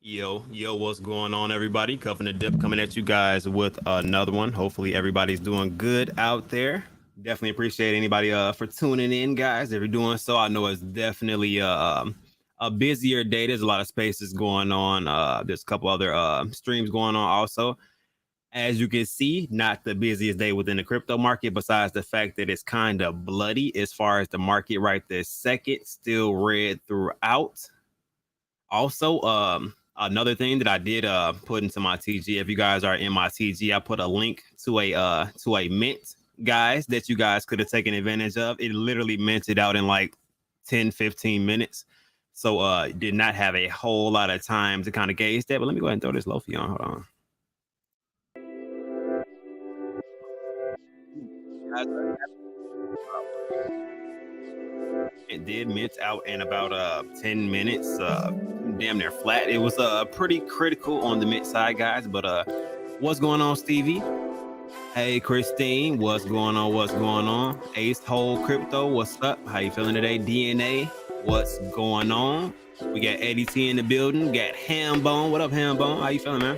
Yo, what's going on, everybody? Cuffing the Dip coming at you guys with another one. Hopefully, everybody's doing good out there. Definitely appreciate anybody for tuning in, guys. If you're doing so, I know it's definitely a busier day. There's a lot of spaces going on. There's a couple other streams going on also. As you can see, not the busiest day within the crypto market, besides the fact that it's kind of bloody as far as the market right this second, still red throughout. Also, another thing that I did put into my TG, if you guys are in my TG, I put a link to a mint, guys, that you guys could have taken advantage of. It literally minted out in like 10-15 minutes. So did not have a whole lot of time to kind of gauge that. But let me go ahead and throw this Lofi on. Hold on. It did mint out in about 10 minutes, damn near flat. It was pretty critical on the mint side, guys. But what's going on, Stevie? Hey, Christine, what's going on? What's going on? Ace Hole Crypto, what's up? How you feeling today? DNA, what's going on? We got Eddie T in the building. Got Hambone. What up, Hambone? How you feeling, man?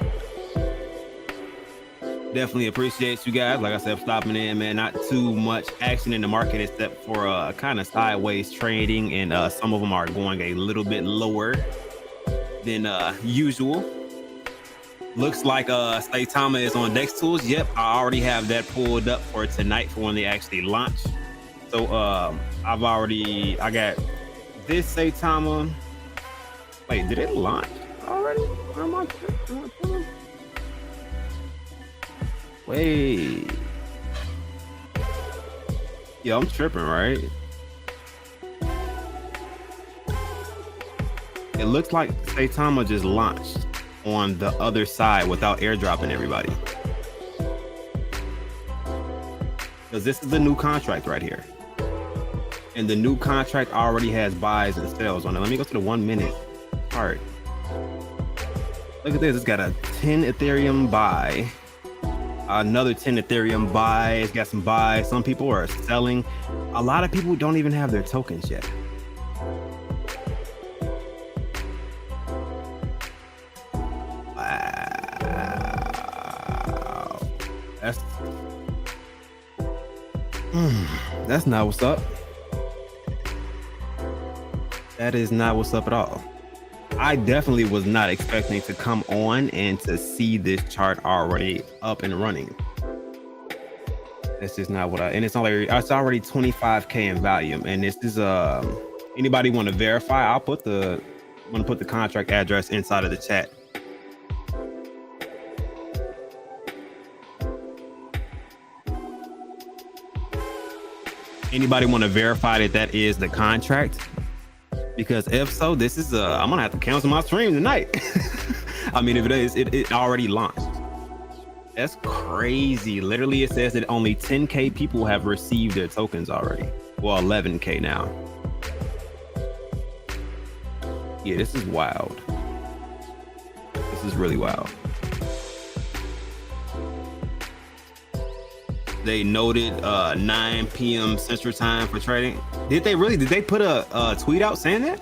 Definitely appreciate you guys. Like I said, stopping in, man. Not too much action in the market except for kind of sideways trading, and some of them are going a little bit lower than usual. Looks like Saitama is on Dex Tools. Yep, I already have that pulled up for tonight for when they actually launch. So I got this Saitama. Wait, did it launch already? Wait. Yo, I'm tripping, right? It looks like Saitama just launched on the other side without airdropping everybody. Because this is the new contract right here. And the new contract already has buys and sells on it. Let me go to the 1 minute chart. Look at this. It's got a 10 Ethereum buy. Another 10 Ethereum buy. It's got some buys. Some people are selling. A lot of people don't even have their tokens yet. Wow. That's not what's up. That is not what's up at all. I definitely was not expecting to come on and to see this chart already up and running. That's just not what and it's already 25K in volume. And this is anybody want to verify? I'm gonna put the contract address inside of the chat. Anybody want to verify that is the contract? Because if so, this is I'm gonna have to cancel my stream tonight. I mean, if it is, it already launched. That's crazy. Literally, it says that only 10K people have received their tokens already. Well, 11K now. Yeah, this is wild. This is really wild. They noted 9 p.m. Central Time for trading. Did they put a tweet out saying that?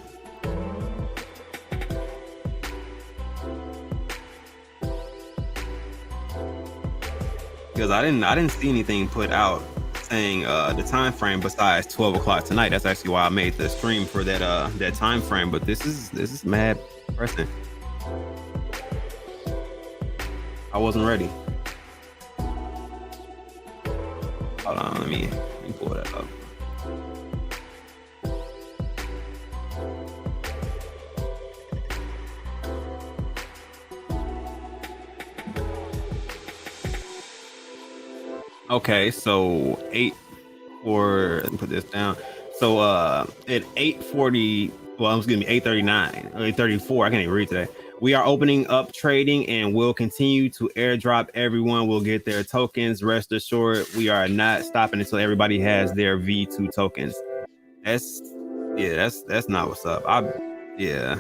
Because I didn't see anything put out saying the time frame besides 12 o'clock tonight. That's actually why I made the stream for that time frame. But this is mad pressing. I wasn't ready. Hold on, let me pull that up. Okay, so let me put this down. So at 8:40, well, excuse me, 8:39, 8:34. I can't even read today. We are opening up trading and we'll continue to airdrop. Everyone will get their tokens. Rest assured, we are not stopping until everybody has their V2 tokens. That's not what's up. I feel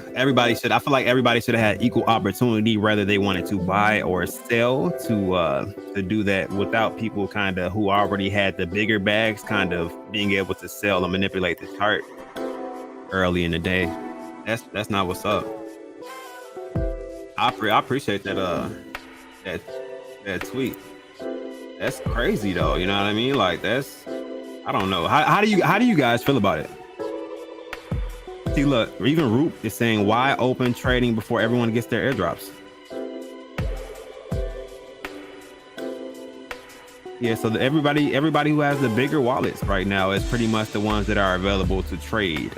like everybody should have had equal opportunity, whether they wanted to buy or sell, to do that without people kind of who already had the bigger bags kind of being able to sell and manipulate the chart early in the day. That's not what's up. I appreciate that that that tweet. That's crazy though. You know what I mean? Like that's I don't know. How do you guys feel about it? See, look, even Root is saying why open trading before everyone gets their airdrops. Yeah, so everybody who has the bigger wallets right now is pretty much the ones that are available to trade,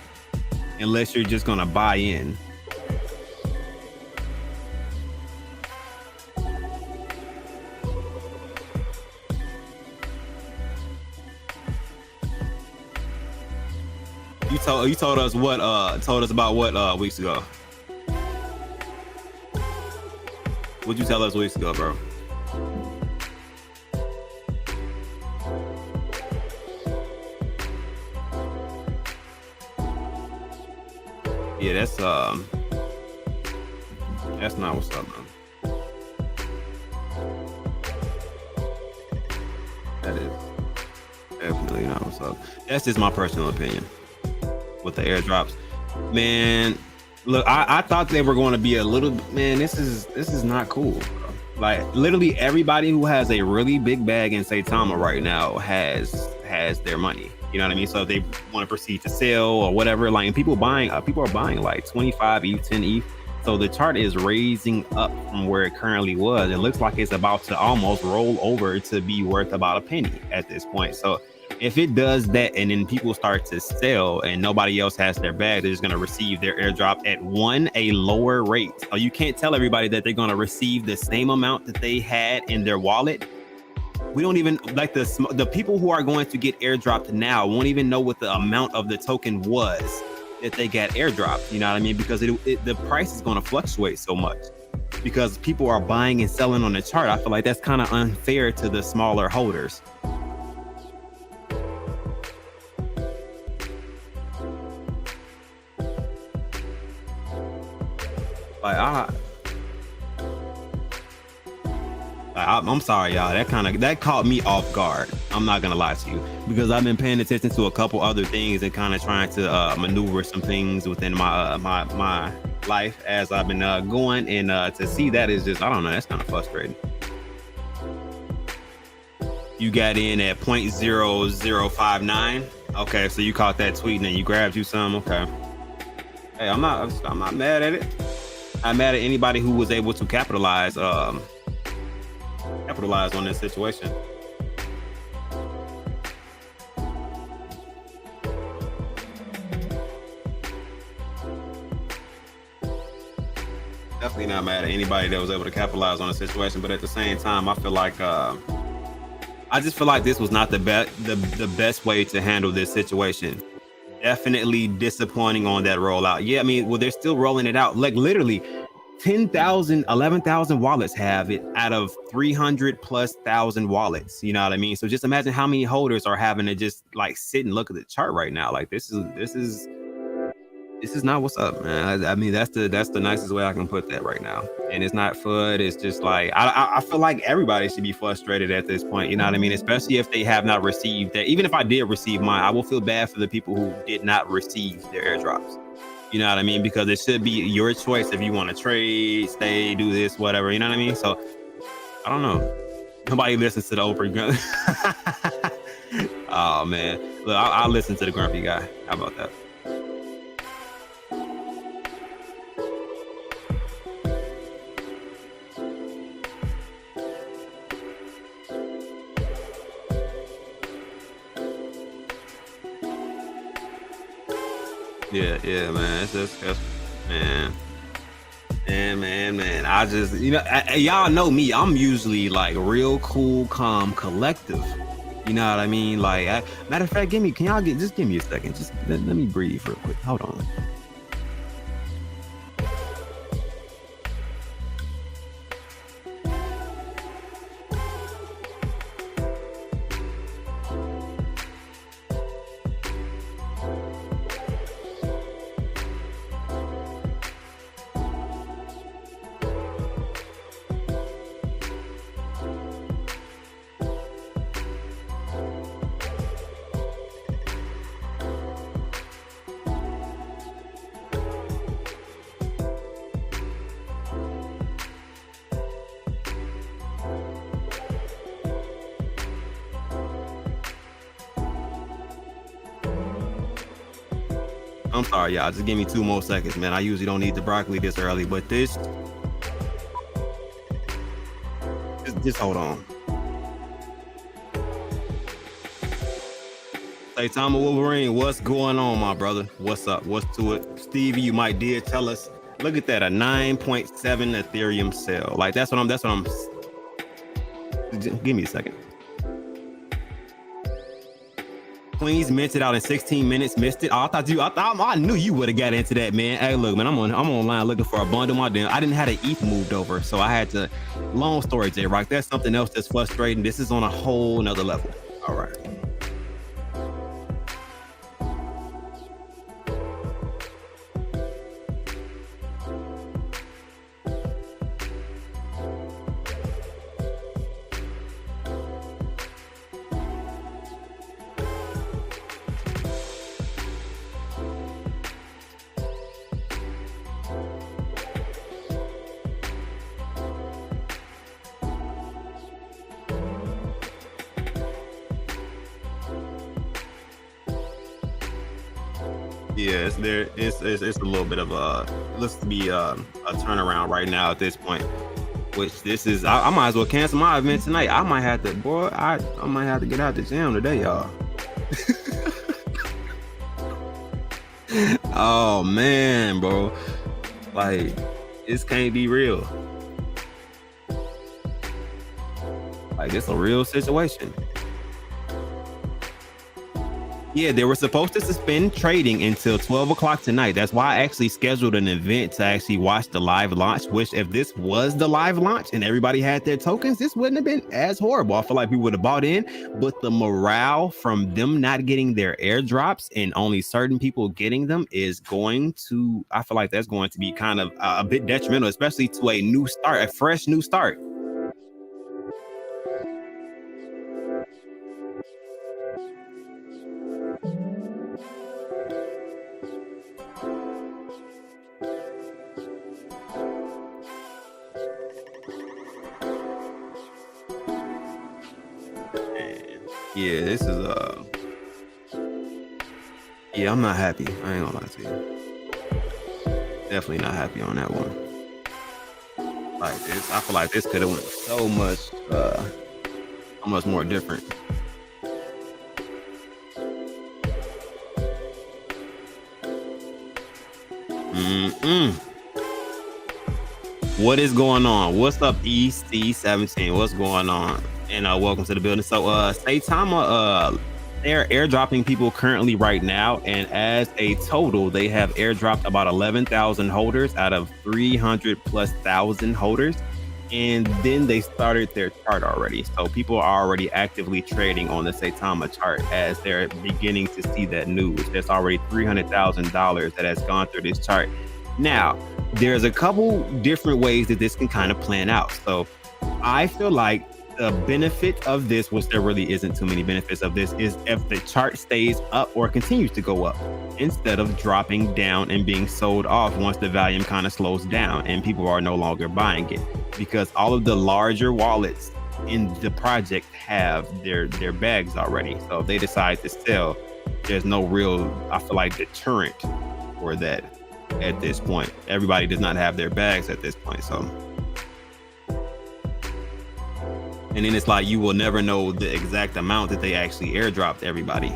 unless you're just gonna buy in. You told us about what weeks ago. What'd you tell us weeks ago, bro? Yeah, that's not what's up, man. That is definitely not what's up. That's just my personal opinion with the airdrops, man. Look, I thought they were going to be a little, man. This is not cool, bro. Like literally everybody who has a really big bag in Saitama right now has their money. You know what I mean? So if they want to proceed to sell or whatever, like people are buying like 25 ETH, 10 ETH. So the chart is raising up from where it currently was. It looks like it's about to almost roll over to be worth about a penny at this point. So if it does that and then people start to sell and nobody else has their bag, they're just going to receive their airdrop at a lower rate. So you can't tell everybody that they're going to receive the same amount that they had in their wallet. We don't even like the people who are going to get airdropped now won't even know what the amount of the token was that they got airdropped. You know what I mean? Because the price is going to fluctuate so much because people are buying and selling on the chart. I feel like that's kind of unfair to the smaller holders. Like I'm sorry, y'all. That caught me off guard. I'm not gonna lie to you because I've been paying attention to a couple other things and kind of trying to maneuver some things within my my life as I've been going, and to see that is just, I don't know, that's kind of frustrating. You got in at 0.0059. Okay, so you caught that tweet and then you grabbed you some. Okay. Hey, I'm not mad at it. I'm mad at anybody who was able to capitalize on this situation. Definitely not mad at anybody that was able to capitalize on the situation, but at the same time, I feel like I just feel like this was not the best way to handle this situation. Definitely disappointing on that rollout. Yeah, I mean, well, they're still rolling it out. Like literally 10,000, 11,000 wallets have it out of 300,000+ wallets. You know what I mean? So just imagine how many holders are having to just like sit and look at the chart right now. Like this is not what's up, man. I mean, that's the nicest way I can put that right now. And it's not FUD. It's just like, I feel like everybody should be frustrated at this point. You know what I mean? Especially if they have not received that. Even if I did receive mine, I will feel bad for the people who did not receive their airdrops. You know what I mean? Because it should be your choice if you want to trade, stay, do this, whatever. You know what I mean? So I don't know. Nobody listens to the Oprah. Oh man, look, I'll listen to the grumpy guy. How about that? Yeah, man. It's just man. I just, you know, y'all know me. I'm usually like real cool, calm, collective. You know what I mean? Like, matter of fact, can y'all just give me a second? Just let me breathe real quick. Hold on. I'm sorry, y'all. Just give me 2 more seconds, man. I usually don't need the broccoli this early, but this, just hold on. Saitama Wolverine, what's going on, my brother? What's up? What's to it? Stevie, you might did tell us. Look at that, a 9.7 Ethereum sell. Like that's what I'm. Give me a second. Queens minted out in 16 minutes, missed it. Oh, I knew you would have got into that, man. Hey, look, man, I'm online looking for a bundle. I didn't have an ETH moved over, so I had to. Long story, J Rock. That's something else that's frustrating. This is on a whole nother level. All right. Yeah, it's a little bit of looks to be a turnaround right now at this point. Which this is, I might as well cancel my event tonight. I might have to, boy. I might have to get out the gym today, y'all. Oh man, bro, like this can't be real. Like it's a real situation. Yeah, they were supposed to suspend trading until 12 o'clock tonight. That's why I actually scheduled an event to actually watch the live launch, which if this was the live launch and everybody had their tokens, this wouldn't have been as horrible. I feel like people would have bought in, but the morale from them not getting their airdrops and only certain people getting them is going to, I feel like that's going to be kind of a bit detrimental, especially to a new start, a fresh new start. Yeah, this is yeah, I'm not happy. I ain't gonna lie to you. Definitely not happy on that one. Like this, I feel like this could have went so much more different. What is going on? What's up, EC17? What's going on? And welcome to the building. So Saitama, they're airdropping people currently right now, and as a total they have airdropped about 11,000 holders out of 300,000+ holders, and then they started their chart already. So people are already actively trading on the Saitama chart as they're beginning to see that news. There's already $300,000 that has gone through this chart. Now there's a couple different ways that this can kind of plan out. So I feel like the benefit of this, which there really isn't too many benefits of this, is if the chart stays up or continues to go up instead of dropping down and being sold off once the volume kind of slows down and people are no longer buying it, because all of the larger wallets in the project have their bags already. So if they decide to sell, there's no real, I feel like, deterrent for that at this point. Everybody does not have their bags at this point. So and then it's like you will never know the exact amount that they actually airdropped everybody.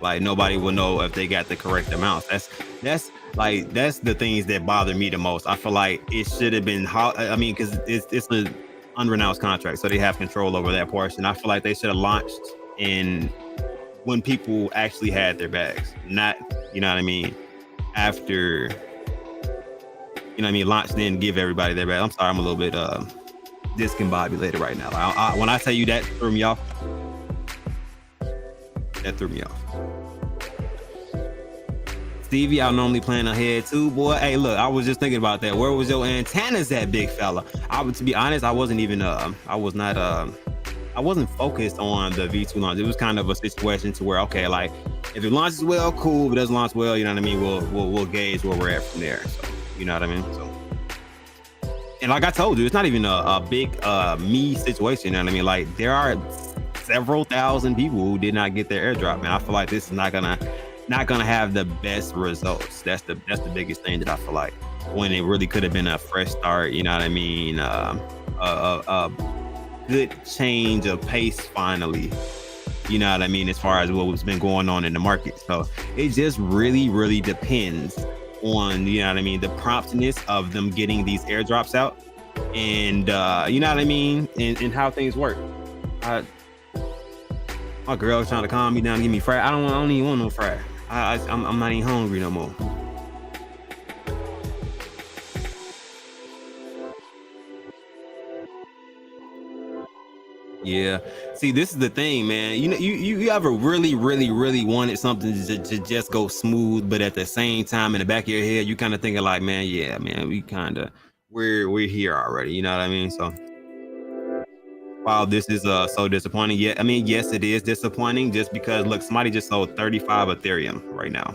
Like nobody will know if they got the correct amounts. That's the things that bother me the most. I feel like it should have been, I mean, because it's an unrenounced contract, so they have control over that portion. I feel like they should have launched in when people actually had their bags, not, you know what I mean, after, you know what I mean, launch, then give everybody their bag. I'm sorry, I'm a little bit discombobulated right now. When I tell you that threw me off, Stevie, I normally plan ahead too, boy. Hey, look, I was just thinking about that. Where was your antennas at, big fella? To be honest, I wasn't even I wasn't focused on the V2 launch. It was kind of a situation to where, okay, like if it launches well, cool. If it doesn't launch well, you know what I mean, we'll gauge where we're at from there. So, you know what I mean? So, and like I told you, it's not even a big me situation, you know what I mean? Like there are several thousand people who did not get their airdrop, man. I feel like this is not not gonna have the best results. That's the biggest thing that I feel like, when it really could have been a fresh start. You know what I mean? A good change of pace finally. You know what I mean? As far as what's been going on in the market. So it just really, really depends on, you know what I mean, the promptness of them getting these airdrops out, and you know what I mean, and how things work. My girl's trying to calm me down and give me fry. I don't even want no fry. I'm not even hungry no more. Yeah. See, this is the thing, man. You know, you ever really, really, really wanted something to just go smooth, but at the same time, in the back of your head, you kind of thinking like, man, yeah, man, we're here already. You know what I mean? So while this is so disappointing, yeah, I mean, yes, it is disappointing, just because look, somebody just sold 35 Ethereum right now.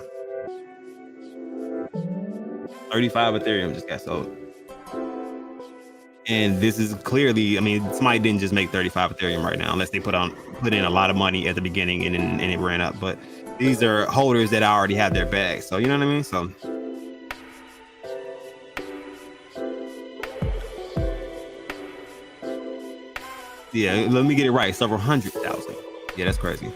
35 Ethereum just got sold. And this is clearly, I mean, somebody didn't just make 35 Ethereum right now, unless they put in a lot of money at the beginning and it ran up. But these are holders that already have their bag. So you know what I mean? So yeah, let me get it right. Several 100,000. Yeah, that's crazy.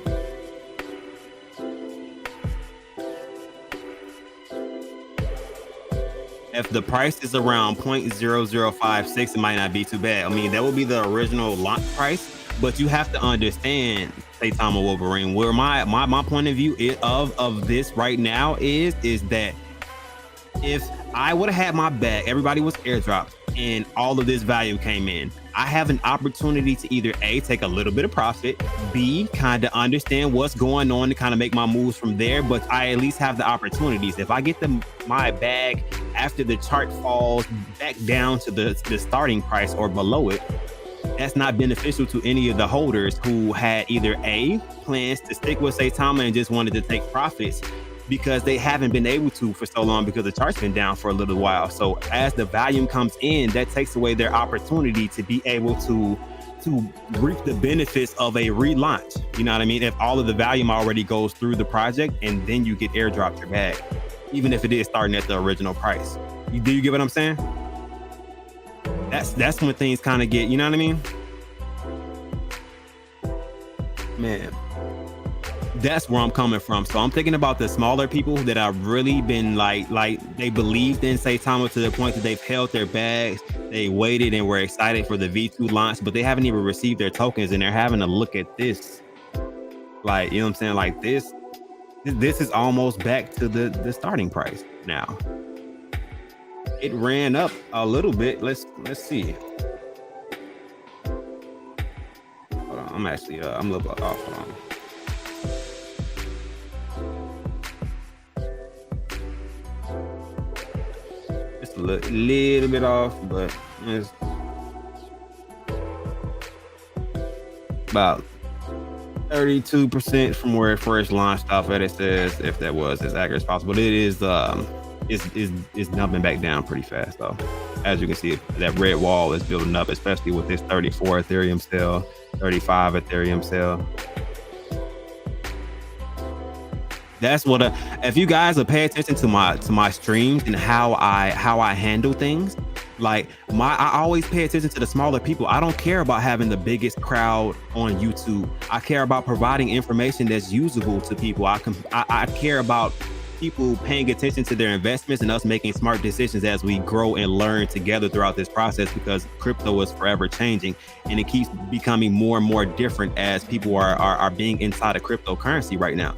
If the price is around 0.0056, it might not be too bad. I mean, that would be the original launch price, but you have to understand, Saitama Wolverine, where my point of view of this right now is that if I would have had my bag, everybody was airdropped, and all of this value came in, I have an opportunity to either A, take a little bit of profit, B, kind of understand what's going on to kind of make my moves from there, but I at least have the opportunities. If I get my bag after the chart falls back down to the starting price or below it, that's not beneficial to any of the holders who had either A, plans to stick with Saitama and just wanted to take profits, because they haven't been able to for so long because the chart's been down for a little while. So as the volume comes in, that takes away their opportunity to be able to reap the benefits of a relaunch. You know what I mean? If all of the volume already goes through the project and then you get airdropped your bag, even if it is starting at the original price. Do you get what I'm saying? That's when things kind of get, you know what I mean? Man, that's where I'm coming from. So I'm thinking about the smaller people that have really been like they believed in Saitama to the point that they've held their bags, they waited and were excited for the V2 launch, but they haven't even received their tokens, and they're having to look at this. Like, you know what I'm saying? Like this is almost back to the starting price now. It ran up a little bit. Let's see. Hold on, I'm actually I'm a little bit off. Hold on. Just a little bit off, but it's about 32% from where it first launched off at. It says, if that was as accurate as possible. It is is dumping back down pretty fast though. As you can see, that red wall is building up, especially with this 34 Ethereum sale, 35 Ethereum sale. That's what if you guys will pay attention to my streams and how I handle things, like I always pay attention to the smaller people. I don't care about having the biggest crowd on YouTube. I care about providing information that's usable to people. I care about people paying attention to their investments and us making smart decisions as we grow and learn together throughout this process, because crypto is forever changing and it keeps becoming more and more different as people are being inside of cryptocurrency right now.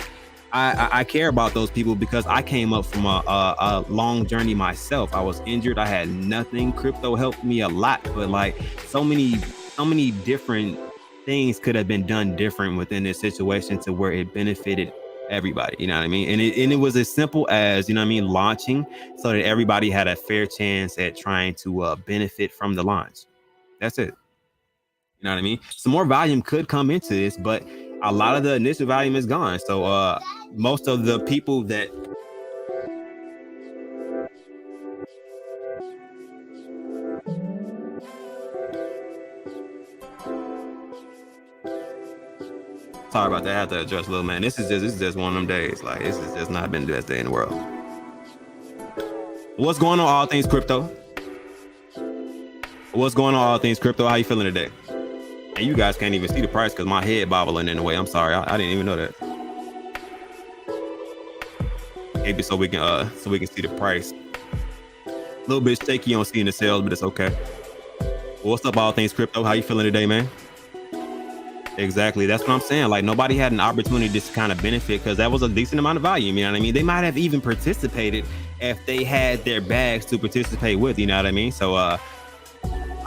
I care about those people because I came up from a long journey myself. I was injured. I had nothing. Crypto helped me a lot, but like so many different things could have been done different within this situation to where it benefited everybody. You know what I mean? And it was as simple as, you know what I mean, launching so that everybody had a fair chance at trying to benefit from the launch. That's it. You know what I mean? Some more volume could come into this, but a lot of the initial volume is gone. So most of the people that Sorry about that. I have to adjust a little, man. This is just one of them days. Like, this has just not been the best day in the world. What's going on, all things crypto? What's going on, all things crypto? How you feeling today? And you guys can't even see the price because my head bobbling in the way. I'm sorry. I didn't even know that. Maybe so we can see the price. A little bit shaky on seeing the sales, but it's okay. What's up, all things crypto? How you feeling today, man? Exactly. That's what I'm saying. Like, nobody had an opportunity to kind of benefit because that was a decent amount of volume. You know what I mean? They might have even participated if they had their bags to participate with. You know what I mean? So I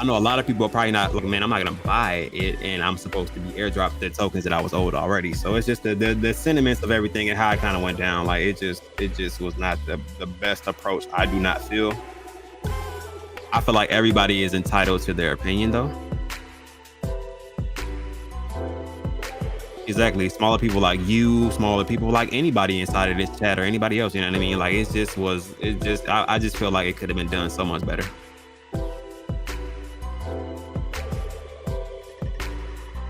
know a lot of people are probably not like, man, I'm not going to buy it and I'm supposed to be airdropped the tokens that I was owed already. So it's just the sentiments of everything and how it kind of went down. Like, it just was not the best approach. I do not feel. I feel like everybody is entitled to their opinion, though. Exactly. Smaller people like you, smaller people like anybody inside of this chat or anybody else, you know what I mean? Like, I just feel like it could have been done so much better.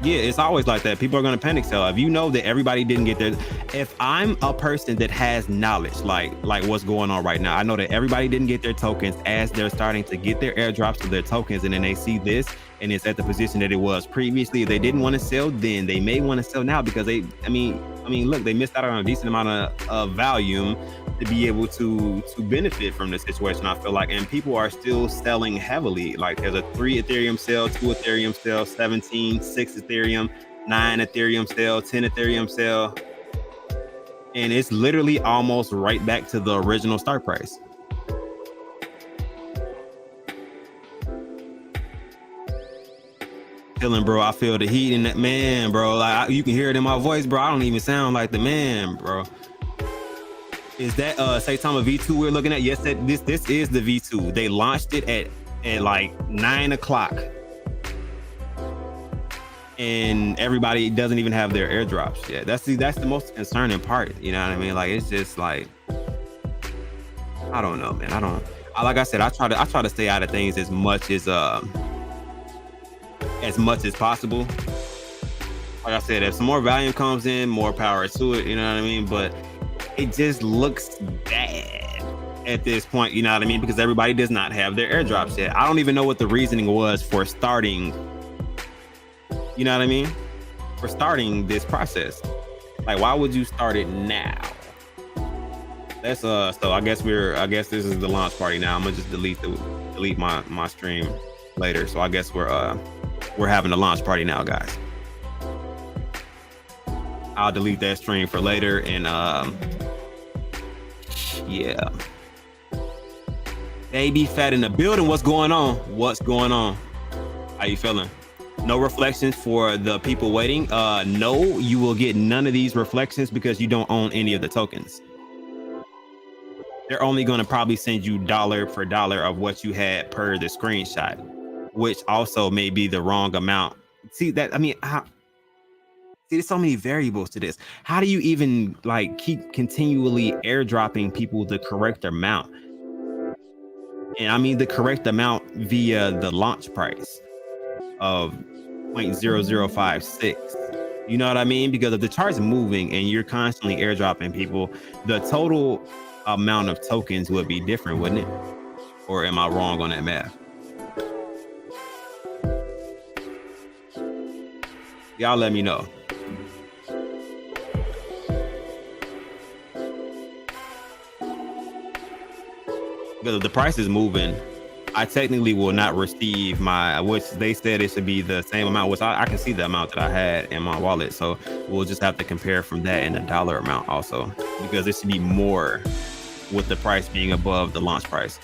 Yeah, it's always like that. People are going to panic sell. If you know that everybody didn't get their, if I'm a person that has knowledge, like what's going on right now, I know that everybody didn't get their tokens as they're starting to get their airdrops of their tokens. And then they see this and it's at the position that it was previously. If they didn't want to sell then, they may want to sell now because I mean, look, they missed out on a decent amount of volume to be able to benefit from this situation, I feel like. And people are still selling heavily. Like, there's a 3 Ethereum sale, 2 Ethereum sale, 17, 6 Ethereum, 9 Ethereum sale, 10 Ethereum sale. And it's literally almost right back to the original start price. Feeling, bro. I feel the heat in that, man, bro. Like, you can hear it in my voice, bro. I don't even sound like the man, bro. Is that Saitama V2 we're looking at? Yes, this is the V2. They launched it at like 9 o'clock. And everybody doesn't even have their airdrops yet. That's the most concerning part. You know what I mean? Like, it's just like, I don't know, man. Like I said, I try to stay out of things as much as possible. Like I said, if some more volume comes in, more power to it, you know what I mean? But it just looks bad at this point, you know what I mean? Because everybody does not have their airdrops yet. I don't even know what the reasoning was for starting, you know what I mean? For starting this process. Like, why would you start it now? That's so I guess this is the launch party now. I'm gonna just delete my stream later. So I guess we're having a launch party now, guys. I'll delete that stream for later. And yeah. Baby Fat in the building. What's going on? How you feeling? No reflections for the people waiting. No, you will get none of these reflections because you don't own any of the tokens. They're only going to probably send you dollar for dollar of what you had per the screenshot, which also may be the wrong amount. See that? I mean, there's so many variables to this. How do you even like keep continually airdropping people the correct amount? And I mean the correct amount via the launch price of 0.0056. You know what I mean? Because if the chart's moving and you're constantly airdropping people, the total amount of tokens would be different, wouldn't it? Or am I wrong on that math? Y'all let me know. Because if the price is moving, I technically will not receive which they said it should be the same amount, which I can see the amount that I had in my wallet. So we'll just have to compare from that and the dollar amount also, because it should be more with the price being above the launch price.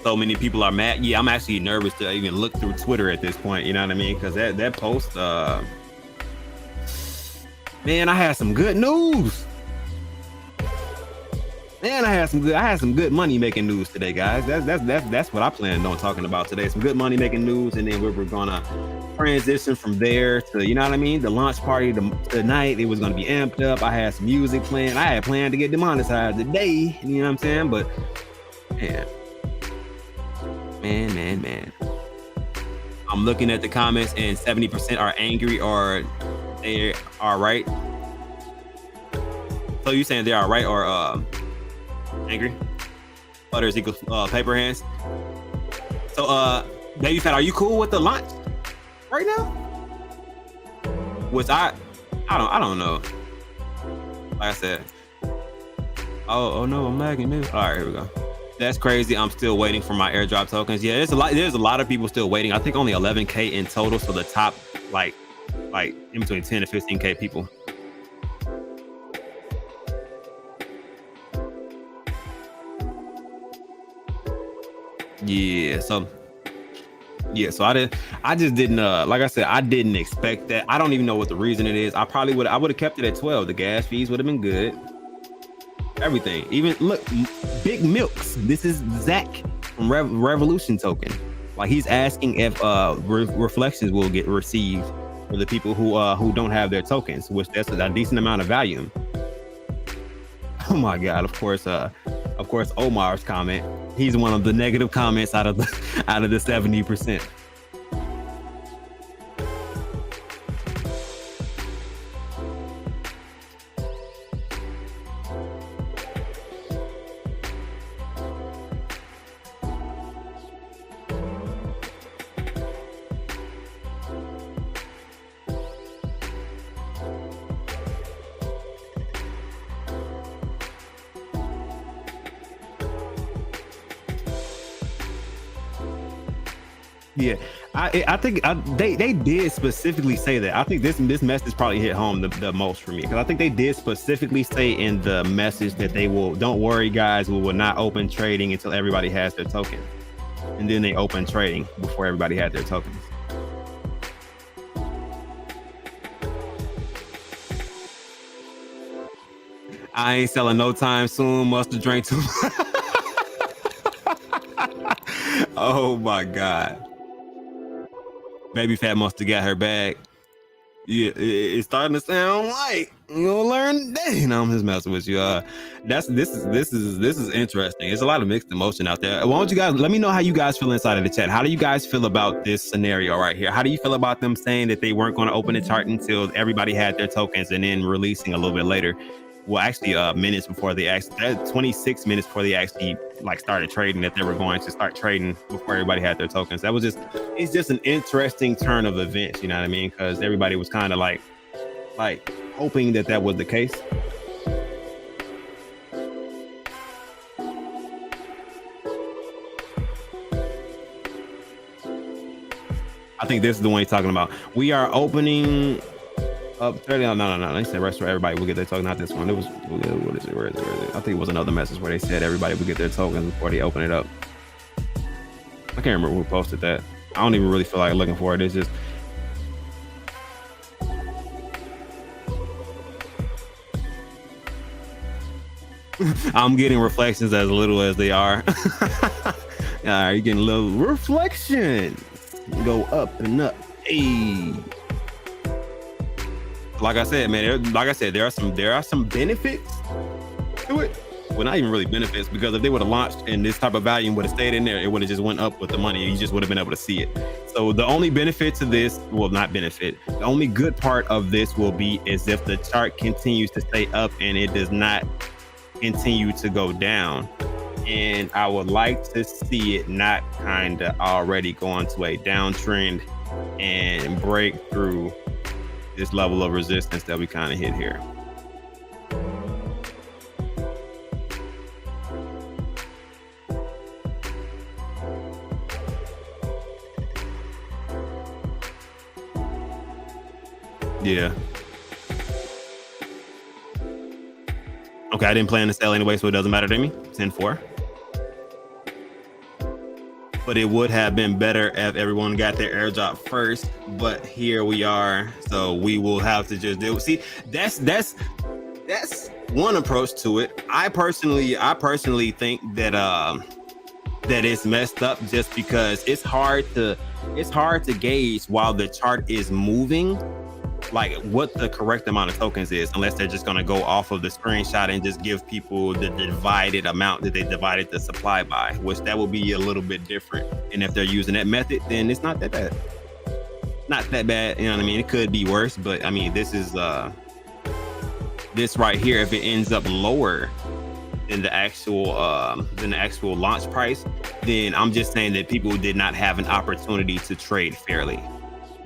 So many people are mad. Yeah, I'm actually nervous to even look through Twitter at this point. You know what I mean? Because that post, man, I had some good news. Man, I had some good money making news today, guys. That's what I planned on talking about today. Some good money making news, and then we're gonna transition from there to, you know what I mean, the launch party tonight. It was gonna be amped up. I had some music playing. I had planned to get demonetized today. You know what I'm saying? But man. I'm looking at the comments and 70% are angry or they are right. So you saying they are right or angry? Butters equals paper hands. So Baby Fat, are you cool with the launch right now? Which I don't know. Like I said. Oh no, I'm lagging. Maybe. All right, here we go. That's crazy. I'm still waiting for my airdrop tokens. Yeah, there's a lot of people still waiting. I think only 11K in total. So the top like in between 10 to 15K people. Yeah, so I just didn't like I said, I didn't expect that. I don't even know what the reason it is. I would have kept it at 12. The gas fees would have been good. Everything. Even look, Big Milks. This is Zach from Revolution Token. Like he's asking if reflections will get received for the people who don't have their tokens, which that's a decent amount of value. Oh my god, of course Omar's comment. He's one of the negative comments out of the 70%. Yeah, I think they did specifically say that. I think this message probably hit home the most for me, because I think they did specifically say in the message that they will, don't worry guys, we will not open trading until everybody has their token. And then they opened trading before everybody had their tokens. I ain't selling no time soon. Must have drank too much. Oh my god. Baby Fat must have got her bag. Yeah, it's starting to sound like you gonna learn today. No, I'm just messing with you. This is interesting. There's a lot of mixed emotion out there. Why don't you guys let me know how you guys feel inside of the chat? How do you guys feel about this scenario right here? How do you feel about them saying that they weren't going to open the chart until everybody had their tokens, and then releasing a little bit later? Well, actually, minutes before they actually, 26 minutes before they actually like started trading, that they were going to start trading before everybody had their tokens. It's just an interesting turn of events, you know what I mean? Because everybody was kind of like hoping that was the case. I think this is the one he's talking about. We are opening up 30. No. They said rest for everybody will get their token. Not this one. It was, what is it? Where is it? I think it was another message where they said everybody would get their tokens before they open it up. I can't remember who posted that. I don't even really feel like looking for it. It's just I'm getting reflections as little as they are. You're getting a little reflection. Go up and up. Hey. Like I said, man, there are some benefits to it. Well, not even really benefits, because if they would have launched and this type of volume would have stayed in there, it would have just went up with the money. You just would have been able to see it. So the only benefit to this, well, not benefit, the only good part of this will be is if the chart continues to stay up and it does not continue to go down. And I would like to see it not kind of already go into a downtrend and break through this level of resistance that we kind of hit here. Yeah. Okay, I didn't plan to sell anyway, so it doesn't matter to me. 10-4. But it would have been better if everyone got their airdrop first. But here we are, so we will have to just do. See, that's one approach to it. I personally think that that it's messed up, just because it's hard to gauge while the chart is moving, like what the correct amount of tokens is, unless they're just going to go off of the screenshot and just give people the divided amount that they divided the supply by, which that will be a little bit different. And if they're using that method, then it's not that bad. not that bad. You know what I mean? It could be worse, but I mean, this is this right here. If it ends up lower than the actual launch price, then I'm just saying that people did not have an opportunity to trade fairly.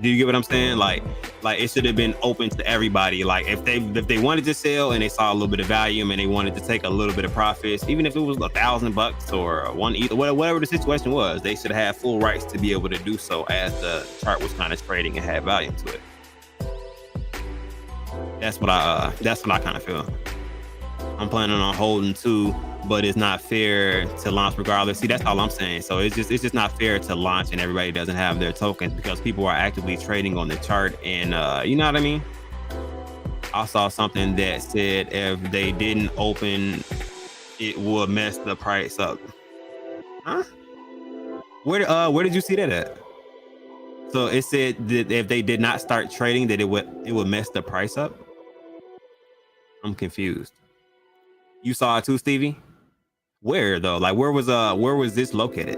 Do you get what I'm saying? Like it should have been open to everybody. Like if they wanted to sell and they saw a little bit of volume and they wanted to take a little bit of profits, even if it was $1,000 or one ETH, whatever the situation was, they should have full rights to be able to do so as the chart was kind of trading and had volume to it. That's what I kind of feel. I'm planning on holding too, but it's not fair to launch regardless. See, that's all I'm saying. So it's just not fair to launch and everybody doesn't have their tokens because people are actively trading on the chart, and you know what I mean? I saw something that said if they didn't open, it would mess the price up. Huh? Where did you see that at? So it said that if they did not start trading, that it would mess the price up. I'm confused. You saw it too, Stevie? Where though? Like where was this located?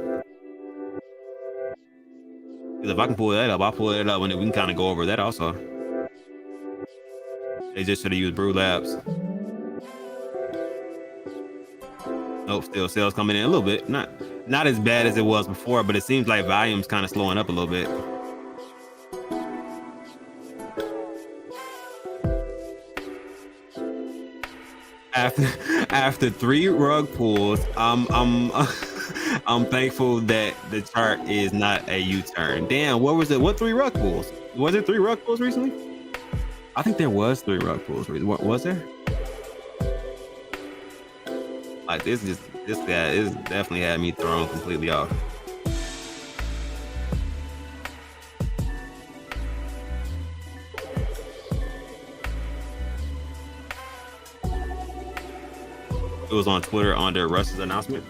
Because if I can pull that up, I'll pull it up and then we can kind of go over that also. They just should have used Brew Labs. Nope, still sales coming in a little bit. Not as bad as it was before, but it seems like volume's kind of slowing up a little bit. After 3 rug pulls, I'm thankful that the chart is not a U-turn. Damn, what was it? What 3 rug pulls? Was it 3 rug pulls recently? I think there was 3 rug pulls. What was there? Like this guy is definitely had me thrown completely off. It was on Twitter under Russ's announcement.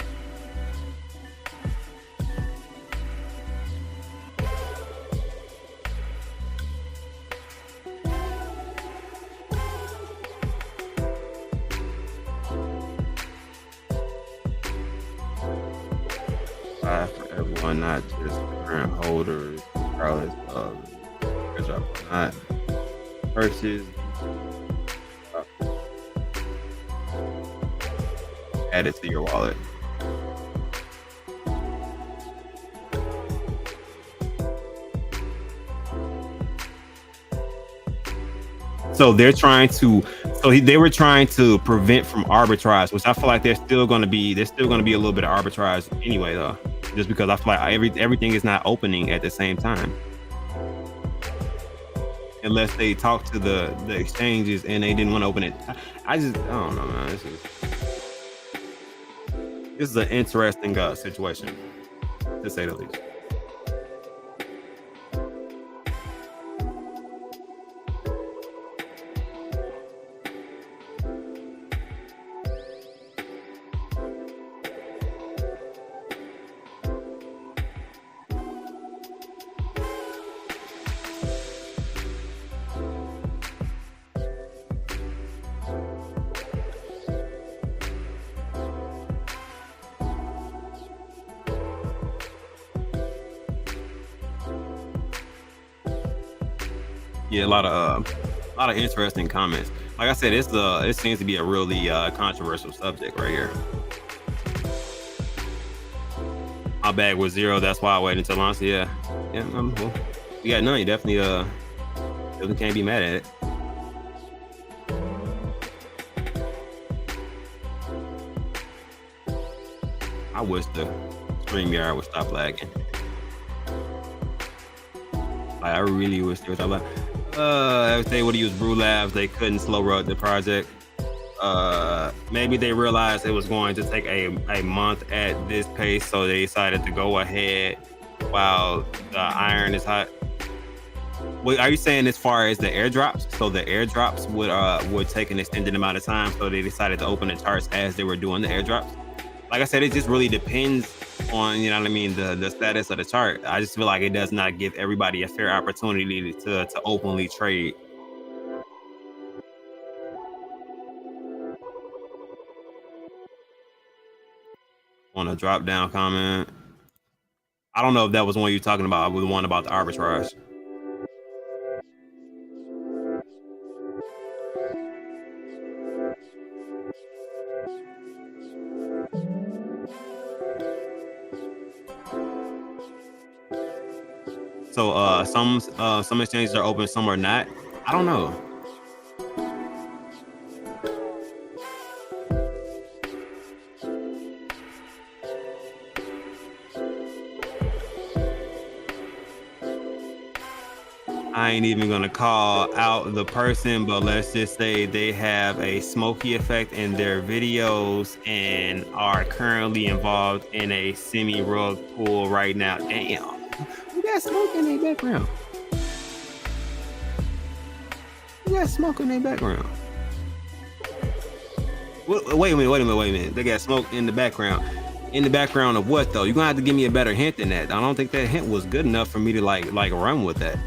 For everyone, not just current holders, regardless of airdrop or not. Purchase. Add it to your wallet. So they were trying to prevent from arbitrage, which I feel like there's still going to be a little bit of arbitrage anyway, though, just because I feel like everything is not opening at the same time, unless they talk to the exchanges and they didn't want to open it. I don't know, man. This is an interesting situation, to say the least. Yeah, a lot of interesting comments. Like I said, it seems to be a really controversial subject right here. My bag was 0, that's why I waited until launch. Yeah, well, you got none. You definitely can't be mad at it. I wish the StreamYard would stop lagging. I really wish they would stop lagging. If they would have used Brew Labs, they couldn't slow rug the project. Maybe they realized it was going to take a month at this pace, so they decided to go ahead while the iron is hot. Wait, are you saying as far as the airdrops? So the airdrops would take an extended amount of time, so they decided to open the charts as they were doing the airdrops? Like I said, it just really depends on, you know what I mean, the status of the chart. I just feel like it does not give everybody a fair opportunity to openly trade. On a drop down comment, I don't know if that was one you're talking about, with the one about the arbitrage. So some exchanges are open, some are not. I don't know. I ain't even gonna call out the person, but let's just say they have a smoky effect in their videos and are currently involved in a semi-rug pull right now. Damn, who got smoke in their background? Who got smoke in their background? Wait a minute. They got smoke in the background. In the background of what though? You're gonna have to give me a better hint than that. I don't think that hint was good enough for me to like run with that.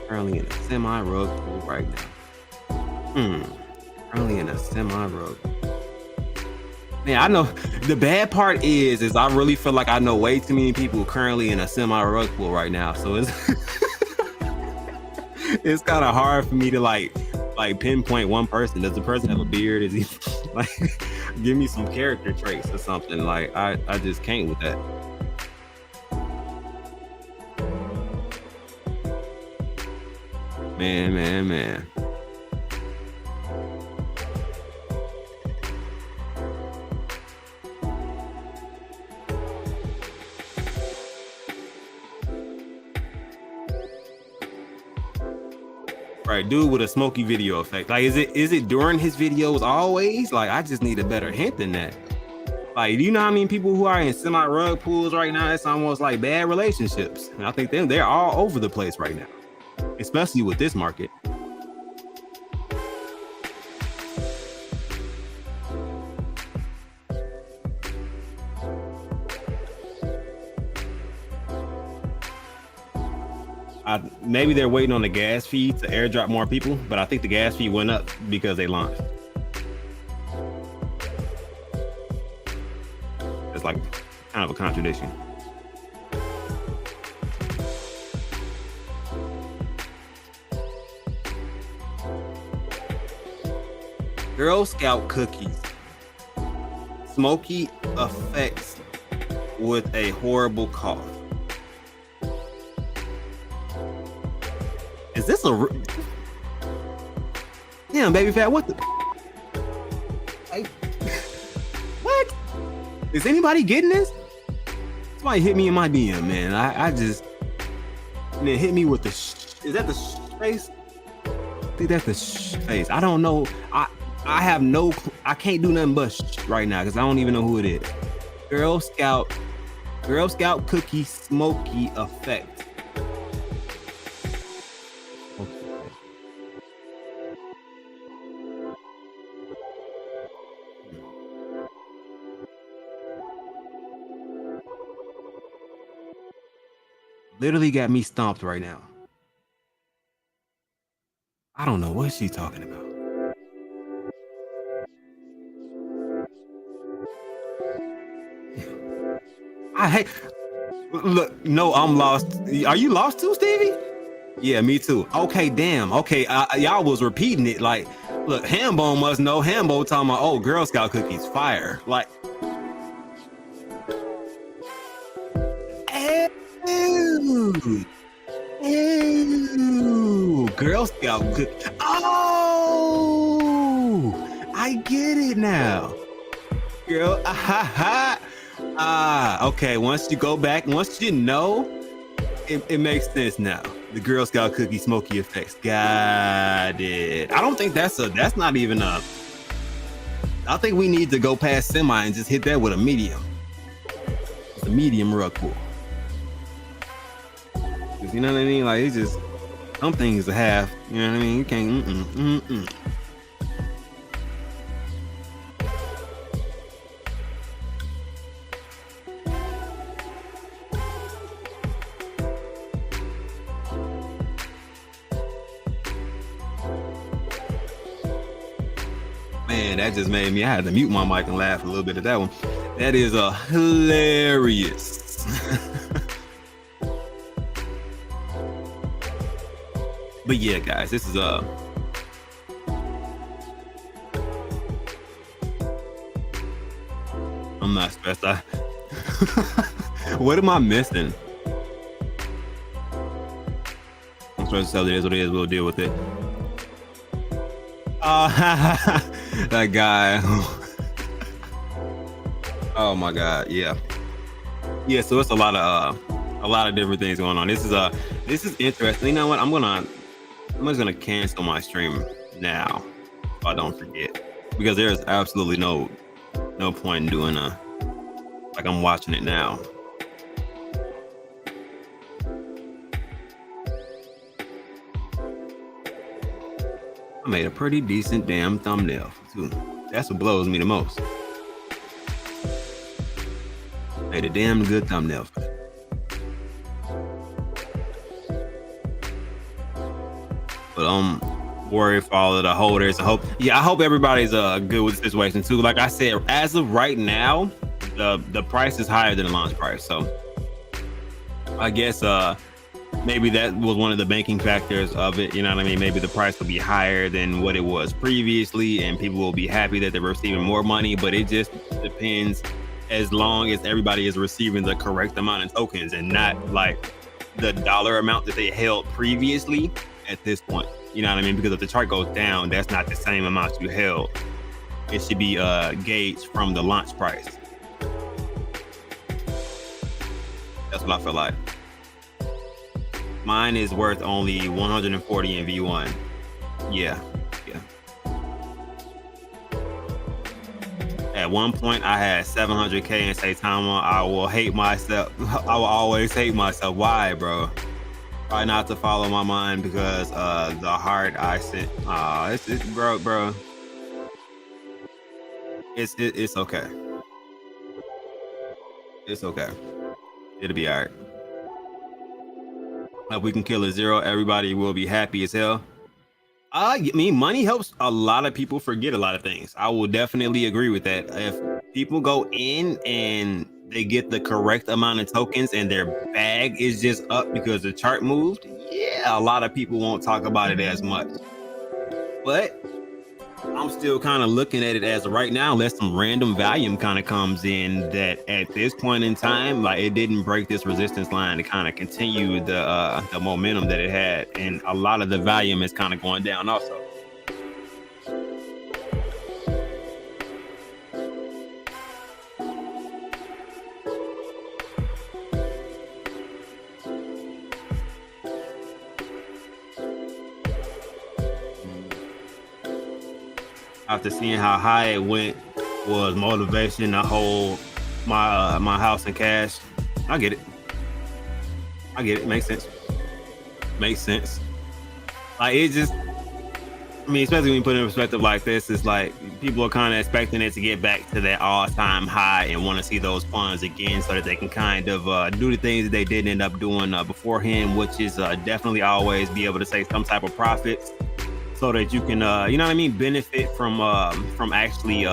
Currently in a semi-rug pool right now. Currently in a semi-rug. Man, I know the bad part is I really feel like I know way too many people currently in a semi-rug pool right now. So it's it's kind of hard for me to like pinpoint one person. Does the person have a beard? Is he like give me some character traits or something? Like I just can't with that. Man. Right, dude with a smoky video effect. Like, is it during his videos always? Like, I just need a better hint than that. Like, do you know how many people who are in semi-rug pools right now? It's almost like bad relationships. And I think they're all over the place right now, especially with this market. Maybe they're waiting on the gas fee to airdrop more people, but I think the gas fee went up because they launched. It's like kind of a contradiction. Girl Scout cookies. Smoky effects with a horrible cough. Is this a damn baby fat? What the? Like, what? Is anybody getting this? Somebody hit me in my DM, man. I just and then hit me with the. Is that the face? I think that's the face. I don't know. I have no. I can't do nothing but right now because I don't even know who it is. Girl Scout cookie smoky effect. Literally got me stomped right now. I don't know what she's talking about. I hate. Look, no, I'm lost. Are you lost too, Stevie? Yeah, me too. Okay, damn. Okay, y'all was repeating it. Like, look, Hambo must know. Hambo talking about, oh, Girl Scout cookies, fire. Like, ew, Girl Scout cookie. Oh, I get it now. Girl, okay. Once you go back, once you know, it makes sense now. The Girl Scout cookie smoky effects. Got it. I don't think that's not even a. I think we need to go past semi and just hit that with a medium. It's a medium rug pull. You know what I mean? Like, it's just some things to have. You know what I mean? You can't. Man, that just made me. I had to mute my mic and laugh a little bit at that one. That is a hilarious. But yeah, guys, this is I'm not stressed. What am I missing? I'm supposed to tell it is what it is. We'll deal with it. That guy. Oh my God. Yeah. So it's a lot of different things going on. This is interesting. You know what? I'm just gonna cancel my stream now if I don't forget, because there's absolutely no point in doing like I'm watching it now. I made a pretty decent damn thumbnail too. That's what blows me the most. Made a damn good thumbnail. But I'm worried for all of the holders. I hope everybody's good with the situation too. Like I said, as of right now, the price is higher than the launch price. So I guess maybe that was one of the banking factors of it. You know what I mean? Maybe the price will be higher than what it was previously, and people will be happy that they're receiving more money. But it just depends, as long as everybody is receiving the correct amount of tokens and not like the dollar amount that they held previously at this point. You know what I mean? Because if the chart goes down, that's not the same amount you held. It should be gauged from the launch price. That's what I feel like. Mine is worth only 140 in V1. Yeah. At one point, I had 700K in Saitama. I will hate myself. I will always hate myself. Why, bro? Try not to follow my mind, because the heart I sent. It's bro. It's okay. It's okay. It'll be all right. If we can kill a zero, everybody will be happy as hell. I mean, money helps a lot of people forget a lot of things. I will definitely agree with that. If people go in and they get the correct amount of tokens and their bag is just up because the chart moved, yeah, a lot of people won't talk about it as much. But I'm still kind of looking at it as right now, unless some random volume kind of comes in, that at this point in time, like, it didn't break this resistance line to kind of continue the momentum that it had, and a lot of the volume is kind of going down also. After seeing how high it went, was motivation to hold my house in cash. I get it. Makes sense. Like, it just, I mean, especially when you put it in perspective like this, it's like people are kind of expecting it to get back to that all-time high and want to see those funds again, so that they can kind of do the things that they didn't end up doing beforehand, which is definitely always be able to take some type of profits, so that you can, you know what I mean, benefit from actually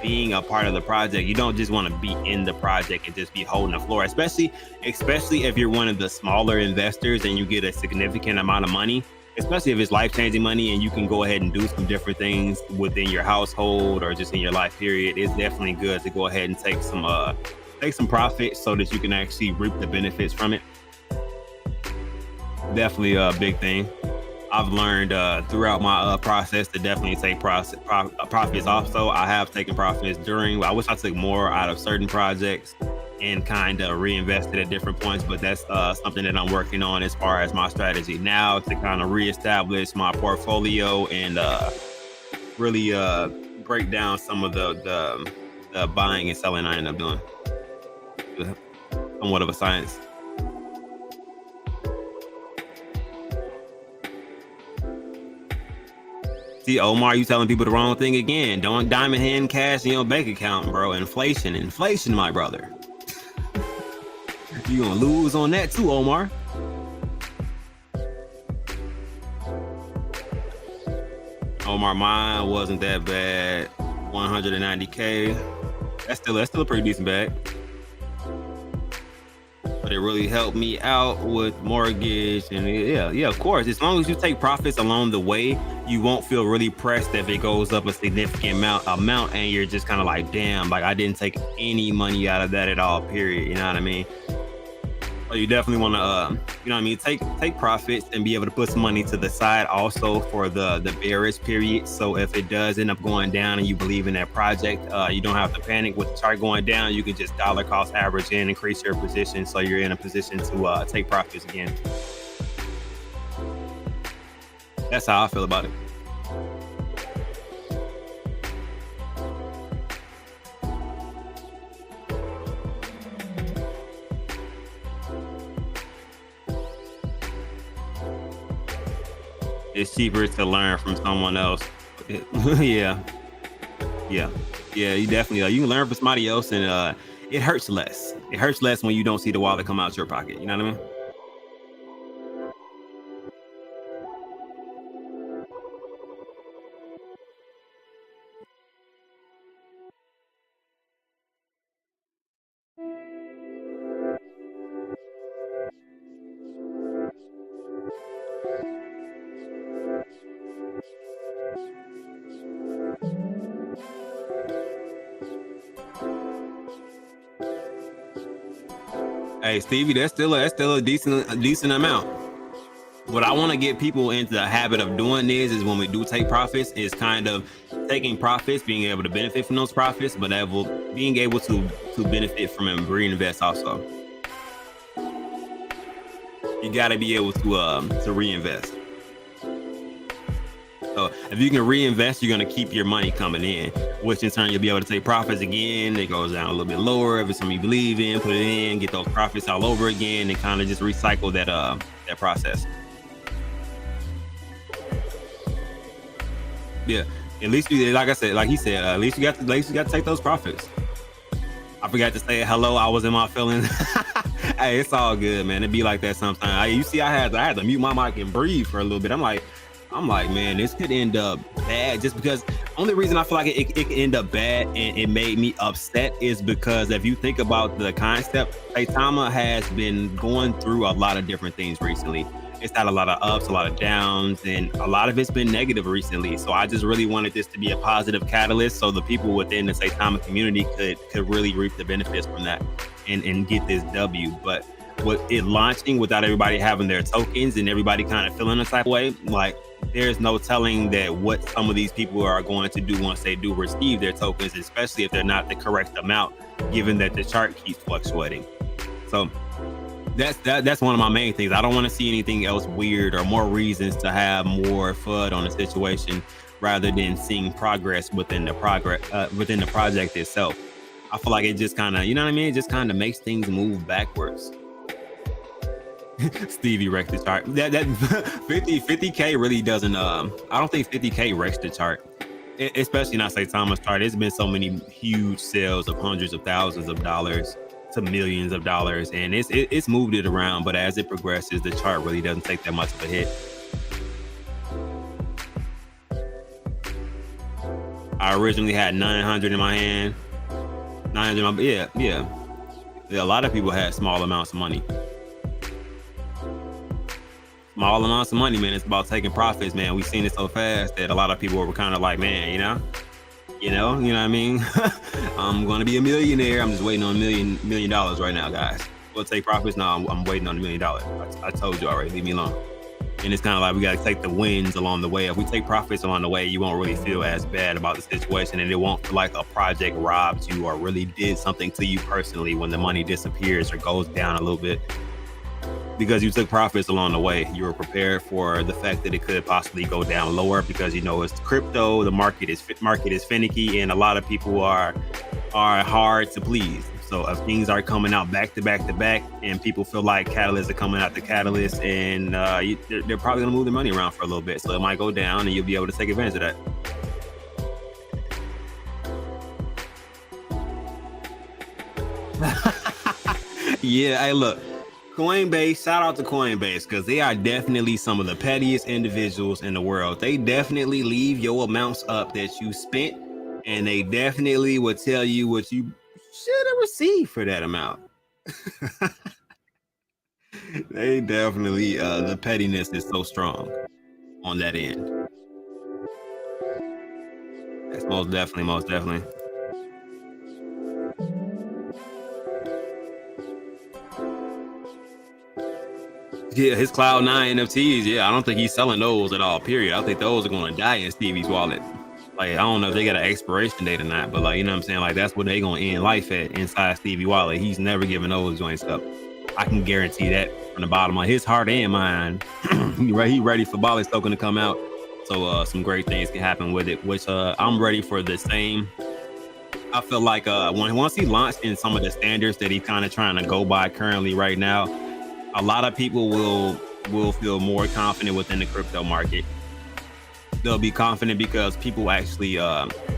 being a part of the project. You don't just want to be in the project and just be holding the floor, especially if you're one of the smaller investors and you get a significant amount of money, especially if it's life-changing money and you can go ahead and do some different things within your household or just in your life period. It's definitely good to go ahead and take some profit so that you can actually reap the benefits from it. Definitely a big thing. I've learned throughout my process to definitely take profits off. So I have taken profits during. I wish I took more out of certain projects and kind of reinvested at different points, but that's something that I'm working on as far as my strategy now, to kind of reestablish my portfolio and really break down some of the buying and selling I end up doing. Somewhat of a science. See, Omar, you telling people the wrong thing again. Don't diamond hand cash in your bank account, bro. Inflation, my brother. You gonna lose on that too, Omar. Omar, mine wasn't that bad. 190K. That's still a pretty decent bag. But but it really helped me out with mortgage. And yeah, of course, as long as you take profits along the way, you won't feel really pressed if it goes up a significant amount and you're just kind of like, damn, like I didn't take any money out of that at all, period. You know what I mean? So you definitely want to, you know what I mean, take profits and be able to put some money to the side also for the bearish period. So if it does end up going down and you believe in that project, you don't have to panic with the chart going down. You can just dollar cost average and increase your position so you're in a position to take profits again. That's how I feel about it. It's cheaper to learn from someone else. Yeah. You definitely you can learn from somebody else, and it hurts less. It hurts less when you don't see the wallet come out your pocket. You know what I mean? Hey Stevie, that's still a decent amount. What I want to get people into the habit of doing is when we do take profits, is kind of taking profits, being able to benefit from those profits, but being able to benefit from and reinvest also. You got to be able to reinvest. So if you can reinvest, you're going to keep your money coming in, which in turn you'll be able to take profits again. It goes down a little bit lower. If it's something you believe in, put it in, get those profits all over again, and kind of just recycle that process. Yeah, at least like I said, like he said, at least you got to take those profits. I forgot to say hello. I was in my feelings. Hey, it's all good, man. It be like that sometimes. You see, I had to mute my mic and breathe for a little bit. I'm like, man, this could end up bad, just because only reason I feel like it could end up bad and it made me upset is because if you think about the concept, Saitama has been going through a lot of different things recently. It's had a lot of ups, a lot of downs, and a lot of it's been negative recently. So I just really wanted this to be a positive catalyst so the people within the Saitama community could really reap the benefits from that and get this W. But with it launching without everybody having their tokens and everybody kind of feeling a type of way, like there's no telling that what some of these people are going to do once they do receive their tokens, especially if they're not the correct amount, given that the chart keeps fluctuating. So that's one of my main things. I don't want to see anything else weird or more reasons to have more FUD on the situation rather than seeing progress within the project itself. I feel like it just kind of, you know what I mean? It just kind of makes things move backwards. Stevie wrecked the chart. That 50K really doesn't. I don't think 50K wrecks the chart, especially not Saitama's chart. There's been so many huge sales of hundreds of thousands of dollars to millions of dollars, and it's moved it around. But as it progresses, the chart really doesn't take that much of a hit. I originally had 900 in my hand. 900. Yeah. A lot of people had small amounts of money. Small amounts of money, man. It's about taking profits, man. We've seen it so fast that a lot of people were kind of like, man, you know what I mean? I'm gonna be a millionaire. I'm just waiting on $1 million right now, guys. We'll take profits. No, I'm waiting on $1 million. I told you already. Leave me alone. And it's kind of like we got to take the wins along the way. If we take profits along the way, you won't really feel as bad about the situation, and it won't feel like a project robbed you or really did something to you personally when the money disappears or goes down a little bit. Because you took profits along the way, you were prepared for the fact that it could possibly go down lower because it's crypto. The market is finicky, and a lot of people are hard to please. So if things are coming out back to back to back, and people feel like catalysts are coming out the catalyst, and they're probably gonna move their money around for a little bit, so it might go down, and you'll be able to take advantage of that. Yeah, hey, look. Coinbase, shout out to Coinbase, because they are definitely some of the pettiest individuals in the world. They definitely leave your amounts up that you spent, and they definitely will tell you what you should have received for that amount. They definitely the pettiness is so strong on that end. That's most definitely, most definitely. Yeah, his Cloud9 NFTs. Yeah, I don't think he's selling those at all. Period. I think those are going to die in Stevie's wallet. Like, I don't know if they got an expiration date or not, but like, you know what I'm saying? Like, that's what they going to end life at inside Stevie wallet. He's never giving those joints up. I can guarantee that from the bottom of his heart and mind. He ready for Bali token to come out. So some great things can happen with it, which I'm ready for the same. I feel like once he launched in some of the standards that he's kind of trying to go by currently right now, a lot of people will feel more confident within the crypto market. They'll be confident because people actually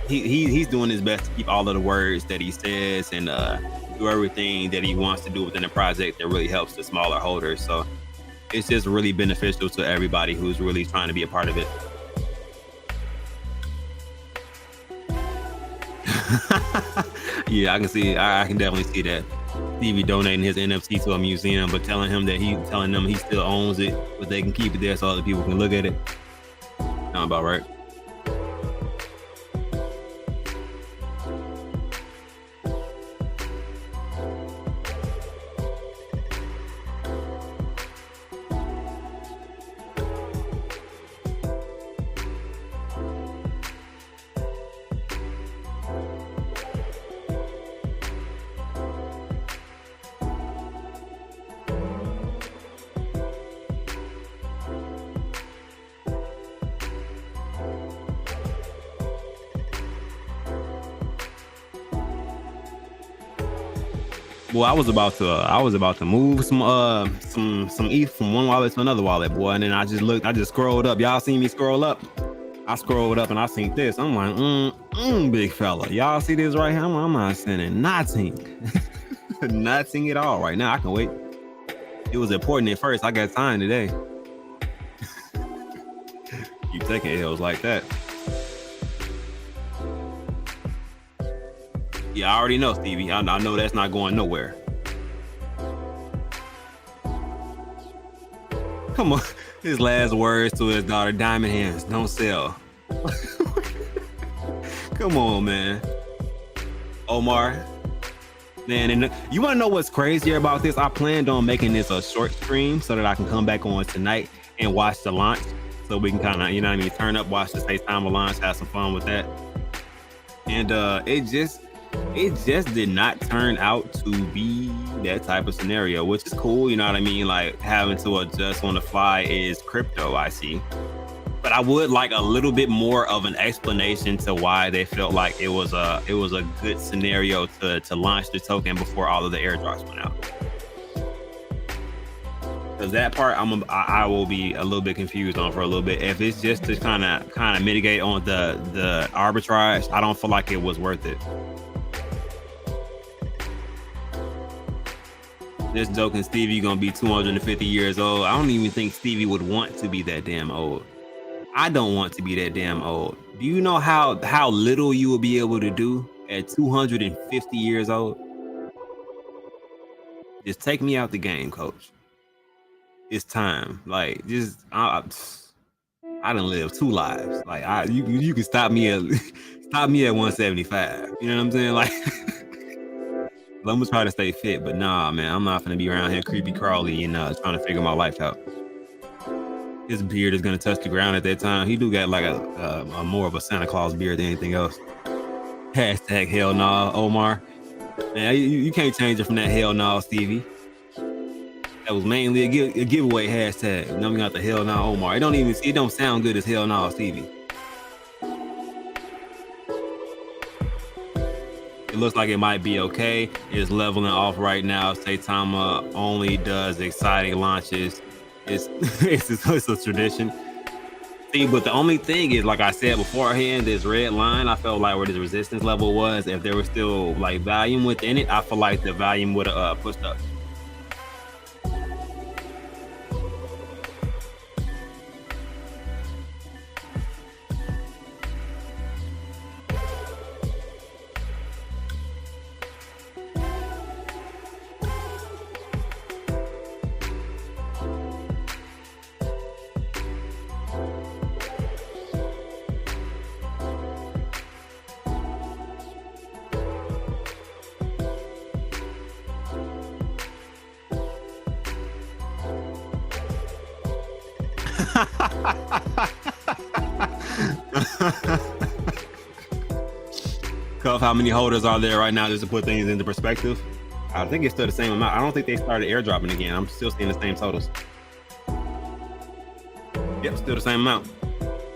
he's doing his best to keep all of the words that he says and do everything that he wants to do within the project that really helps the smaller holders. So it's just really beneficial to everybody who's really trying to be a part of it. Yeah, I can see. I can definitely see that. Stevie donating his NFT to a museum, but telling them he still owns it, but they can keep it there so other people can look at it. Sound about right. Well, I was about to move some ETH from one wallet to another wallet, boy, and then I just scrolled up. Y'all seen me scroll up? I scrolled up and I seen this. I'm like, big fella. Y'all see this right here? I'm not sending nothing. Nothing at all right now. I can wait. It was important at first. I got time today. Keep taking L's like that. Yeah, I already know, Stevie. I know that's not going nowhere. Come on. His last words to his daughter, Diamond Hands, don't sell. Come on, man. Omar. Man, and you want to know what's crazier about this? I planned on making this a short stream so that I can come back on tonight and watch the launch. So we can kind of, you know what I mean, turn up, watch the Saitama launch, have some fun with that. And it just did not turn out to be that type of scenario, which is cool. You know what I mean? Like having to adjust on the fly is crypto, I see. But I would like a little bit more of an explanation to why they felt like it was a good scenario to launch the token before all of the airdrops went out. Because that part I will be a little bit confused on for a little bit. If it's just to kind of mitigate on the arbitrage, I don't feel like it was worth it. This joking Stevie gonna be 250 years old. I don't even think Stevie would want to be that damn old. I don't want to be that damn old. Do you know how little you will be able to do at 250 years old? Just take me out the game, coach. It's time. Like, just I done lived 2 lives. Like you can stop me at 175. You know what I'm saying? Like I'm gonna try to stay fit, but nah, man, I'm not gonna be around here creepy crawly and trying to figure my life out. His beard is gonna touch the ground at that time. He do got like a more of a Santa Claus beard than anything else. Hashtag hell nah, Omar. Man, you can't change it from that hell nah, Stevie. That was mainly a giveaway hashtag. Now we got the hell nah, Omar. It don't sound good as hell nah, Stevie. It looks like it might be okay. It's leveling off right now. Saitama only does exciting launches. It's a tradition. See, but the only thing is, like I said beforehand, this red line, I felt like where this resistance level was, if there was still like volume within it, I feel like the volume would have pushed up. Cuff, how many holders are there right now, just to put things into perspective? I think it's still the same amount. I don't think they started airdropping again. I'm still seeing the same totals. Yep, still the same amount.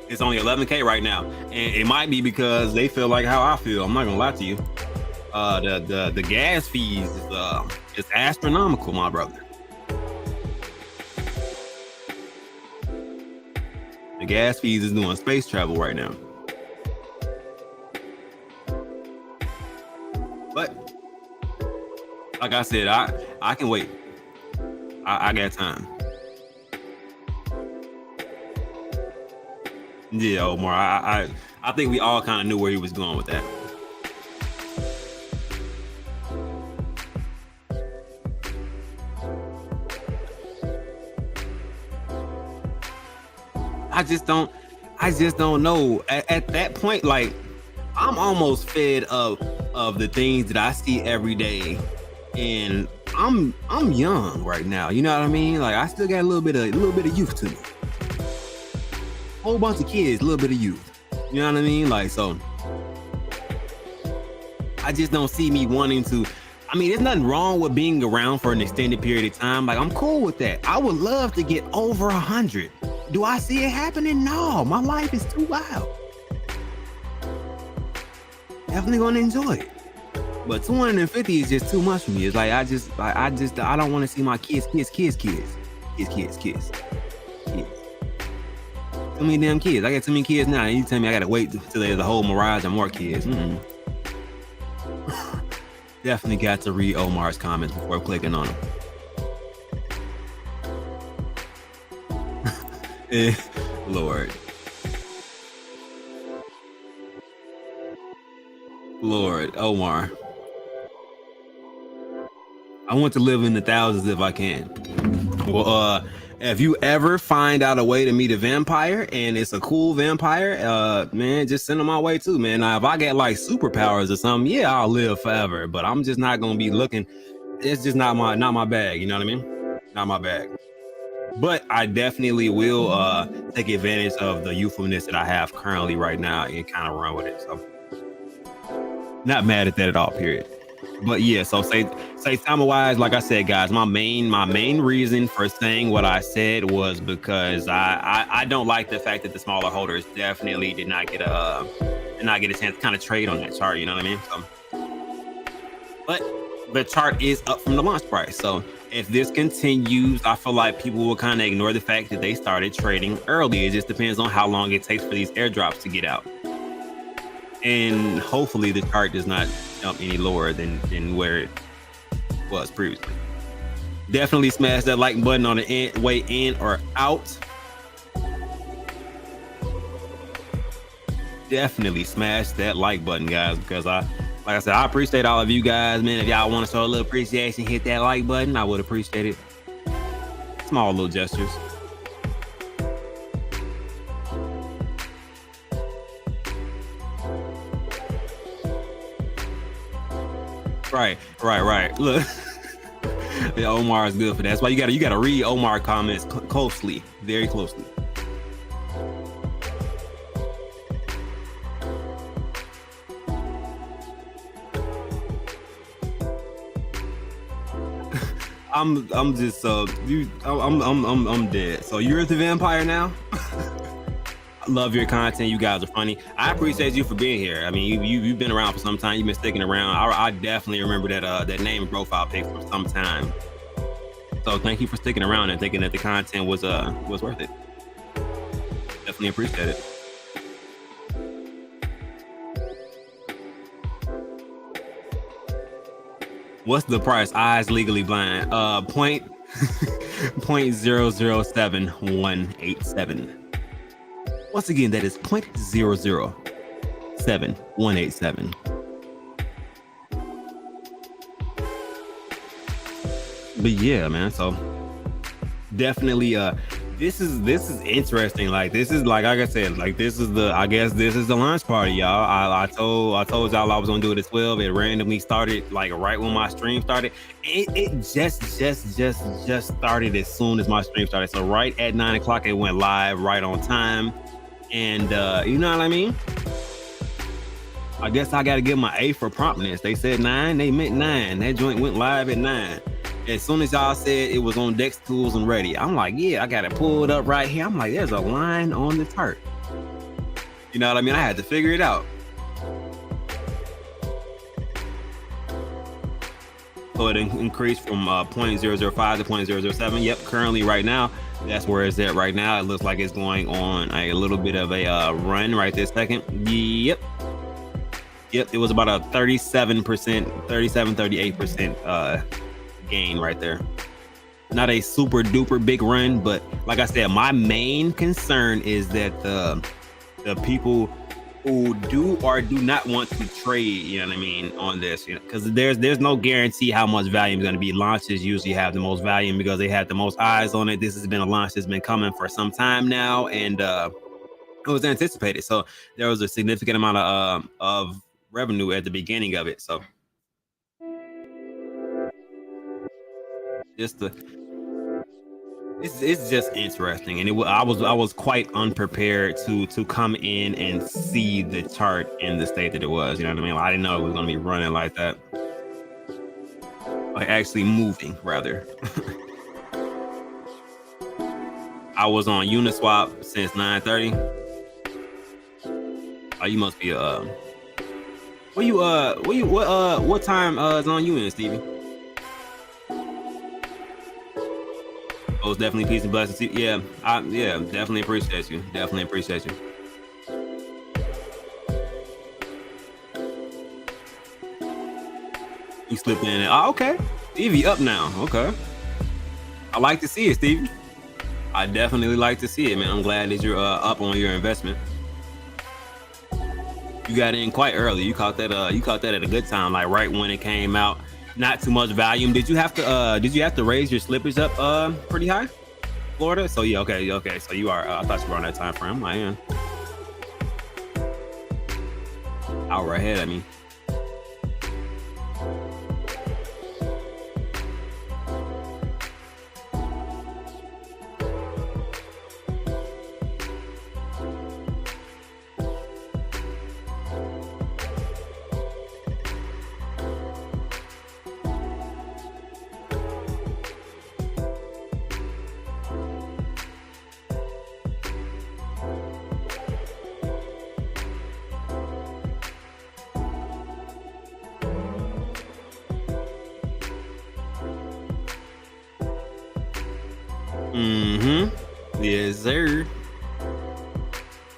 It's only 11K right now, and it might be because they feel like how I feel. I'm not gonna lie to you. The gas fees is astronomical, my brother. The gas fees is doing space travel right now. But like I said, I can wait. I got time. Yeah, Omar. I think we all kind of knew where he was going with that. I just don't know. At that point, like, I'm almost fed of the things that I see every day, and I'm young right now. You know what I mean? Like, I still got a little bit of youth to me. Whole bunch of kids, a little bit of youth. You know what I mean? Like, so I just don't see me wanting to. I mean, there's nothing wrong with being around for an extended period of time. Like, I'm cool with that. I would love to get over 100. Do I see it happening? No, my life is too wild. Definitely gonna enjoy it. But 250 is just too much for me. It's like, I don't want to see my kids. Too many damn kids. I got too many kids now. You tell me I gotta wait till there's a whole mirage of more kids. Definitely got to read Omar's comments before clicking on them. Lord, Omar. I want to live in the thousands if I can. Well, if you ever find out a way to meet a vampire and it's a cool vampire, man, just send them my way too, man. Now, if I get like superpowers or something, yeah, I'll live forever. But I'm just not gonna be looking. It's just not my bag. You know what I mean? Not my bag. But I definitely will take advantage of the youthfulness that I have currently right now and kind of run with it. So, not mad at that at all. Period. But yeah, so Saitama wise, like I said, guys, my main reason for saying what I said was because I don't like the fact that the smaller holders definitely did not get a chance to kind of trade on that chart. You know what I mean? So, but the chart is up from the launch price. So if this continues, I feel like people will kind of ignore the fact that they started trading early. It just depends on how long it takes for these airdrops to get out. And hopefully the chart does not jump any lower than where it was previously. Definitely smash that like button on the way in or out. Definitely smash that like button, guys, because like I said, I appreciate all of you guys, man. If y'all want to show a little appreciation, hit that like button. I would appreciate it. Small little gestures. Right. Look, yeah, Omar is good for that. That's why you gotta read Omar comments closely, very closely. I'm dead. So you're the vampire now? Love your content. You guys are funny. I appreciate you for being here. I mean, you've been around for some time. You've been sticking around. I definitely remember that name and profile pic for some time. So thank you for sticking around and thinking that the content was worth it. Definitely appreciate it. What's the price? Eyes legally blind. .007187. Once again, that is .007187. But yeah, man. So definitely This is interesting. Like this is like I said, like this is the I guess this is the launch party, y'all. I told y'all I was gonna do it at 12. It randomly started like right when my stream started. It just started as soon as my stream started. So right at 9 o'clock it went live right on time. And you know what I mean? I guess I gotta give my A for promptness. They said 9, they meant 9. That joint went live at 9. As soon as y'all said it was on Dex Tools and ready, I'm like, yeah, I got it pulled up right here. I'm like, there's a line on the chart. You know what I mean? I had to figure it out. So it increased from 0.005 to 0.007. Yep, currently right now, that's where it's at right now. It looks like it's going on a little bit of a run right this second. Yep, it was about a 37%, 38% gain right there. Not a super duper big run, but like I said, my main concern is that the people who do or do not want to trade, you know what I mean, on this, you know, because there's no guarantee how much volume is going to be. Launches usually have the most volume because they have the most eyes on it. This has been a launch that's been coming for some time now, and it was anticipated. So there was a significant amount of revenue at the beginning of it. So it's just interesting, and I was quite unprepared to come in and see the chart in the state that it was. You know what I mean? Like, I didn't know it was going to be running like that, like actually moving rather. I was on Uniswap since 9:30. Oh, you must be what time is on you in, Stevie? Oh, it's definitely peace and blessings. Yeah, definitely appreciate you. Definitely appreciate you. You slipped in there. Oh, okay. Stevie up now. Okay. I like to see it, Stevie. I definitely like to see it, man. I'm glad that you're up on your investment. You got in quite early. You caught that at a good time, like right when it came out. Not too much volume. Did you have to raise your slippage up pretty high, Florida? So yeah, okay. So you are. I thought you were on that time frame. I am. Hour ahead. I mean. Yes, sir.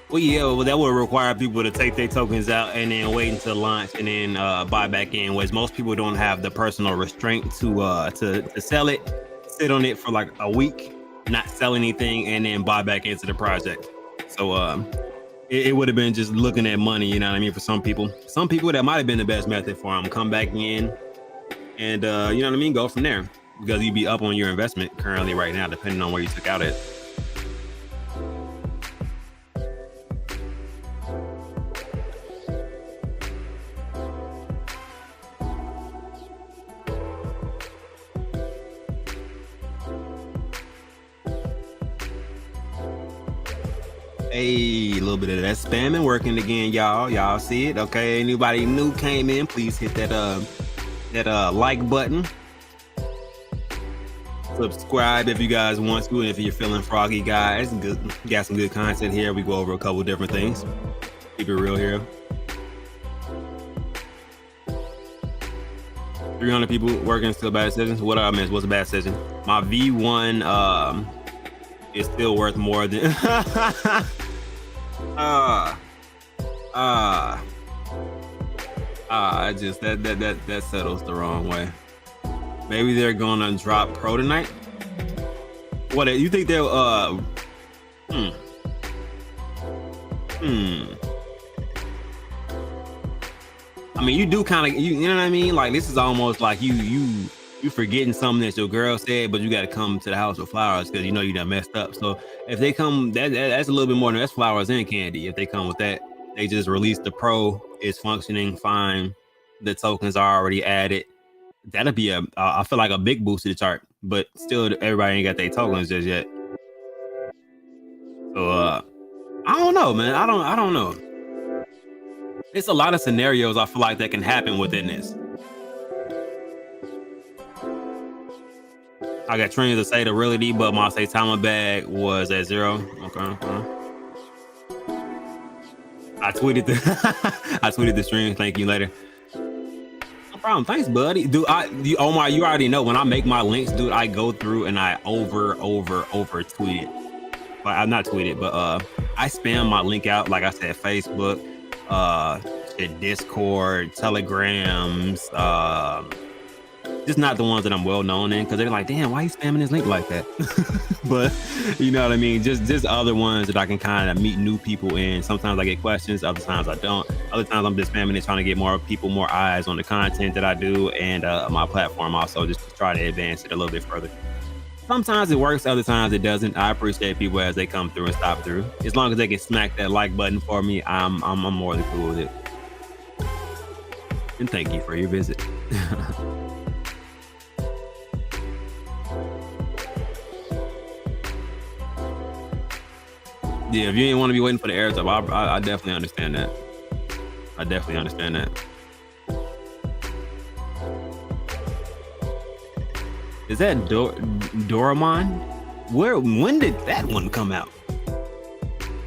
Well, yeah, that would require people to take their tokens out and then wait until launch and then buy back in. Whereas most people don't have the personal restraint to sell it, sit on it for like a week, not sell anything, and then buy back into the project. So it would have been just looking at money, you know what I mean? For some people that might have been the best method for them. Come back in and you know what I mean? Go from there. Because you'd be up on your investment currently right now, depending on where you took out at. Hey, a little bit of that spamming working again, y'all. Y'all see it? Okay, anybody new came in, please hit that like button. Subscribe if you guys want to, and if you're feeling froggy, guys, got some good content here. We go over a couple different things. Keep it real here. 300 people working, still bad decisions. What I missed? What's a bad decision? My V1 is still worth more than just that settles the wrong way. Maybe they're gonna drop Pro tonight. What you think they'll I mean, you do kind of, you know what I mean? Like, this is almost like you you forgetting something that your girl said, but you got to come to the house with flowers because you know you done messed up. So if they come, that's a little bit more than that's flowers and candy. If they come with that, they just released the pro. It's functioning fine. The tokens are already added. That'll be I feel like a big boost to the chart, but still everybody ain't got their tokens just yet. So I don't know, man. I don't know. It's a lot of scenarios I feel like that can happen within this. I got trainers to say the reality, but my Saitama bag was at 0. Okay. I tweeted the stream. Thank you later. No problem. Thanks, buddy. Dude, Omar, you already know when I make my links, dude, I go through and I over tweet it. But I'm not tweeted, but I spam my link out. Like I said, Facebook, Discord, Telegrams, just not the ones that I'm well known in, because they're like, damn, why are you spamming this link like that? But you know what I mean? Just other ones that I can kind of meet new people in. Sometimes I get questions, other times I don't. Other times I'm just spamming it, trying to get more people, more eyes on the content that I do, and my platform also, just to try to advance it a little bit further. Sometimes it works, other times it doesn't. I appreciate people as they come through and stop through. As long as they can smack that like button for me, I'm more than cool with it. And thank you for your visit. Yeah, if you ain't want to be waiting for the airdrop, I definitely understand that. I definitely understand that. Is that Doraemon? When did that one come out?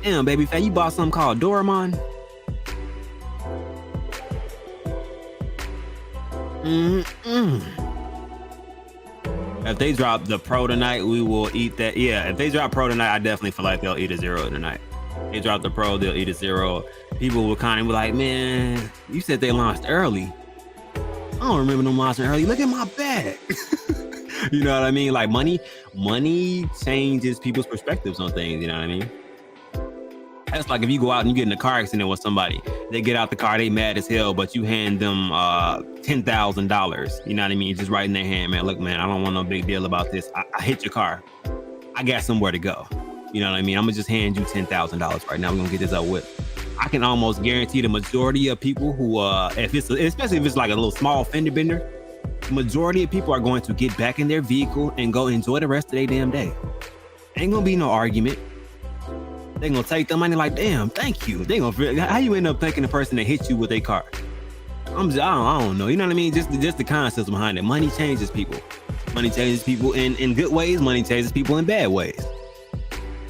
Damn, baby fat, you bought something called Doraemon? If they drop the pro tonight, we will eat that. Yeah, if they drop pro tonight, I definitely feel like they'll eat a 0 tonight. They drop the pro, they'll eat a 0. People will kind of be like, man, you said they launched early. I don't remember them launching early. Look at my bag. You know what I mean? Like money changes people's perspectives on things. You know what I mean? That's like if you go out and you get in a car accident with somebody, they get out the car, they mad as hell, but you hand them $10,000. You know what I mean? Just right in their hand, man. Look, man, I don't want no big deal about this. I hit your car. I got somewhere to go. You know what I mean? I'm gonna just hand you $10,000 right now. We're gonna get this out with. I can almost guarantee the majority of people who, especially if it's like a little small fender bender, the majority of people are going to get back in their vehicle and go enjoy the rest of their damn day. Ain't gonna be no argument. They gonna take the money like, damn, thank you. They gonna, how you end up thanking the person that hit you with their car? I don't know. You know what I mean? Just the concepts behind it. Money changes people. Money changes people in good ways. Money changes people in bad ways.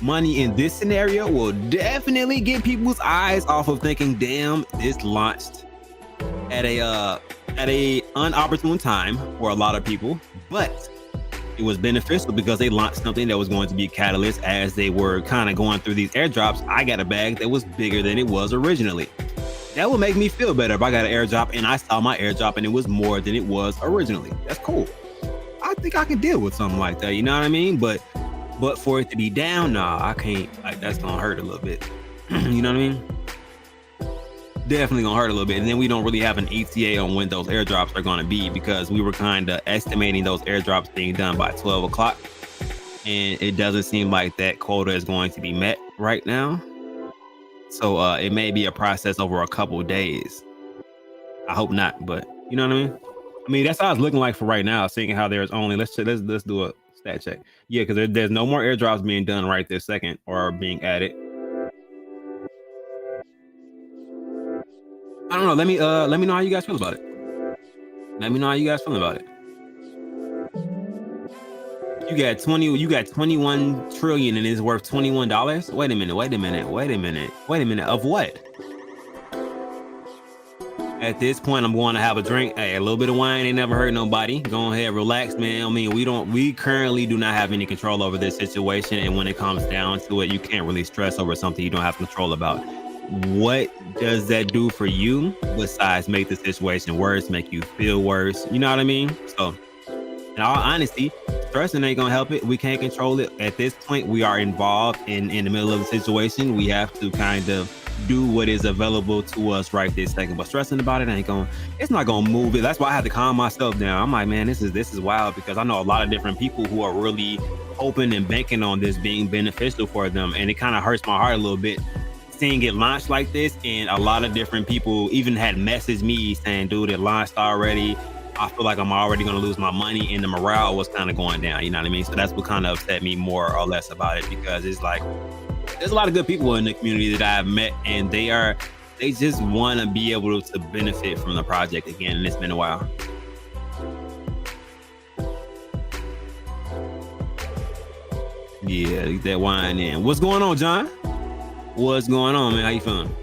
Money in this scenario will definitely get people's eyes off of thinking, damn, this launched at a unopportune time for a lot of people, but it was beneficial because they launched something that was going to be a catalyst as they were kind of going through these airdrops. I got a bag that was bigger than it was originally. That would make me feel better if I got an airdrop and I saw my airdrop and it was more than it was originally. That's cool. I think I can deal with something like that. You know what I mean? But for it to be down, nah, I can't. Like, that's gonna hurt a little bit. You know what I mean? Definitely gonna hurt a little bit. And then we don't really have an ETA on when those airdrops are gonna be, because we were kind of estimating those airdrops being done by 12 o'clock. And it doesn't seem like that quota is going to be met right now. So it may be a process over a couple of days. I hope not, but you know what I mean? I mean, that's how it's looking like for right now, seeing how there's only, let's do a stat check. Yeah, because there's no more airdrops being done right this second or being added. I don't know. Let me know how you guys feel about it. Let me know how you guys feel about it. You got 21 trillion and it's worth $21. Wait a minute. Of what? At this point, I'm going to have a drink. Hey, a little bit of wine ain't never hurt nobody. Go ahead, relax, man. I mean, we currently do not have any control over this situation. And when it comes down to it, you can't really stress over something you don't have control about. What does that do for you besides make the situation worse, make you feel worse? You know what I mean? So in all honesty, stressing ain't gonna help it. We can't control it. At this point, we are involved in the middle of the situation. We have to kind of do what is available to us right this second. But stressing about it it's not gonna move it. That's why I have to calm myself down. I'm like, man, this is wild, because I know a lot of different people who are really hoping and banking on this being beneficial for them, and it kind of hurts my heart a little bit seeing it launch like this. And a lot of different people even had messaged me saying, dude, it launched already. I feel like I'm already going to lose my money, and the morale was kind of going down. You know what I mean? So that's what kind of upset me more or less about it, because it's like, there's a lot of good people in the community that I've met, and they just want to be able to benefit from the project again. And it's been a while. Yeah, get that wine in. What's going on, John? What's going on, man? How you feeling?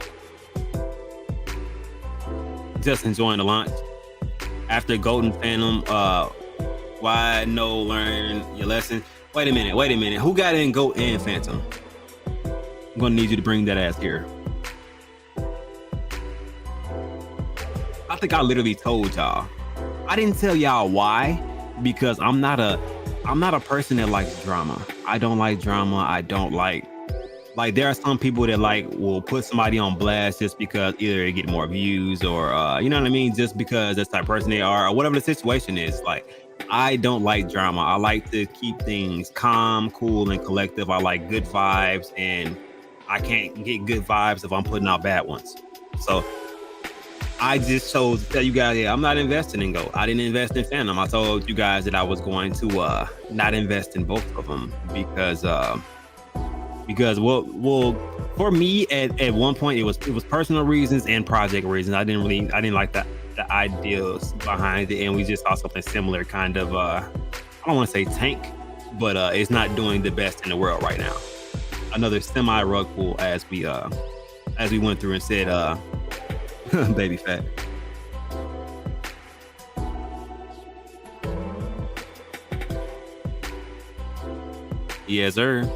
Just enjoying the launch. After Golden Phantom, why no learn your lesson? Wait a minute. Who got in Goat and Phantom? I'm gonna need you to bring that ass here. I think I literally told y'all. I didn't tell y'all why, because I'm not a person that likes drama. I don't like drama. I don't like there are some people that will put somebody on blast just because either they get more views or you know what I mean, just because that's the type of person they are or whatever the situation is. Like, I don't like drama. I like to keep things calm, cool, and collective. I like good vibes, and I can't get good vibes if I'm putting out bad ones. So I just chose to tell you guys, yeah, I'm not investing in Go. I didn't invest in Phantom. I told you guys that I was going to not invest in both of them because well for me at one point it was personal reasons and project reasons. I didn't like the ideas behind it, and we just saw something similar, kind of I don't want to say tank, but it's not doing the best in the world right now. Another semi rug pull as we went through and said baby fat. Yes, sir.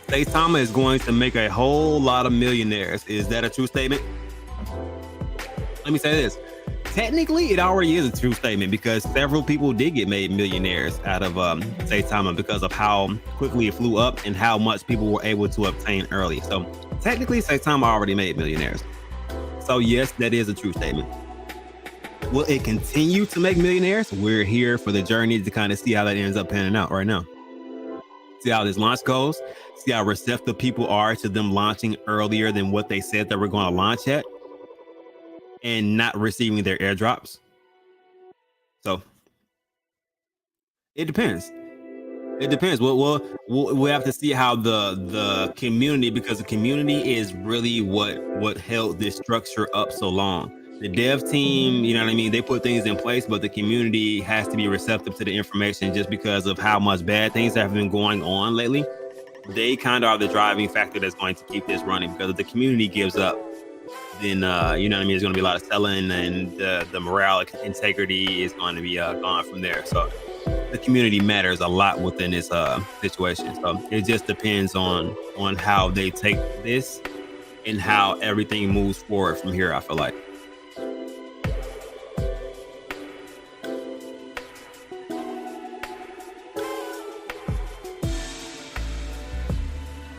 Saitama is going to make a whole lot of millionaires. Is that a true statement? Let me say this. Technically, it already is a true statement, because several people did get made millionaires out of Saitama because of how quickly it flew up and how much people were able to obtain early. So technically, Saitama already made millionaires. So yes, that is a true statement. Will it continue to make millionaires? We're here for the journey to kind of see how that ends up panning out right now. See how this launch goes. See how receptive people are to them launching earlier than what they said they were going to launch at, and not receiving their airdrops. So it depends. We'll have to see how the community, because the community is really what held this structure up so long. The dev team, you know what I mean, they put things in place, but the community has to be receptive to the information, just because of how much bad things have been going on lately. They kind of are the driving factor that's going to keep this running, because if the community gives up, then you know what I mean, there's going to be a lot of selling, and the morale, integrity is going to be gone from there. So the community matters a lot within this situation. So it just depends on how they take this and how everything moves forward from here, I feel like.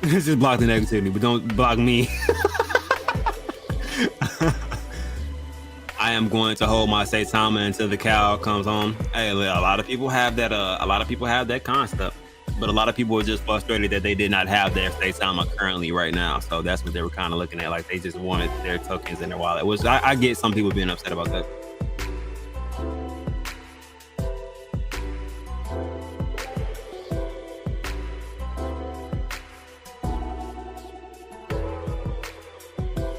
Just block the negativity, but don't block me. I am going to hold my Saitama until the cow comes home. Hey, a lot of people have that. A lot of people have that concept, but a lot of people are just frustrated that they did not have their Saitama currently right now. So that's what they were kind of looking at. Like, they just wanted their tokens in their wallet. Which I get some people being upset about that.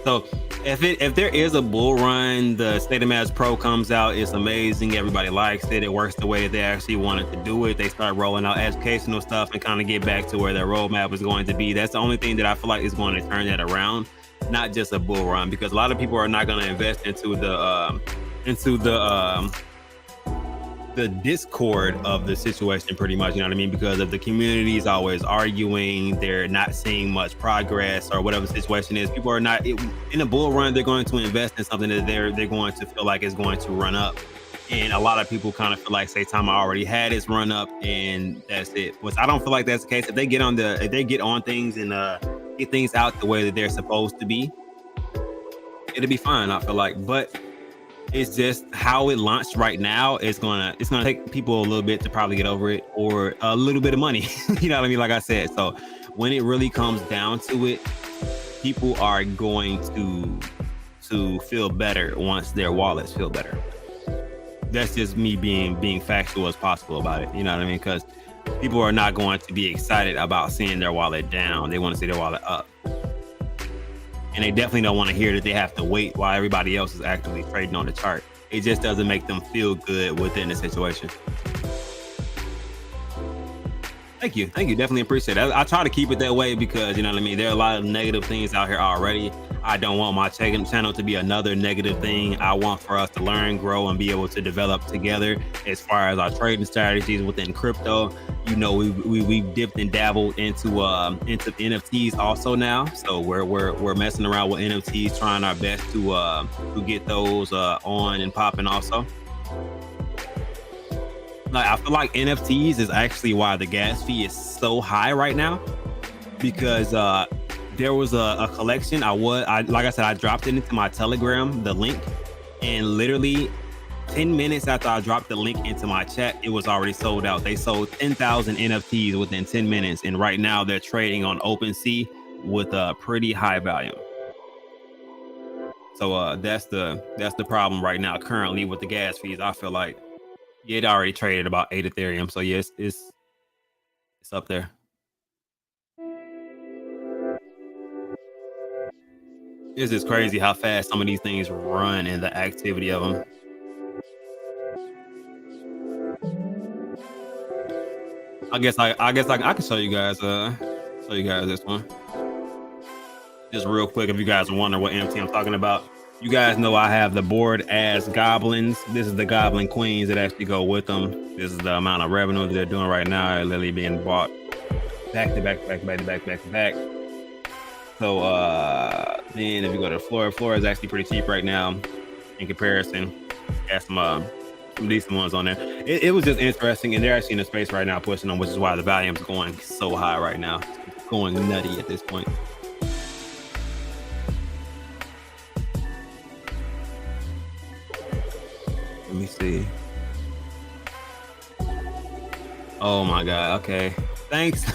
So if there is a bull run, the State of Mass Pro comes out, it's amazing, everybody likes it, it works the way that they actually wanted to do it, they start rolling out educational stuff and kind of get back to where their roadmap is going to be. That's the only thing that I feel like is going to turn that around, not just a bull run, because a lot of people are not going to invest into the discord of the situation, pretty much, you know what I mean? Because if the community is always arguing, they're not seeing much progress or whatever the situation is. People are not in a bull run. They're going to invest in something that they're going to feel like is going to run up And a lot of people kind of feel like Saitama already had his run up and that's it. But I don't feel like that's the case. If they get on things and get things out the way that they're supposed to be, it'll be fine, I feel like. But it's just how it launched right now. It's gonna take people a little bit to probably get over it, or a little bit of money. You know what I mean? Like I said. So when it really comes down to it, people are going to feel better once their wallets feel better. That's just me being factual as possible about it. You know what I mean? Because people are not going to be excited about seeing their wallet down. They want to see their wallet up. And they definitely don't want to hear that they have to wait while everybody else is actively trading on the chart. It just doesn't make them feel good within the situation. Thank you. Definitely appreciate it. I try to keep it that way because, you know what I mean? There are a lot of negative things out here already. I don't want my channel to be another negative thing. I want for us to learn, grow, and be able to develop together as far as our trading strategies within crypto. You know, we've dipped and dabbled into NFTs also now. So we're messing around with NFTs, trying our best to get those on and popping also. Like, I feel like NFTs is actually why the gas fee is so high right now, because there was a collection. Like I said, I dropped it into my Telegram, the link, and literally 10 minutes after I dropped the link into my chat, it was already sold out. They sold 10,000 NFTs within 10 minutes, and right now they're trading on OpenSea with a pretty high volume. So that's the problem right now currently with the gas fees. I feel like it already traded about 8 Ethereum, so yes, it's up there. It's just crazy how fast some of these things run and the activity of them. I guess I can show you guys this one just real quick if you guys wonder what NFT I'm talking about. You guys know I have the board as goblins. This is the goblin queens that actually go with them. This is the amount of revenue that they're doing right now. They're literally being bought back to back. So then if you go to floor is actually pretty cheap right now in comparison. Got some decent ones on there. It was just interesting, and they're actually in the space right now pushing them, which is why the volume's going so high right now. It's going nutty at this point. Let me see. Oh my God. Okay. Thanks,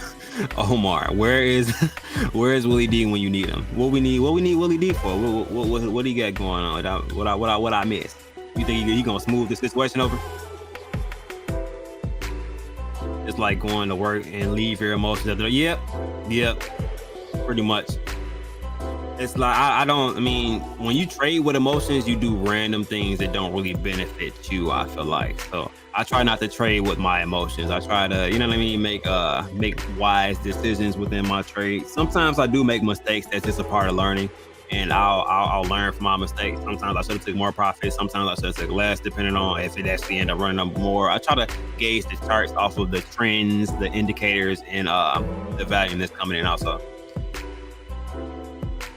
Omar. Where is Willie D when you need him? What we need Willie D for? What do you got going on? What I missed? You think you gonna smooth this situation over? It's like going to work and leave your emotions at the door. Yep. Pretty much. It's like I mean, when you trade with emotions, you do random things that don't really benefit you, I feel like. So I try not to trade with my emotions. I try to, you know what I mean, make wise decisions within my trade. Sometimes I do make mistakes. That's just a part of learning, and I'll learn from my mistakes. Sometimes I should have took more profit. Sometimes I should have took less, depending on if it actually ended up running up more. I try to gauge the charts off of the trends, the indicators, and the volume that's coming in also.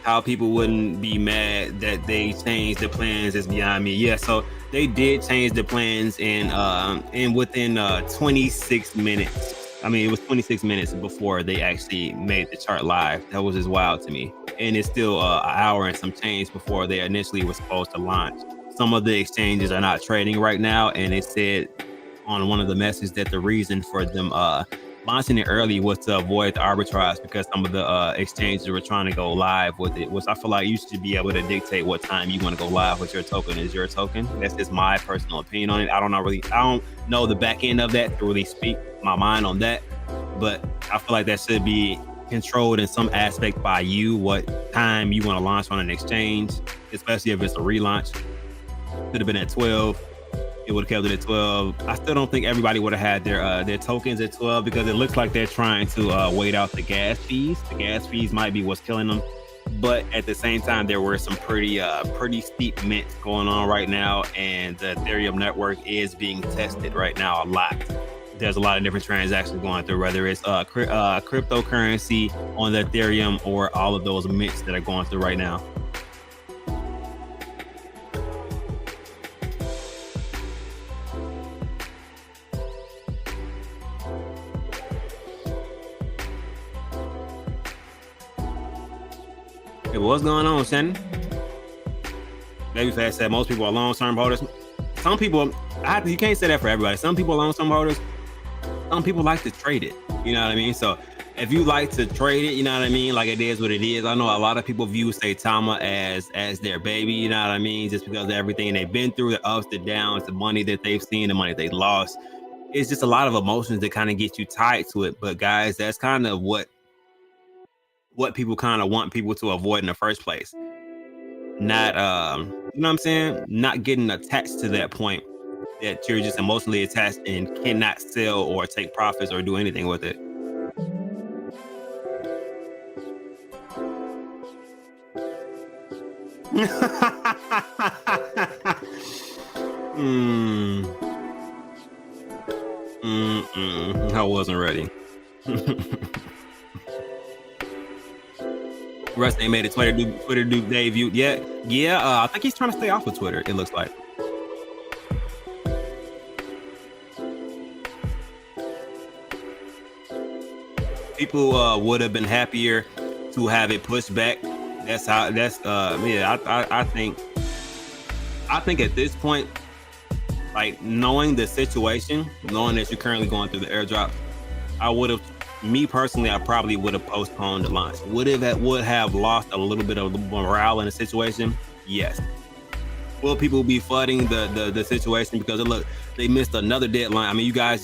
How people wouldn't be mad that they changed the plans is beyond me. Yeah, so they did change the plans, and within 26 minutes. I mean, it was 26 minutes before they actually made the chart live. That was just wild to me. And it's still an hour and some change before they initially were supposed to launch. Some of the exchanges are not trading right now, and it said on one of the messages that the reason for them launching it early was to avoid the arbitrage, because some of the exchanges were trying to go live with it, which I feel like you should be able to dictate what time you want to go live with your token is your token. That's just my personal opinion on it. I don't know the back end of that to really speak my mind on that, but I feel like that should be controlled in some aspect by you, what time you want to launch on an exchange, especially if it's a relaunch. Could have been at 12. It would have kept it at 12. I still don't think everybody would have had their tokens at 12, because it looks like they're trying to wait out the gas fees. The gas fees might be what's killing them. But at the same time, there were some pretty steep mints going on right now, and the Ethereum network is being tested right now a lot. There's a lot of different transactions going through, whether it's cryptocurrency on the Ethereum or all of those mints that are going through right now. Hey, what's going on, Shannon? Babyface said most people are long-term holders. Some people, you can't say that for everybody. Some people are long-term holders. Some people like to trade it. You know what I mean? So if you like to trade it, you know what I mean? Like, it is what it is. I know a lot of people view Saitama as their baby, you know what I mean? Just because of everything they've been through, the ups, the downs, the money that they've seen, the money they lost. It's just a lot of emotions that kind of get you tied to it. But guys, that's kind of what people kind of want people to avoid in the first place. Not, you know what I'm saying? Not getting attached to that point that you're just emotionally attached and cannot sell or take profits or do anything with it. I wasn't ready. Russ ain't made a Twitter debut yet. Yeah, I think he's trying to stay off of Twitter, it looks like. People would have been happier to have it pushed back. I think at this point, like, knowing the situation, knowing that you're currently going through the airdrop, me personally, I probably would have postponed the launch. Would have lost a little bit of the morale in the situation? Yes. Will people be flooding the situation because look, they missed another deadline? I mean, you guys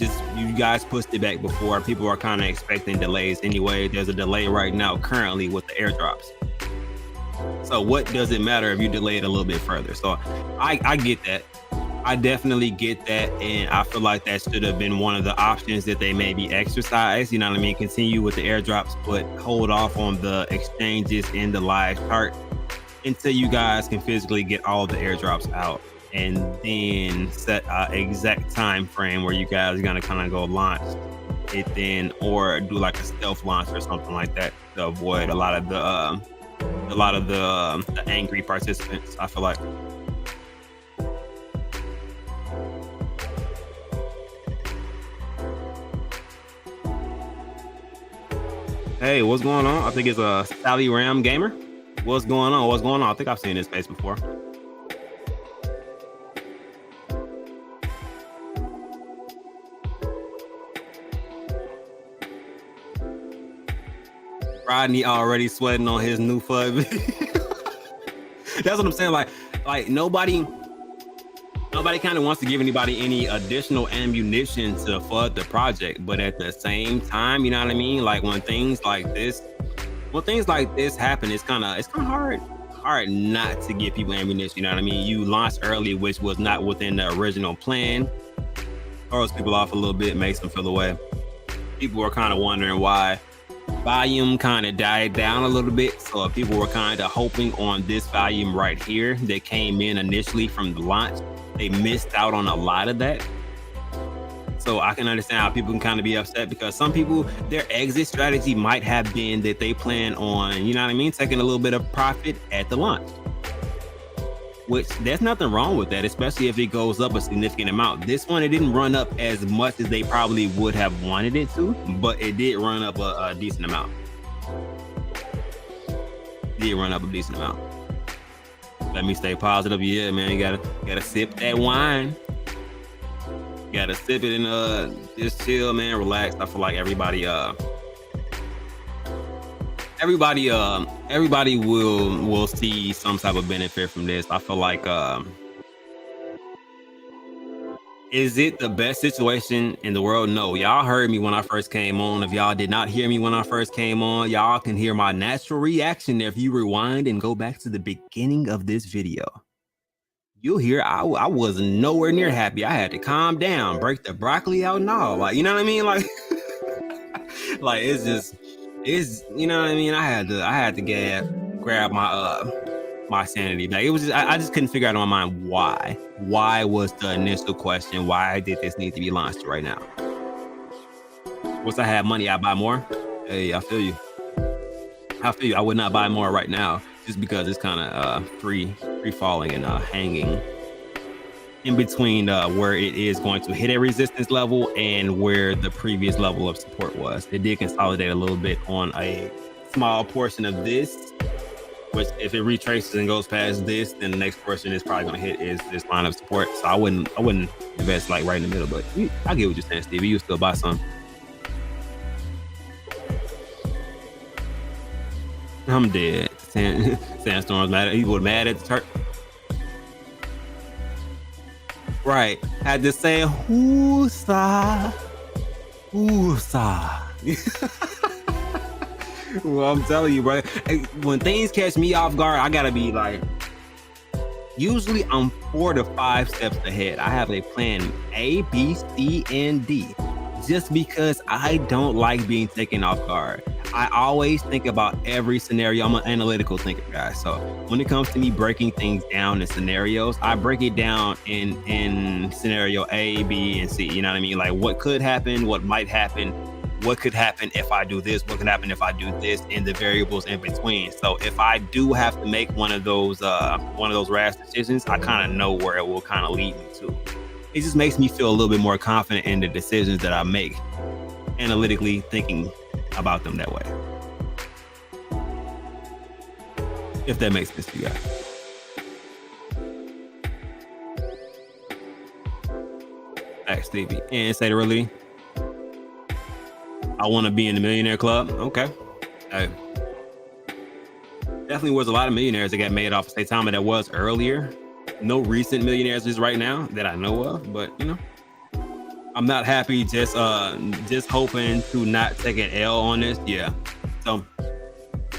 pushed it back before. People are kind of expecting delays anyway. There's a delay right now currently with the airdrops. So what does it matter if you delay it a little bit further? So I get that. I definitely get that, and I feel like that should have been one of the options that they maybe exercise. You know what I mean? Continue with the airdrops, but hold off on the exchanges in the live chart until you guys can physically get all the airdrops out, and then set an exact time frame where you guys are gonna kind of go launch it then, or do like a stealth launch or something like that to avoid a lot of the angry participants, I feel like. Hey, what's going on? I think it's a Sally Ram Gamer. What's going on? I think I've seen this face before. Rodney already sweating on his new FUD. That's what I'm saying. Like nobody kind of wants to give anybody any additional ammunition to FUD the project, but at the same time, you know what I mean? Like when things like this happen, it's kind of hard not to give people ammunition. You know what I mean? You launched early, which was not within the original plan. Throws people off a little bit, makes them feel away. People are kind of wondering why volume kind of died down a little bit. So people were kind of hoping on this volume right here that came in initially from the launch. They missed out on a lot of that. So I can understand how people can kind of be upset, because some people, their exit strategy might have been that they plan on, you know what I mean, taking a little bit of profit at the launch. Which there's nothing wrong with that, especially if it goes up a significant amount. This one, it didn't run up as much as they probably would have wanted it to, but it did run up a decent amount. Let me stay positive. Yeah, man, you gotta sip that wine. You gotta sip it and just chill, man, relax. I feel like everybody will see some type of benefit from this. I feel like is it the best situation in the world? No. Y'all heard me when I first came on. If y'all did not hear me when I first came on, y'all can hear my natural reaction if you rewind and go back to the beginning of this video. You'll hear I was nowhere near happy. I had to calm down, break the broccoli out and all. Like, you know what I mean? Like, like it's you know what I mean? I had to grab my sanity back. It was just, I just couldn't figure out in my mind why. Why was the initial question? Why did this need to be launched right now? Once I had money, I buy more. Hey, I feel you. I would not buy more right now just because it's kind of free falling and hanging in between where it is going to hit a resistance level and where the previous level of support was. It did consolidate a little bit on a small portion of this, which if it retraces and goes past this, then the next person is probably going to hit is this line of support. So I wouldn't invest like right in the middle, but I get what you're saying, Steve. You still buy some. I'm dead. Sandstorm's mad. He was mad at the chart. Right. Had to say whoosah. Whoosah. Well, I'm telling you, bro. When things catch me off guard, I gotta be like, usually I'm 4 to 5 steps ahead. I have a plan A, B, C, and D. Just because I don't like being taken off guard. I always think about every scenario. I'm an analytical thinker, guys. So when it comes to me breaking things down in scenarios, I break it down in scenario A, B, and C. You know what I mean? Like what could happen, what might happen, what could happen if I do this, what could happen if I do this, and the variables in between. So if I do have to make one of those rash decisions, I kind of know where it will kind of lead me to. It just makes me feel a little bit more confident in the decisions that I make, analytically thinking about them that way. If that makes sense to you guys. Thanks, Stevie. And say the really, I want to be in the millionaire club. Okay. Definitely was a lot of millionaires that got made off of Saitama that was earlier. No recent millionaires just right now that I know of, but you know, I'm not happy just hoping to not take an L on this. Yeah. So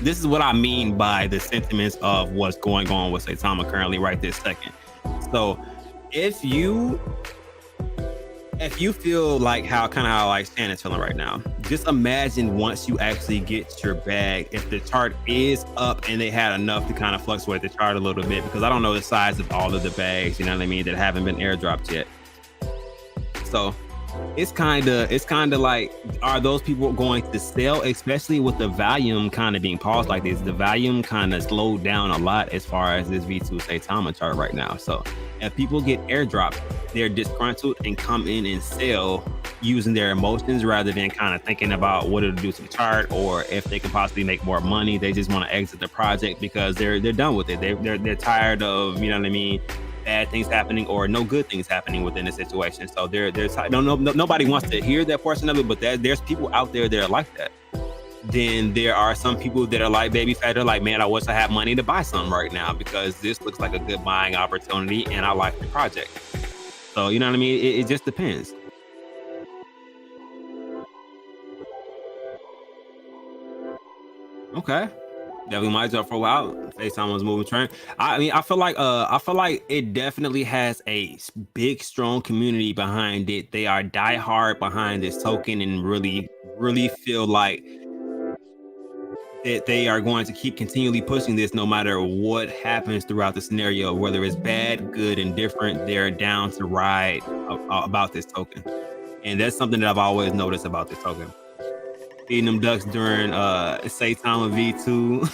this is what I mean by the sentiments of what's going on with Saitama currently right this second. So if you feel like how like Shannon's feeling right now, just imagine once you actually get your bag, if the chart is up and they had enough to kind of fluctuate the chart a little bit, because I don't know the size of all of the bags, you know what I mean, that haven't been airdropped yet. So it's kind of like, are those people going to sell, especially with the volume kind of being paused like this? The volume kind of slowed down a lot as far as this V2 Saitama chart right now. So if people get airdropped, they're disgruntled and come in and sell using their emotions rather than kind of thinking about what it'll do to the chart or if they can possibly make more money. They just want to exit the project because they're done with it. They're tired of, you know what I mean, bad things happening or no good things happening within the situation. So nobody wants to hear that portion of it, but there's people out there that are like that. Then there are some people that are like Baby Fat, they're like, man, I wish I had money to buy some right now because this looks like a good buying opportunity and I like the project. So, you know what I mean? It just depends. Okay. Definitely might jump for a while. FaceTime was moving train. I mean, I feel like it definitely has a big, strong community behind it. They are diehard behind this token and really, really feel like that they are going to keep continually pushing this no matter what happens throughout the scenario, whether it's bad, good, and different. They're down to ride about this token. And that's something that I've always noticed about this token. Eating them ducks during Saitama V2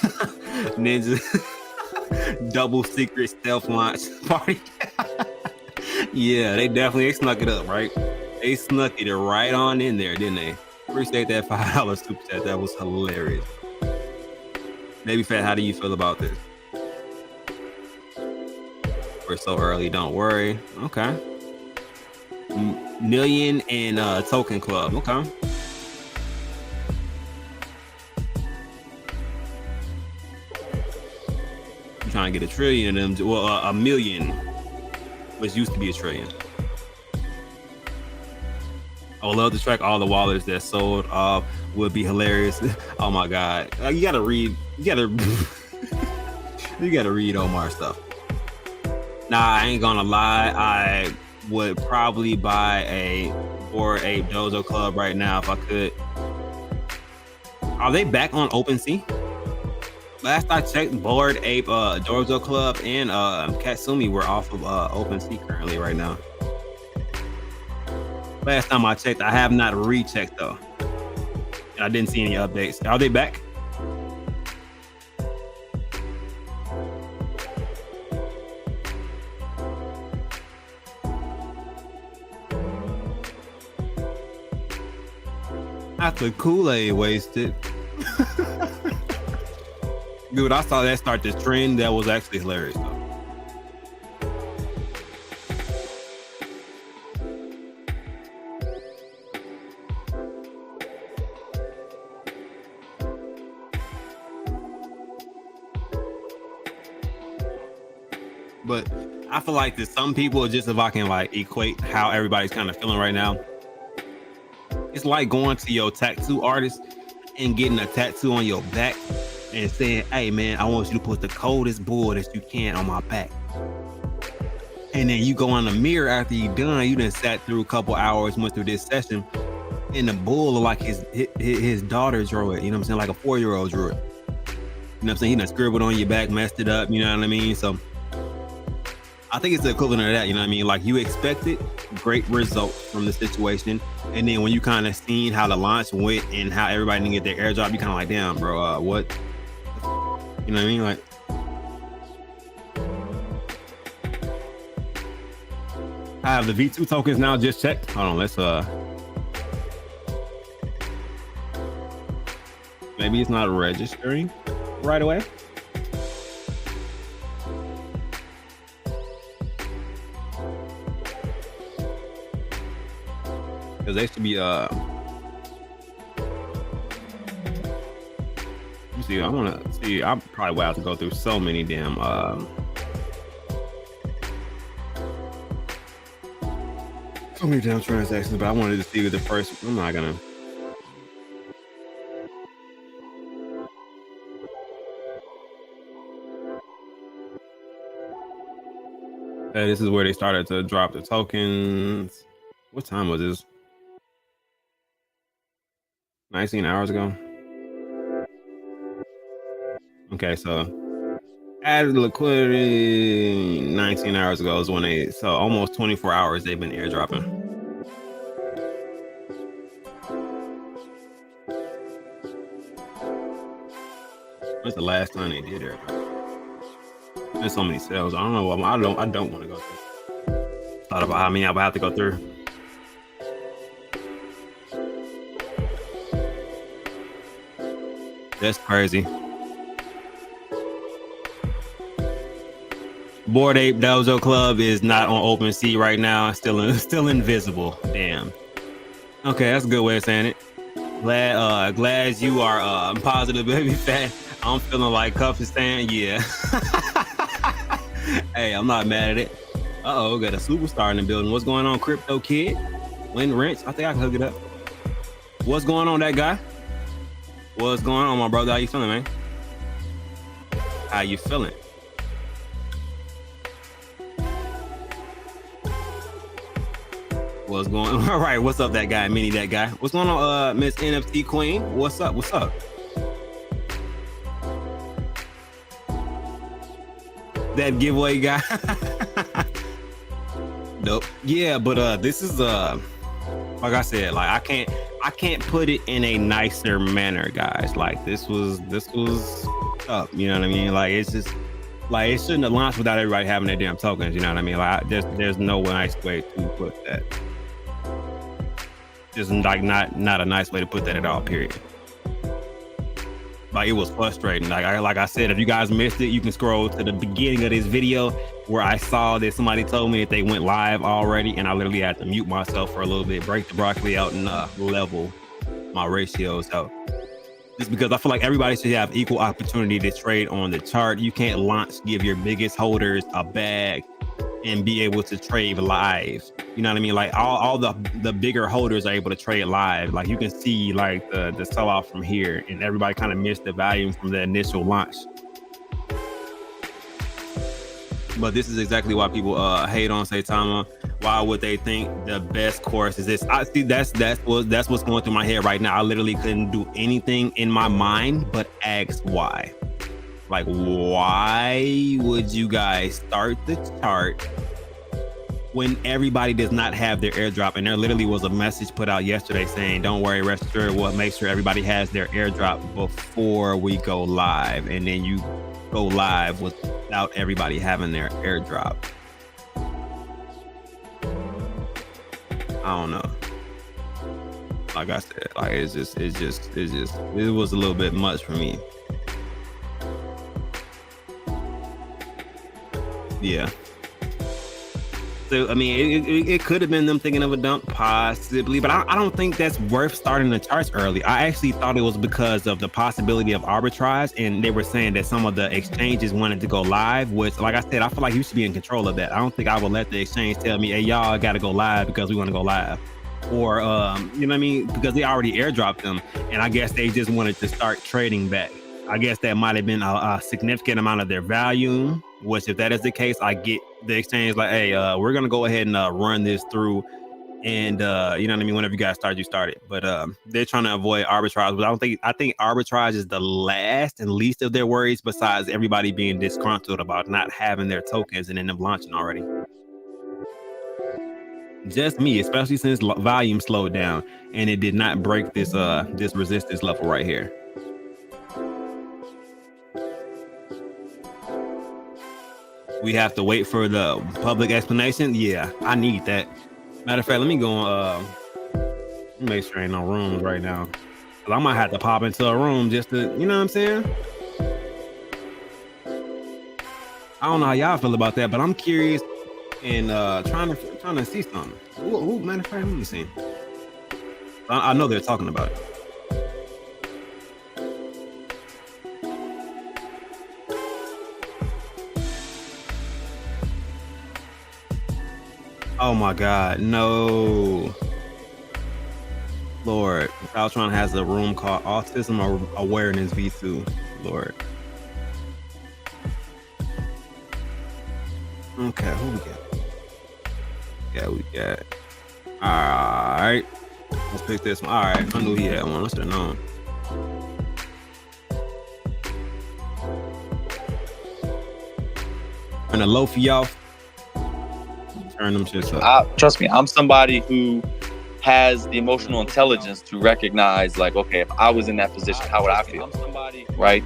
Ninja double secret stealth launch party. Yeah, they snuck it up, right? They snuck it right on in there, didn't they? Appreciate that $5 super chat. That was hilarious. Baby Fat, how do you feel about this? We're so early, don't worry. Okay. Million and token club. Okay. I'm trying to get 1 trillion of them. Well, 1 million, which used to be 1 trillion. I would love to track all the wallets that sold off. Would be hilarious. Oh my God. You gotta read. You gotta read Omar stuff. Nah, I ain't gonna lie. I would probably buy a Bored Ape Dojo Club right now if I could. Are they back on OpenSea? Last I checked, Bored Ape Dojo Club and Katsumi were off of OpenSea currently right now. Last time I checked, I have not rechecked though. And I didn't see any updates. Are they back? After Kool-Aid wasted. Dude, I saw that start this trend. That was actually hilarious though. But I feel like that some people, just if I can like equate how everybody's kind of feeling right now, it's like going to your tattoo artist and getting a tattoo on your back and saying, hey man, I want you to put the coldest bull that you can on my back. And then you go on the mirror after you done, you done sat through a couple hours, went through this session, and the bull like his daughter drew it, you know what I'm saying? Like a 4-year-old drew it. You know what I'm saying? He done scribbled on your back, messed it up, you know what I mean? So I think it's the equivalent of that, you know what I mean? Like you expected great results from the situation. And then when you kind of seen how the launch went and how everybody didn't get their airdrop, you kind of like, damn, bro, what? You know what I mean? Like, I have the V2 tokens now just checked. Hold on, let's, maybe it's not registering right away. Because they should be let me see, I want to see, I probably will have to go through so many damn so many damn transactions, but I wanted to see the first. I'm not gonna. This is where they started to drop the tokens. What time was this? 19 hours ago. Okay, so added liquidity 19 hours ago is when they, so almost 24 hours they've been airdropping. When's the last time they did airdrop? There's so many sales. I don't know. I don't want to go through. Thought about how many I would have to go through. That's crazy. Bored Ape Dojo Club is not on OpenSea right now. Still invisible. Damn. Okay, that's a good way of saying it. Glad you are positive, baby fat. I'm feeling like Cuff is saying, yeah. Hey, I'm not mad at it. Uh-oh, got a superstar in the building. What's going on, Crypto Kid? Win Wrench. I think I can hook it up. What's going on, that guy? What's going on, my brother? How you feeling, man? How you feeling? What's going on? All right, what's up, that guy? Mini, that guy. What's going on, Miss NFT Queen? What's up? What's up? That giveaway guy. Nope. Yeah, but this is like I said, like I can't put it in a nicer manner, guys. Like this was up, you know what I mean? Like it's just like it shouldn't have launched without everybody having their damn tokens, you know what I mean? Like there's no nice way to put that. Just like not a nice way to put that at all, period. Like it was frustrating. Like I said, if you guys missed it, you can scroll to the beginning of this video where I saw that somebody told me that they went live already, and I literally had to mute myself for a little bit, break the broccoli out, and level my ratios out. Just because I feel like everybody should have equal opportunity to trade on the chart. You can't give your biggest holders a bag and be able to trade live. You know what I mean? Like all the bigger holders are able to trade live. Like you can see like the sell-off from here, and everybody kind of missed the volume from the initial launch. But this is exactly why people hate on Saitama. Why would they think the best course is this? I see that's what's going through my head right now. I literally couldn't do anything in my mind but ask why. Like, why would you guys start the chart when everybody does not have their airdrop? And there literally was a message put out yesterday saying, don't worry, rest assured, we'll make sure everybody has their airdrop before we go live. And then you go live without everybody having their airdrop. I don't know. Like I said, like it was a little bit much for me. Yeah. So I mean, it could have been them thinking of a dump, possibly, but I don't think that's worth starting the charts early. I actually thought it was because of the possibility of arbitrage, and they were saying that some of the exchanges wanted to go live. Which, like I said, I feel like you should be in control of that. I don't think I would let the exchange tell me, "Hey, y'all got to go live because we want to go live," or you know what I mean? Because they already airdropped them, and I guess they just wanted to start trading back. I guess that might have been a significant amount of their volume, which if that is the case, I get the exchange like, hey, we're going to go ahead and run this through. And you know what I mean? Whenever you guys start, you start it. But they're trying to avoid arbitrage. But I think arbitrage is the last and least of their worries, besides everybody being disgruntled about not having their tokens and then them launching already. Just me, especially since volume slowed down and it did not break this this resistance level right here. We have to wait for the public explanation. Yeah, I need that. Matter of fact, let me go make sure ain't no rooms right now. I might have to pop into a room just to, you know what I'm saying? I don't know how y'all feel about that, but I'm curious and trying to see something. Who matter of fact, let me see. I know they're talking about it. Oh my God, no. Lord, Altron has a room called Autism Awareness V2. Lord. Okay, who we got? Yeah, we got. Alright. Let's pick this one. Alright, I knew he had one. I should have known. Turn the low for y'all. Turn them shits up. Trust me, I'm somebody who has the emotional intelligence to recognize, like, okay, if I was in that position, how would I feel? Right?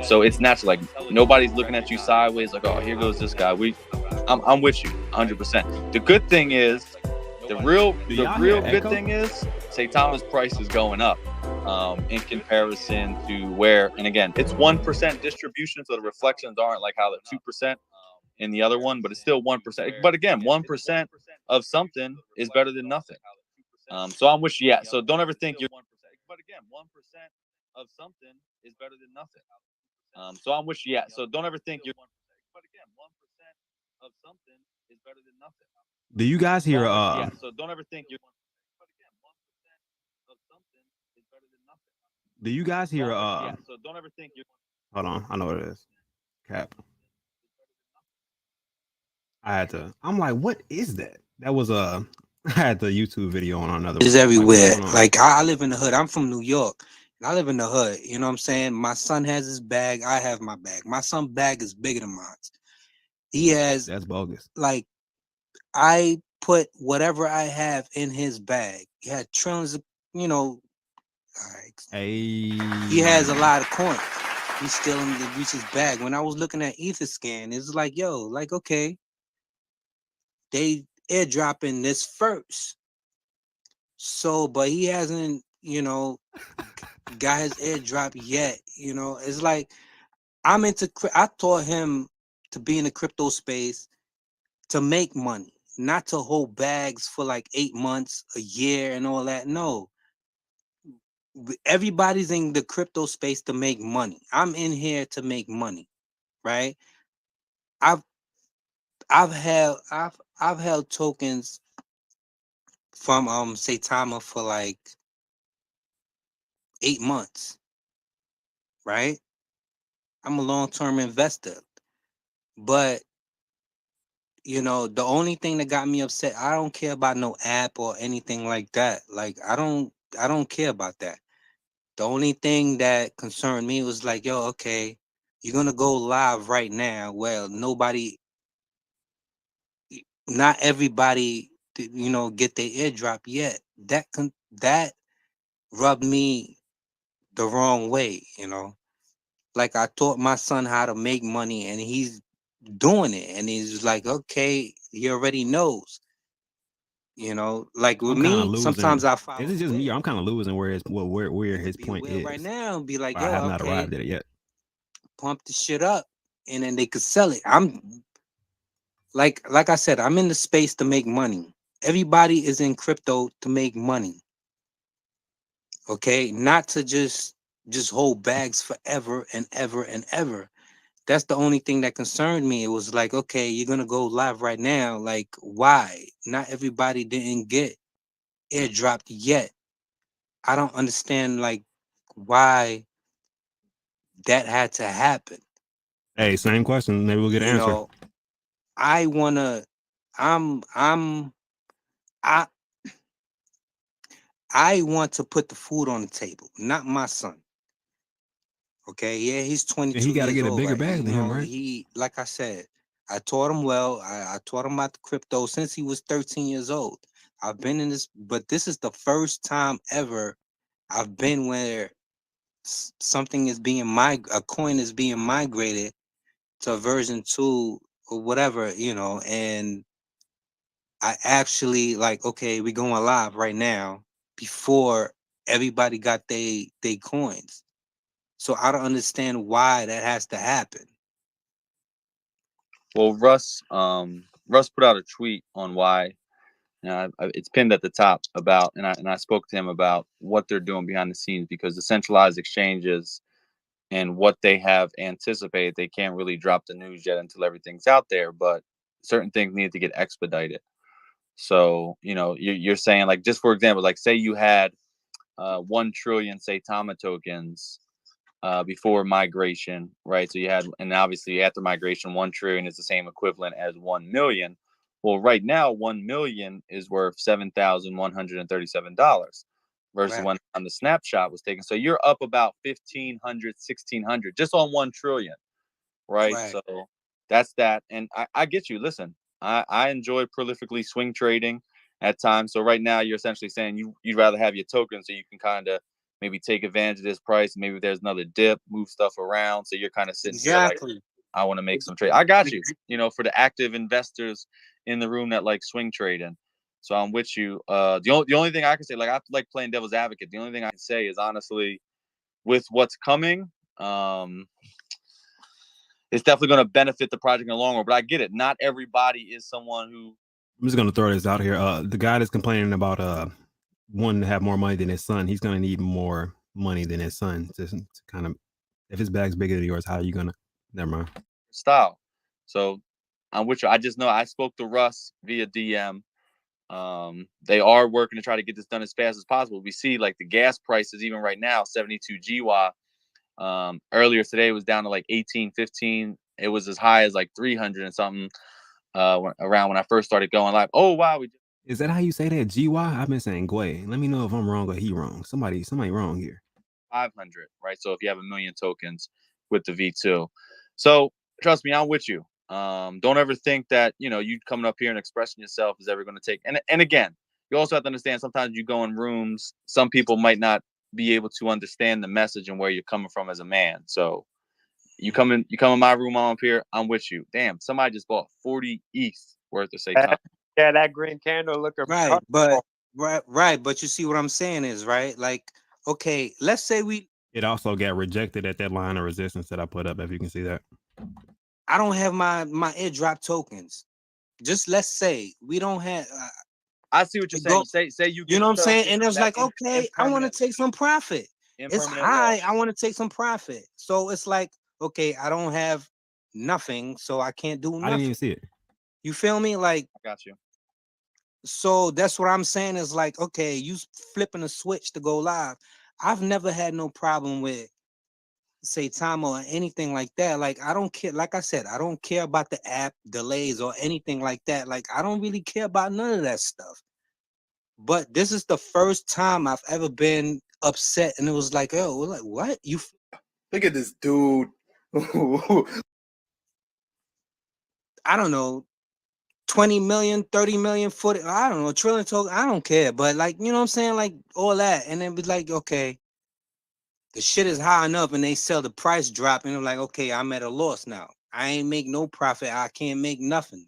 So it's natural. Like, nobody's looking at you sideways, like, oh, here goes this guy. I'm with you 100%. The good thing is, the real good thing is, Saitama's price is going up in comparison to where, and again, it's 1% distribution, so the reflections aren't like how the 2% in the other one, but it's still 1%. But again, 1% of something is better than nothing. So I'm with you. Yeah. So don't ever think you're 1%. But again, 1% of something is better than nothing. So I'm with you. Yeah. So don't ever think you're 1%. But again, 1% of something is better than nothing. Do you guys hear? Yeah. So don't ever think you're 1%. But again, 1% of something is better than nothing. Do you guys hear? Yeah. So don't ever think you're. Hold on, I know what it is. Cap. I had to. I'm like, what is that? That was I had the YouTube video on another. It's everywhere. Like I live in the hood. I'm from New York. And I live in the hood. You know what I'm saying? My son has his bag. I have my bag. My son's bag is bigger than mine. He has. That's bogus. Like, I put whatever I have in his bag. He had trillions of, you know. Hey. He has a lot of coins. He's still in the reach his bag. When I was looking at Etherscan, it's like, yo, like, okay, they airdropping this first. So, but he hasn't, you know, got his airdrop yet. You know, it's like I taught him to be in the crypto space to make money, not to hold bags for like 8 months, a year, and all that. No, everybody's in the crypto space to make money. I'm in here to make money, right? I've held tokens from Saitama for like 8 months, right? I'm a long-term investor, but you know, the only thing that got me upset, I don't care about no app or anything like that. Like, I don't care about that. The only thing that concerned me was like, yo, okay, you're gonna go live right now. Well, not everybody, you know, get their airdrop yet. That rubbed me the wrong way, you know. Like, I taught my son how to make money, and he's doing it, and he's like, okay, he already knows. You know, like with me, sometimes I follow. Is it just me? I'm kind of losing where his point is right now. Be like, yo, I have not arrived at it yet. Pump the shit up, and then they could sell it. I'm like I said, I'm in the space to make money. Everybody is in crypto to make money. Okay, not to just hold bags forever and ever and ever. That's the only thing that concerned me. It was like, okay, you're gonna go live right now. Like, why? Not everybody didn't get airdropped yet. I don't understand like why that had to happen. Hey, same question. Maybe we'll get an You answer. know, I wanna I'm I I want to put the food on the table, not my son. Okay, yeah, he's Yeah, he 22 got to years get a old, bigger right? bag You than him, know, right? he like I said, I taught him well. I taught him about the crypto since he was 13 years old. I've been in this, but this is the first time ever I've been where something is being a coin is being migrated to version 2 or whatever, and I actually like, okay, we going live right now before everybody got they coins. So I don't understand why that has to happen. Well, Russ put out a tweet on why. It's pinned at the top about, and I spoke to him about what they're doing behind the scenes, because the centralized exchanges and what they have anticipated, they can't really drop the news yet until everything's out there. But certain things need to get expedited. So you're saying, like, just for example, like, say you had 1 trillion Saitama tokens before migration, right? So you had, and obviously after migration, 1 trillion is the same equivalent as 1 million. Well, right now, 1 million is worth $7,137 versus Right. when on the snapshot was taken. So you're up about 1,500, 1,600 just on 1 trillion, right? Right. So that's that. And I get you. Listen, I enjoy prolifically swing trading at times. So right now, you're essentially saying you'd rather have your token so you can kind of maybe take advantage of this price. Maybe there's another dip, move stuff around. So you're kind of sitting here like, Exactly. I want to make some trade. I got you. For the active investors in the room that like swing trading. So I'm with you. The only thing I can say, like, I like playing devil's advocate. The only thing I can say is, honestly, with what's coming, it's definitely going to benefit the project in the long run. But I get it. Not everybody is someone who. I'm just gonna throw this out here. The guy that's complaining about wanting to have more money than his son, he's gonna need more money than his son to kind of. If his bag's bigger than yours, how are you gonna? Never mind. Style. So I'm with you. I just know I spoke to Russ via DM. They are working to try to get this done as fast as possible. We see, like, the gas prices even right now, 72 GWA. Earlier today it was down to like 18, 15. It was as high as like 300 and something around when I first started going live. Oh wow, Is that how you say that? GY? I've been saying Gway. Let me know if I'm wrong or he wrong. Somebody wrong here. 500, right? So if you have 1 million tokens with the V2, so trust me, I'm with you. Don't ever think that you coming up here and expressing yourself is ever going to take. And again, you also have to understand, sometimes you go in rooms, some people might not be able to understand the message and where you're coming from as a man. So you come in my room, I'm up here, I'm with you. Damn, somebody just bought 40 ETH worth of Saitama. Yeah, that green candle looking Right. But right. But you see what I'm saying is, right? Like, okay, let's say It also got rejected at that line of resistance that I put up. If you can see that. I don't have my airdrop tokens. Just let's say we don't have. I see what you're saying. Say you You know what I'm saying? And it was like, that okay, I want to take some profit. It's high. loss. I want to take some profit. So it's like, okay, I don't have nothing, so I can't do I didn't nothing. even see it. You feel me? Like, I got you. so that's what I'm saying is like, okay, you flipping a switch to go live. I've never had no problem with Saitama or anything like that. Like, I don't care. Like I said, I don't care about the app delays or anything like that. Like, I don't really care about none of that stuff. But this is the first time I've ever been upset, and it was like, oh, like, what? You Look at this dude. I don't know, 20 million, 30 million foot, I don't know, trillion token, I don't care. But like, you know what I'm saying? Like all that. And then be like, okay, the shit is high enough and they sell the price drop, and I'm like, okay, I'm at a loss now. I ain't make no profit. I can't make nothing.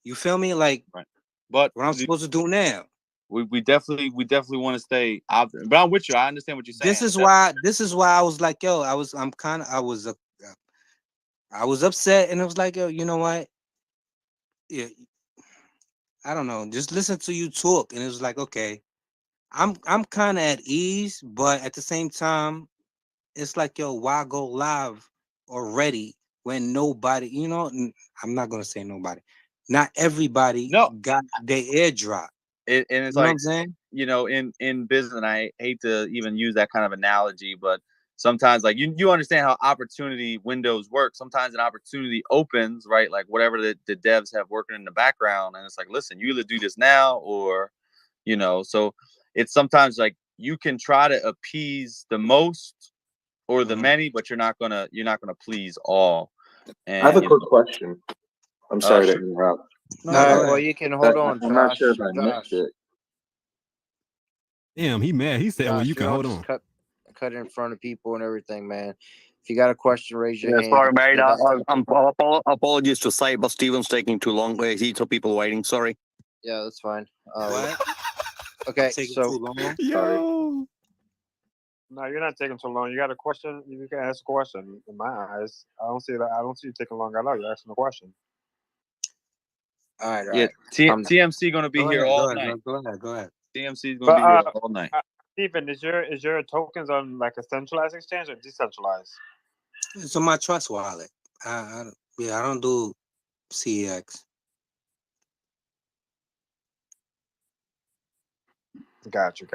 You feel me? Like, right. But what I'm supposed to do now? We definitely want to stay out there. But I'm with you. I understand what you're saying. This is why I was like, yo, I was upset, and it was like, yo, you know what? yeah, I don't know. Just listen to you talk, and it was like, okay, I'm kind of at ease, but at the same time, it's like, yo, why go live already when nobody, I'm not gonna say nobody, not everybody No, got their airdrop. and it's You know what like, I'm saying? in business, and I hate to even use that kind of analogy, but sometimes, like, you understand how opportunity windows work. Sometimes an opportunity opens, right? Like whatever the devs have working in the background, and it's like, listen, you either do this now or, so it's sometimes like you can try to appease the most or the Mhm. many, but you're not gonna please all. I have And a quick question. I'm sorry to sure. interrupt. No, All go right, well, ahead. you can hold on, I'm not sure if Josh. I missed it. Damn, he mad. He said, "Well, Josh, you you can don't hold just on." cut in front of people and everything, man. If you got a question, raise your Yeah, hand. sorry, mate. Get back to the Apologies to say, but Steven's taking too long. He's some people waiting. Sorry. Yeah, that's fine. What? Okay, Taking so too long? Sorry. Yo, No, you're not taking too long. You got a question? You can ask a question. In my eyes, I don't see that. I don't see you taking long at all. You're asking a question. all right, Yeah, TMC gonna be Go here ahead, all go ahead, night. go ahead. TMC is gonna But be here all night. Stephen, is your tokens on like a centralized exchange or decentralized? It's on my trust wallet. I don't do CEX. Got you.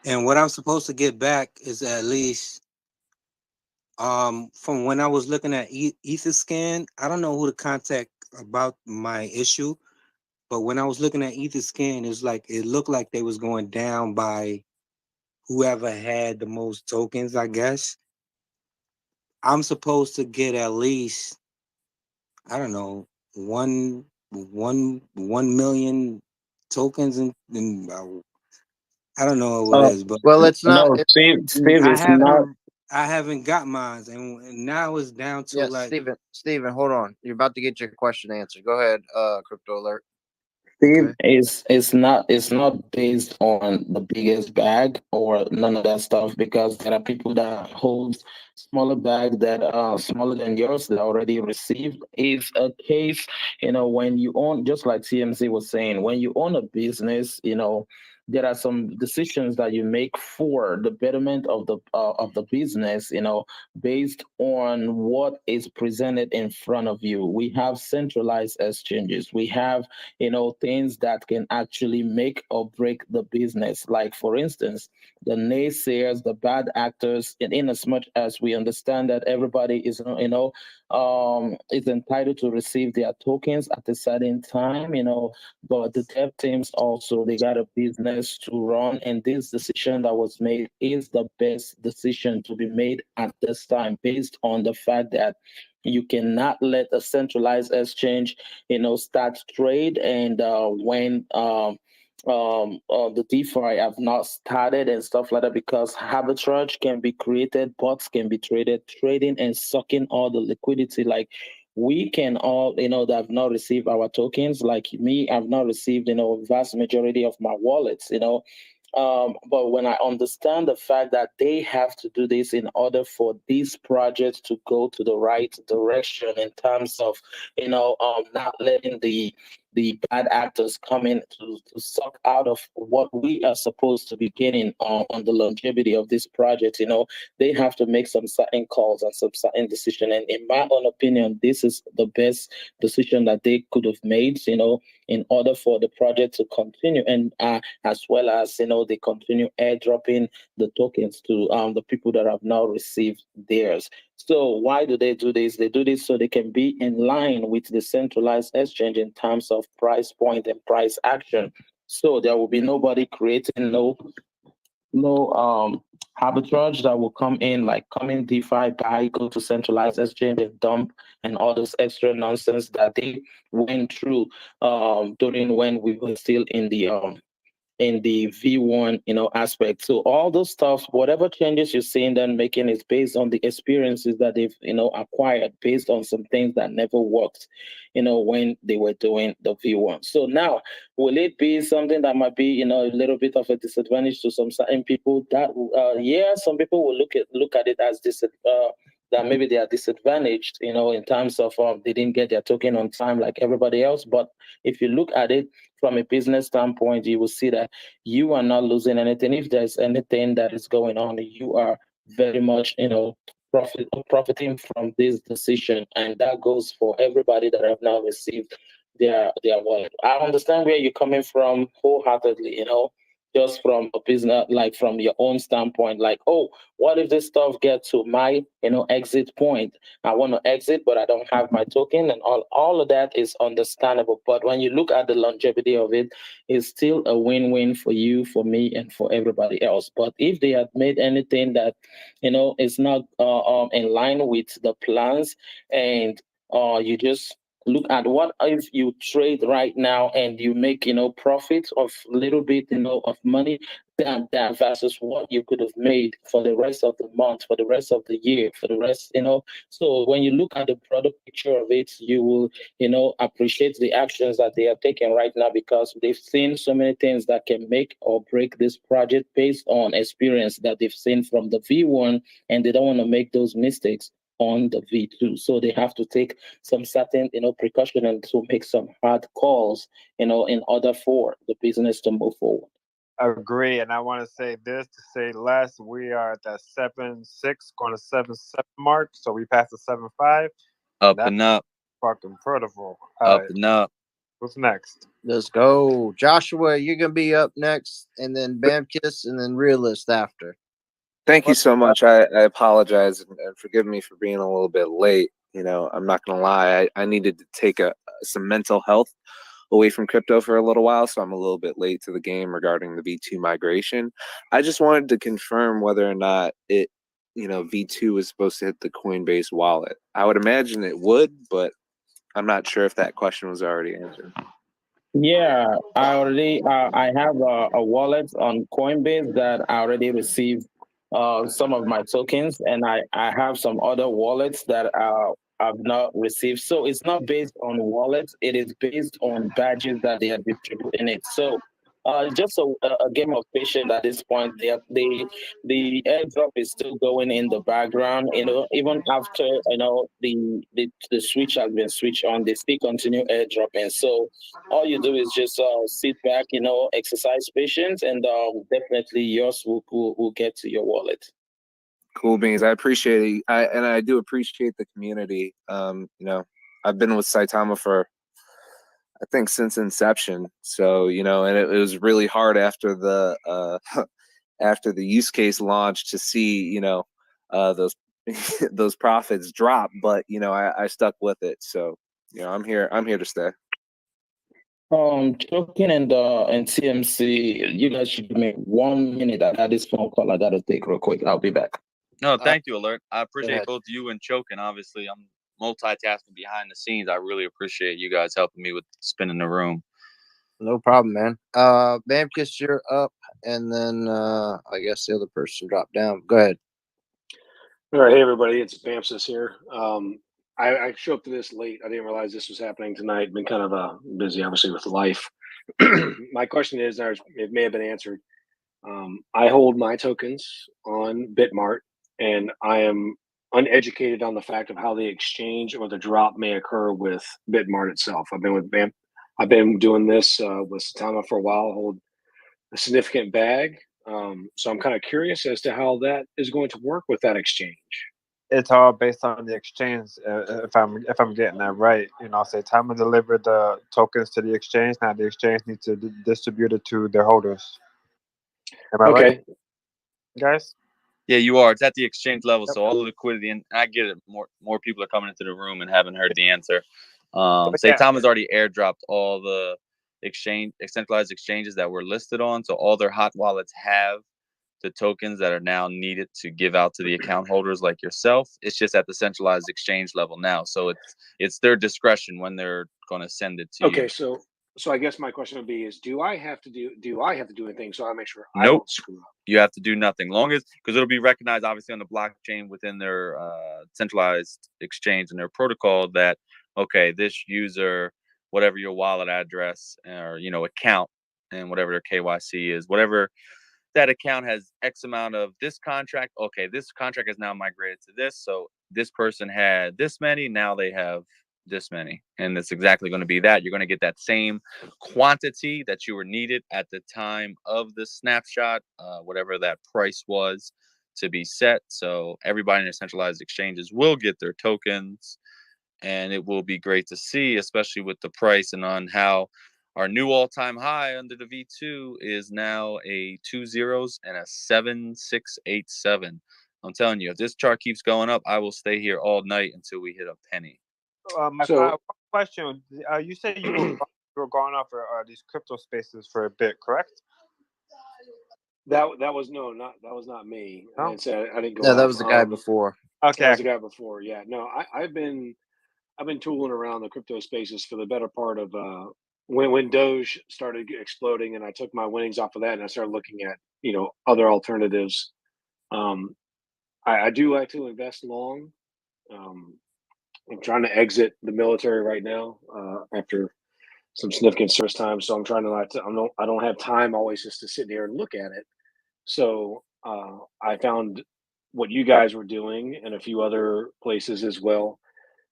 And what I'm supposed to get back is at least from when I was looking at Etherscan. I don't know who to contact about my issue, but when I was looking at Etherscan, it looked like they was going down by whoever had the most tokens, I guess. I'm supposed to get at least, I don't know, 1 million tokens, and I don't know what it Uh, is, but well, it's not. no, Steve I is not. haven't got mine, and now it's down to Yeah, like, Steven, hold on. You're about to get your question answered. Go ahead, Crypto Alert. Steve okay, is not based on the biggest bag or none of that stuff because there are people that hold smaller bags that are smaller than yours that already received. Is a case, when you own, just like TMC was saying, when you own a business, there are some decisions that you make for the betterment of the business, based on what is presented in front of you. We have centralized exchanges. We have things that can actually make or break the business. Like, for instance, the naysayers, the bad actors, in as much as we understand that everybody is entitled to receive their tokens at a certain time, but the dev teams also, they got a business to run, and this decision that was made is the best decision to be made at this time, based on the fact that you cannot let a centralized exchange start trade, and when the DeFi have not started and stuff like that, because arbitrage can be created, bots can be traded, trading and sucking all the liquidity. Like, we can all, that have not received our tokens, like me, I've not received, vast majority of my wallets, but when I understand the fact that they have to do this in order for these projects to go to the right direction in terms of, not letting the bad actors come in to suck out of what we are supposed to be getting on the longevity of this project, they have to make some certain calls and some certain decision. And in my own opinion, this is the best decision that they could have made, in order for the project to continue, and as well as they continue airdropping the tokens to the people that have now received theirs. So why do they do this? They do this so they can be in line with the centralized exchange in terms of price point and price action. So there will be nobody creating no arbitrage that will come in, like come in DeFi, buy, go to centralized exchange and dump, and all this extra nonsense that they went through during when we were still in the V1, aspect. So all those stuff, whatever changes you're seeing them making is based on the experiences that they've, acquired, based on some things that never worked, when they were doing the V1. So now, will it be something that might be, a little bit of a disadvantage to some certain people? That, yeah, some people will look at it as that maybe they are disadvantaged, in terms of they didn't get their token on time like everybody else. But if you look at it from a business standpoint, you will see that you are not losing anything. If there's anything that is going on, you are very much, profiting from this decision, and that goes for everybody that have now received their wallet. I understand where you're coming from wholeheartedly, just from a business, like from your own standpoint, like, oh, what if this stuff gets to my, exit point? I want to exit, but I don't have my token, and all of that is understandable. But when you look at the longevity of it, it's still a win-win for you, for me, and for everybody else. But if they had made anything that, is not in line with the plans, and you just look at what if you trade right now and you make profit of a little bit of money, that versus what you could have made for the rest of the month, for the rest of the year, for the rest. So when you look at the broader picture of it, you will appreciate the actions that they are taking right now, because they've seen so many things that can make or break this project based on experience that they've seen from the V1, and they don't want to make those mistakes on the V2. So they have to take some certain, precaution, and to make some hard calls, in order for the business to move forward. Agree, and I want to say this to say less. We are at that 7.6, going to 7.7 mark, so we passed the 7.5. Up and up. Fucking beautiful. Up and up. What's next? Let's go, Joshua. You're gonna be up next, and then Bamkiss, and then Realist after. Thank you so much. I apologize and forgive me for being a little bit late. I'm not gonna lie. I needed to take some mental health away from crypto for a little while, so I'm a little bit late to the game regarding the V2 migration. I just wanted to confirm whether or not V2 is supposed to hit the Coinbase wallet. I would imagine it would, but I'm not sure if that question was already answered. Yeah, I have a wallet on Coinbase that I already received some of my tokens, and I have some other wallets that I've not received. So it's not based on wallets; it is based on badges that they are distributing it. So just a game of patience at this point. The airdrop is still going in the background. Even after the switch has been switched on, they still continue airdropping. So all you do is just sit back, exercise patience, and definitely yours will get to your wallet. Cool beans. I appreciate it. I do appreciate the community. I've been with Saitama for, I think, since inception. So, and it was really hard after the after the use case launch to see, those those profits drop. But I stuck with it. So, I'm here to stay. Choking and TMC, you guys should give me 1 minute. I got this phone call I gotta take real quick. I'll be back. No, thank you, Alert. I appreciate both you and Choking. Obviously, I'm multitasking behind the scenes. I really appreciate you guys helping me with spinning the room. No problem, man. Bamkiss, you're up, and then I guess the other person dropped down. Go ahead. All right, hey everybody, it's Bamsis here. I showed up to this late. I didn't realize this was happening tonight. Been kind of busy, obviously, with life. My question is, it may have been answered. I hold my tokens on Bitmart, and I am uneducated on the fact of how the exchange or the drop may occur with Bitmart itself. I've been doing this with Saitama for a while. I hold a significant bag, so I'm kind of curious as to how that is going to work with that exchange. It's all based on the exchange. If I'm getting that right, Saitama delivered the tokens to the exchange. Now the exchange needs to distribute it to their holders. Am I right, guys? Yeah, you are. It's at the exchange level, so all the liquidity, and I get it. More people are coming into the room and haven't heard the answer. Saitama's already airdropped all the centralized exchanges that were listed on, so all their hot wallets have the tokens that are now needed to give out to the account holders like yourself. It's just at the centralized exchange level now, so it's their discretion when they're going to send it to you. Okay, so I guess my question would be: do I have to do anything so I make sure I Nope. don't screw up? You have to do nothing, because it'll be recognized obviously on the blockchain within their centralized exchange and their protocol that, okay, this user, whatever your wallet address or account and whatever their KYC is, whatever that account has X amount of this contract. Okay, this contract is now migrated to this, so this person had this many, now they have this many, and it's exactly going to be that. You're going to get that same quantity that you were needed at the time of the snapshot, whatever that price was to be set. So everybody in the centralized exchanges will get their tokens, and it will be great to see, especially with the price and on how our new all-time high under the V2 is now a 2 zeros and a 7687. I'm telling you, if this chart keeps going up, I will stay here all night until we hit a penny. My So- question: you said you were going off for these crypto spaces for a bit, correct? That was not me. No? I didn't say I didn't go. Yeah, that off. was the guy before. That Okay. was the guy before. Yeah, no, I've been tooling around the crypto spaces for the better part of when Doge started exploding, and I took my winnings off of that, and I started looking at other alternatives. I do like to invest long. I'm trying to exit the military right now after some significant service time, so I'm trying to I don't have time always just to sit there and look at it. So I found what you guys were doing and a few other places as well,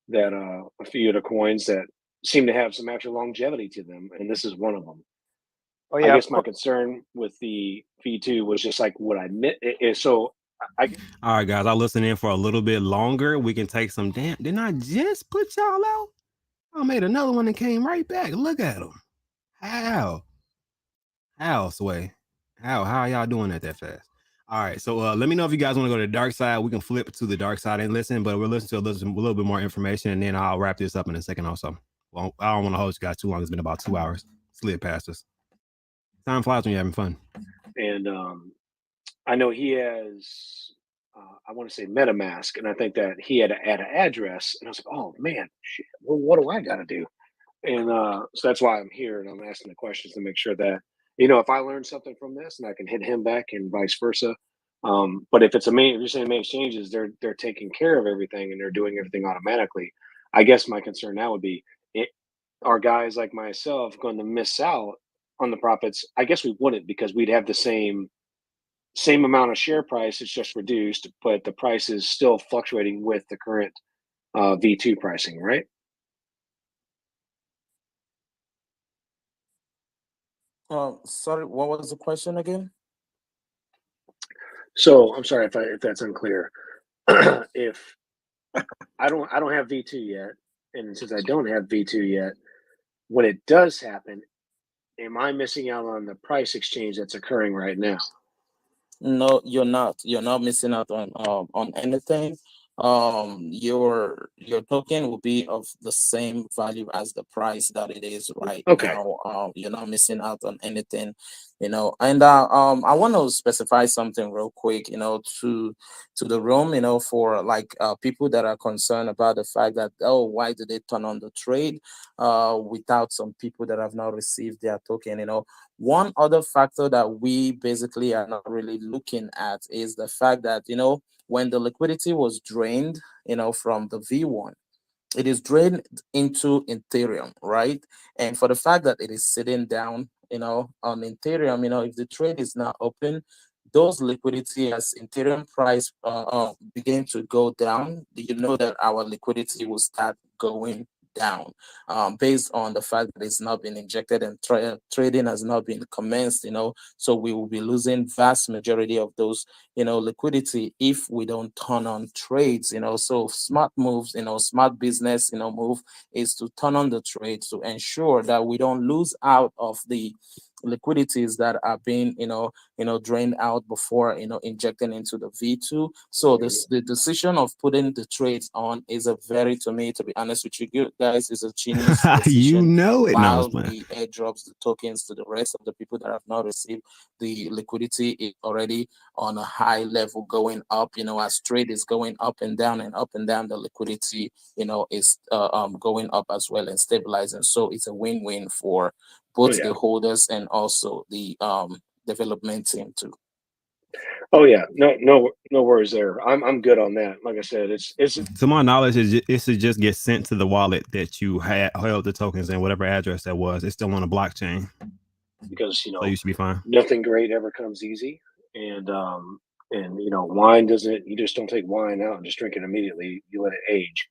that a few of the coins that seem to have some actual longevity to them, and this is one of them. Oh I yeah. guess my concern with the V2 was just like what I meant. So All right, guys, I'll listen in for a little bit longer. We can take some. Damn, didn't I just put y'all out? I made another one and came right back. Look at them. How, Sway? How are y'all doing that fast? All right, so let me know if you guys want to go to the dark side. We can flip to the dark side and listen, but we'll listen to a little bit more information, and then I'll wrap this up in a second also. Well, I don't want to hold you guys too long. It's been about 2 hours. Slid past us. Time flies when you're having fun. And I know he has, I want to say MetaMask, and I think that he had to add an address. And I was like, oh man, shit, well, what do I got to do? And so that's why I'm here, and I'm asking the questions to make sure that if I learn something from this, and I can hit him back, and vice versa. But if it's if you're saying main exchanges, they're taking care of everything and they're doing everything automatically. I guess my concern now would be, are guys like myself going to miss out on the profits? I guess we wouldn't, because we'd have the same amount of share price. It's just reduced, but the price is still fluctuating with the current V2 pricing, right? Sorry, what was the question again? So I'm sorry if that's unclear. If I don't have V2 yet, and since I don't have V2 yet, when it does happen, am I missing out on the price exchange that's occurring right now? No, you're not. You're not missing out on anything. Your token will be of the same value as the price that it is right Okay. now. You're not missing out on anything, And I want to specify something real quick, to the room, for like people that are concerned about the fact that, oh, why did they turn on the trade without some people that have not received their token? One other factor that we basically are not really looking at is the fact that, when the liquidity was drained, from the V1, it is drained into Ethereum, right? And for the fact that it is sitting down, on Ethereum, if the trade is not open, those liquidity as Ethereum price begin to go down, that our liquidity will start going down based on the fact that it's not been injected and trading has not been commenced, so we will be losing vast majority of those, liquidity if we don't turn on trades, so smart moves, smart business, move is to turn on the trades to ensure that we don't lose out of the liquidities that are being drained out before injecting into the V2. So the decision of putting the trades on is to be honest with you guys, is a genius decision. While the airdrops the tokens to the rest of the people that have not received, the liquidity is already on a high level going up. As trade is going up and down, the liquidity is going up as well and stabilizing. So it's a win-win for both the holders and also the development team too. Oh yeah, no worries there. I'm good on that. Like I said, it's to my knowledge, it should just get sent to the wallet that you held the tokens in, whatever address that was. It's still on a blockchain, because so you should be fine. Nothing great ever comes easy, and And wine doesn't. You just don't take wine out and just drink it immediately. You let it age.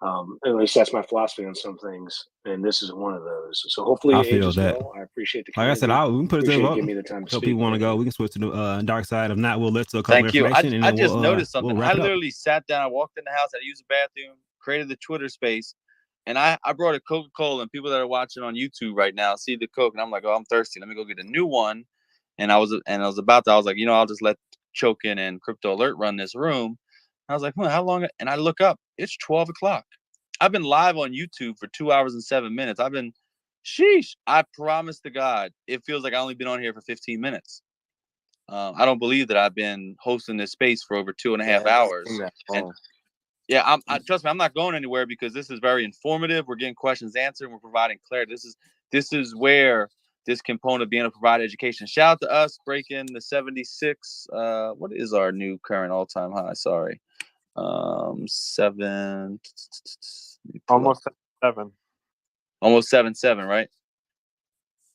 At least that's my philosophy on some things, and this is one of those. So hopefully I it feel ages that. well. I appreciate the Like I said, candor. we can put it to the Appreciate vote. giving me the time to So speak. people want to go, we can switch to the dark side. If not, we'll let's a couple Thank you. information and I then just noticed we'll something. wrap I it up. literally sat down. I walked in the house. I used the bathroom, created the Twitter space, and I brought a Coca-Cola. And people that are watching on YouTube right now see the Coke, and I'm like, oh, I'm thirsty. Let me go get a new one. And I was about to. I was like, I'll just let Chokin and Crypto Alert run this room. I was like, how long? And I look up. It's 12 o'clock. I've been live on YouTube for 2 hours and 7 minutes. Sheesh. I promise to God, it feels like I only been on here for 15 minutes. I don't believe that I've been hosting this space for over 2.5 hours. And yeah, trust me, I'm not going anywhere because this is very informative. We're getting questions answered, and we're providing clarity. This is where this component of being able to provide education. Shout out to us breaking the 76. What is our new current all-time high? Sorry. 7 Almost 7. Almost 7.7, right?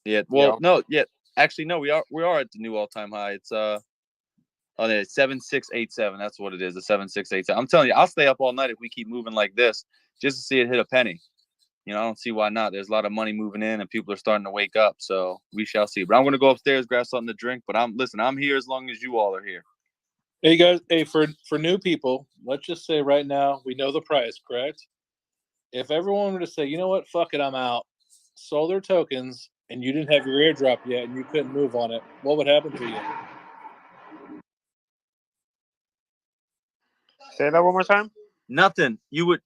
Yeah. Well, Yeah. no, yeah. Actually, no, we are at the new all-time high. It's 7687. That's what it is. The 7687. I'm telling you, I'll stay up all night if we keep moving like this just to see it hit a penny. I don't see why not. There's a lot of money moving in and people are starting to wake up. So we shall see. But I'm going to go upstairs, grab something to drink. But I'm here as long as you all are here. Hey guys, for new people, let's just say right now we know the price, correct? If everyone were to say, you know what, fuck it, I'm out, sold their tokens, and you didn't have your airdrop yet and you couldn't move on it, what would happen to you? Say that one more time. Nothing. You would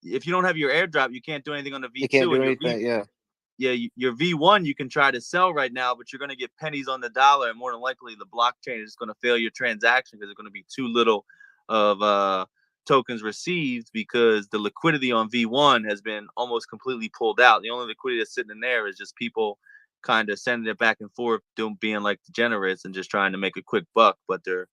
if you don't have your airdrop, you can't do anything on the V2. You can't do anything. Yeah, your V1 you can try to sell right now, but you're going to get pennies on the dollar, and more than likely the blockchain is going to fail your transaction because there's going to be too little of tokens received because the liquidity on V1 has been almost completely pulled out. The only liquidity that's sitting in there is just people kind of sending it back and forth, being like degenerates and just trying to make a quick buck, but they're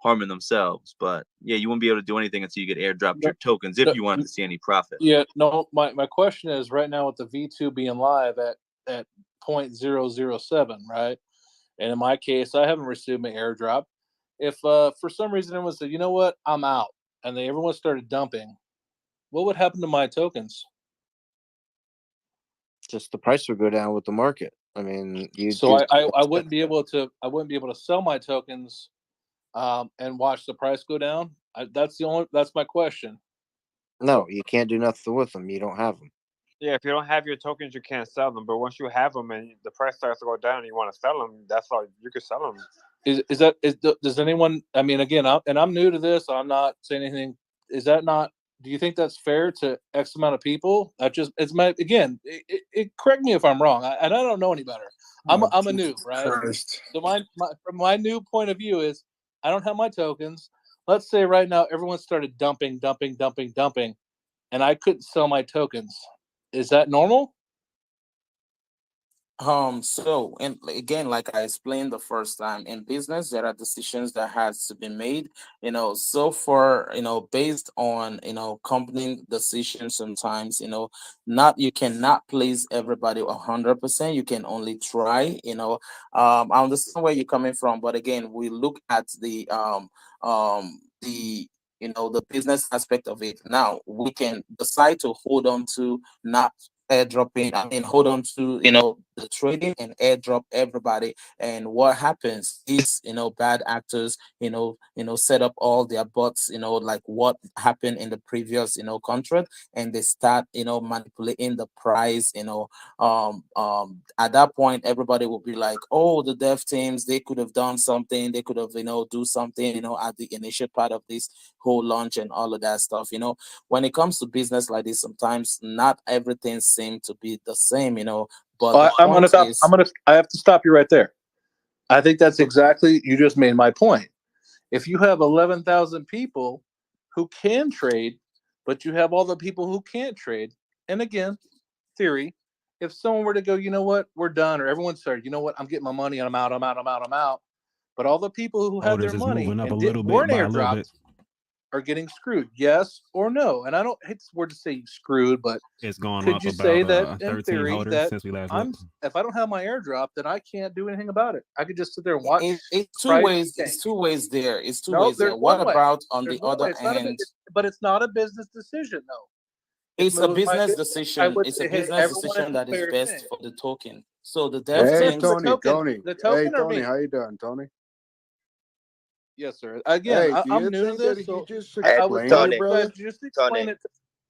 harming themselves. But yeah, you won't be able to do anything until you get airdropped your tokens if you wanted to see any profit. Yeah, no, my question is right now with the V2 being live at 0.007, right? And in my case, I haven't received my airdrop. If for some reason everyone said, you know what, I'm out, and everyone started dumping, what would happen to my tokens? Just the price would go down with the market. I mean, I wouldn't be able to sell my tokens and watch the price go down. That's my question. No, you can't do nothing with them. You don't have them. Yeah, if you don't have your tokens, you can't sell them. But once you have them and the price starts to go down and you want to sell them, that's all you can sell them. Does anyone? I mean, again, I'm new to this. I'm not saying anything. Is that not? Do you think that's fair to X amount of people? Correct me if I'm wrong. I don't know any better. I'm a noob, right? Christ. So from my new point of view is I don't have my tokens. Let's say right now everyone started dumping, and I couldn't sell my tokens. Is that normal? So, and again, like I explained the first time, in business, there are decisions that has to be made, so for, based on, company decisions sometimes, you cannot please everybody 100%. You can only try, I understand where you're coming from, but again, we look at the the business aspect of it. Now we can decide to hold on to not airdropping. I mean, hold on to the trading and airdrop everybody. And what happens is bad actors set up all their bots. Like what happened in the previous contract, and they start manipulating the price. At that point, everybody will be like, oh, the dev teams, they could have done something. They could have do something at the initial part of this whole launch and all of that stuff. When it comes to business like this, sometimes not everything seems to be the same, but I have to stop you right there. I think that's exactly, you just made my point. If you have 11,000 people who can trade, but you have all the people who can't trade, and again, theory, if someone were to go, you know what, we're done, or everyone started, you know what, I'm getting my money and I'm out, but all the people who had their money and weren't airdropped are getting screwed? Yes or no? And I don't hate the word to say screwed, but It's gone could up you say about that in 13 theory holders that since we last I'm looked. if I don't have my airdrop, then I can't do anything about it? I could just sit there and watch It's two price ways. tank. It's two ways there. It's two No, ways there. there's What one way. about on There's the one way. other It's not end? but it's not a business decision, though. It's a business I decision. would It's a say, hey, business everyone, decision it's a that is fair best thing. for the token. So the dev What's Hey, best for teams. the token? Tony. The Hey, token or Tony, me? how you doing, Tony? Yes, sir. Again, Hey, do I'm you new to think that this, he so just Hey, I would explained love it, Tony, you guys brother? just explain Tony, it.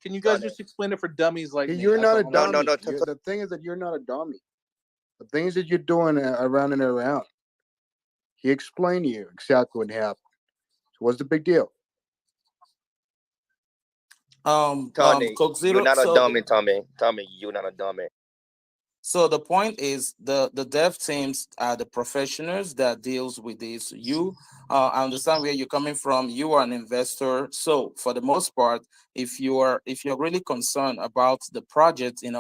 Can you guys Tony. just explain it for dummies like me? You're That's not a all I'm No, saying. no, dummy. no. The thing is that you're not a dummy. The things that you're doing around and around. He explained to you exactly what happened. So what's the big deal? Tony, Coke you're Zero. not a So dummy, Tommy. Tommy, you're not a dummy. So the point is the dev teams are the professionals that deals with this. I understand where you're coming from. You are an investor. So for the most part, if you're really concerned about the project, as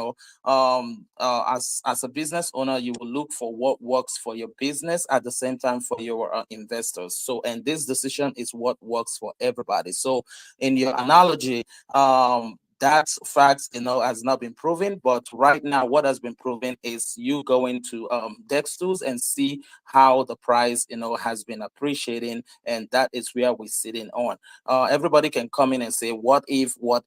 a business owner, you will look for what works for your business at the same time for your investors. So, and this decision is what works for everybody. So in your analogy, that fact has not been proven, but right now what has been proven is you go into dex tools and see how the price has been appreciating, and that is where we're sitting on. Everybody can come in and say what if not.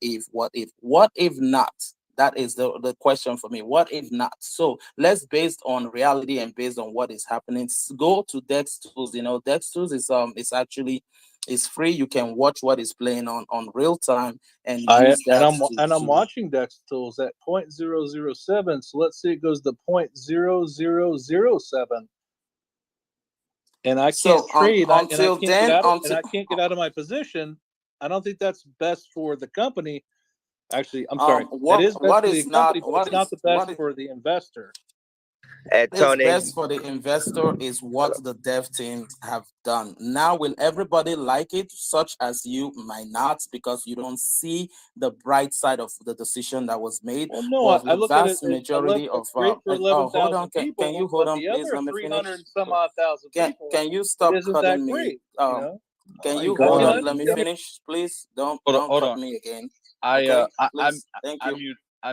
That is the question for me. What if not? So let's, based on reality and based on what is happening, go to dex tools. Dex tools is actually, it's free. You can watch what is playing on real time and use that I'm watching Dex tools at 0.007. So let's say it goes to 0.0007, and I can't trade. I can't get out of my position. I don't think that's best for the company. Actually, I'm sorry. That is best for the company, but it's not the best for the investor. Hey, Tony. Best for the investor is what the dev teams have done. Now, will everybody like it? Such as you might not, because you don't see the bright side of the decision that was made. Well, no, I look at it. Majority of great for 11,000 hold on. Can you hold on, please? Let me finish. Some odd thousand people. Can you stop cutting me? Can you hold on? Let me finish, please. Don't cut me again. I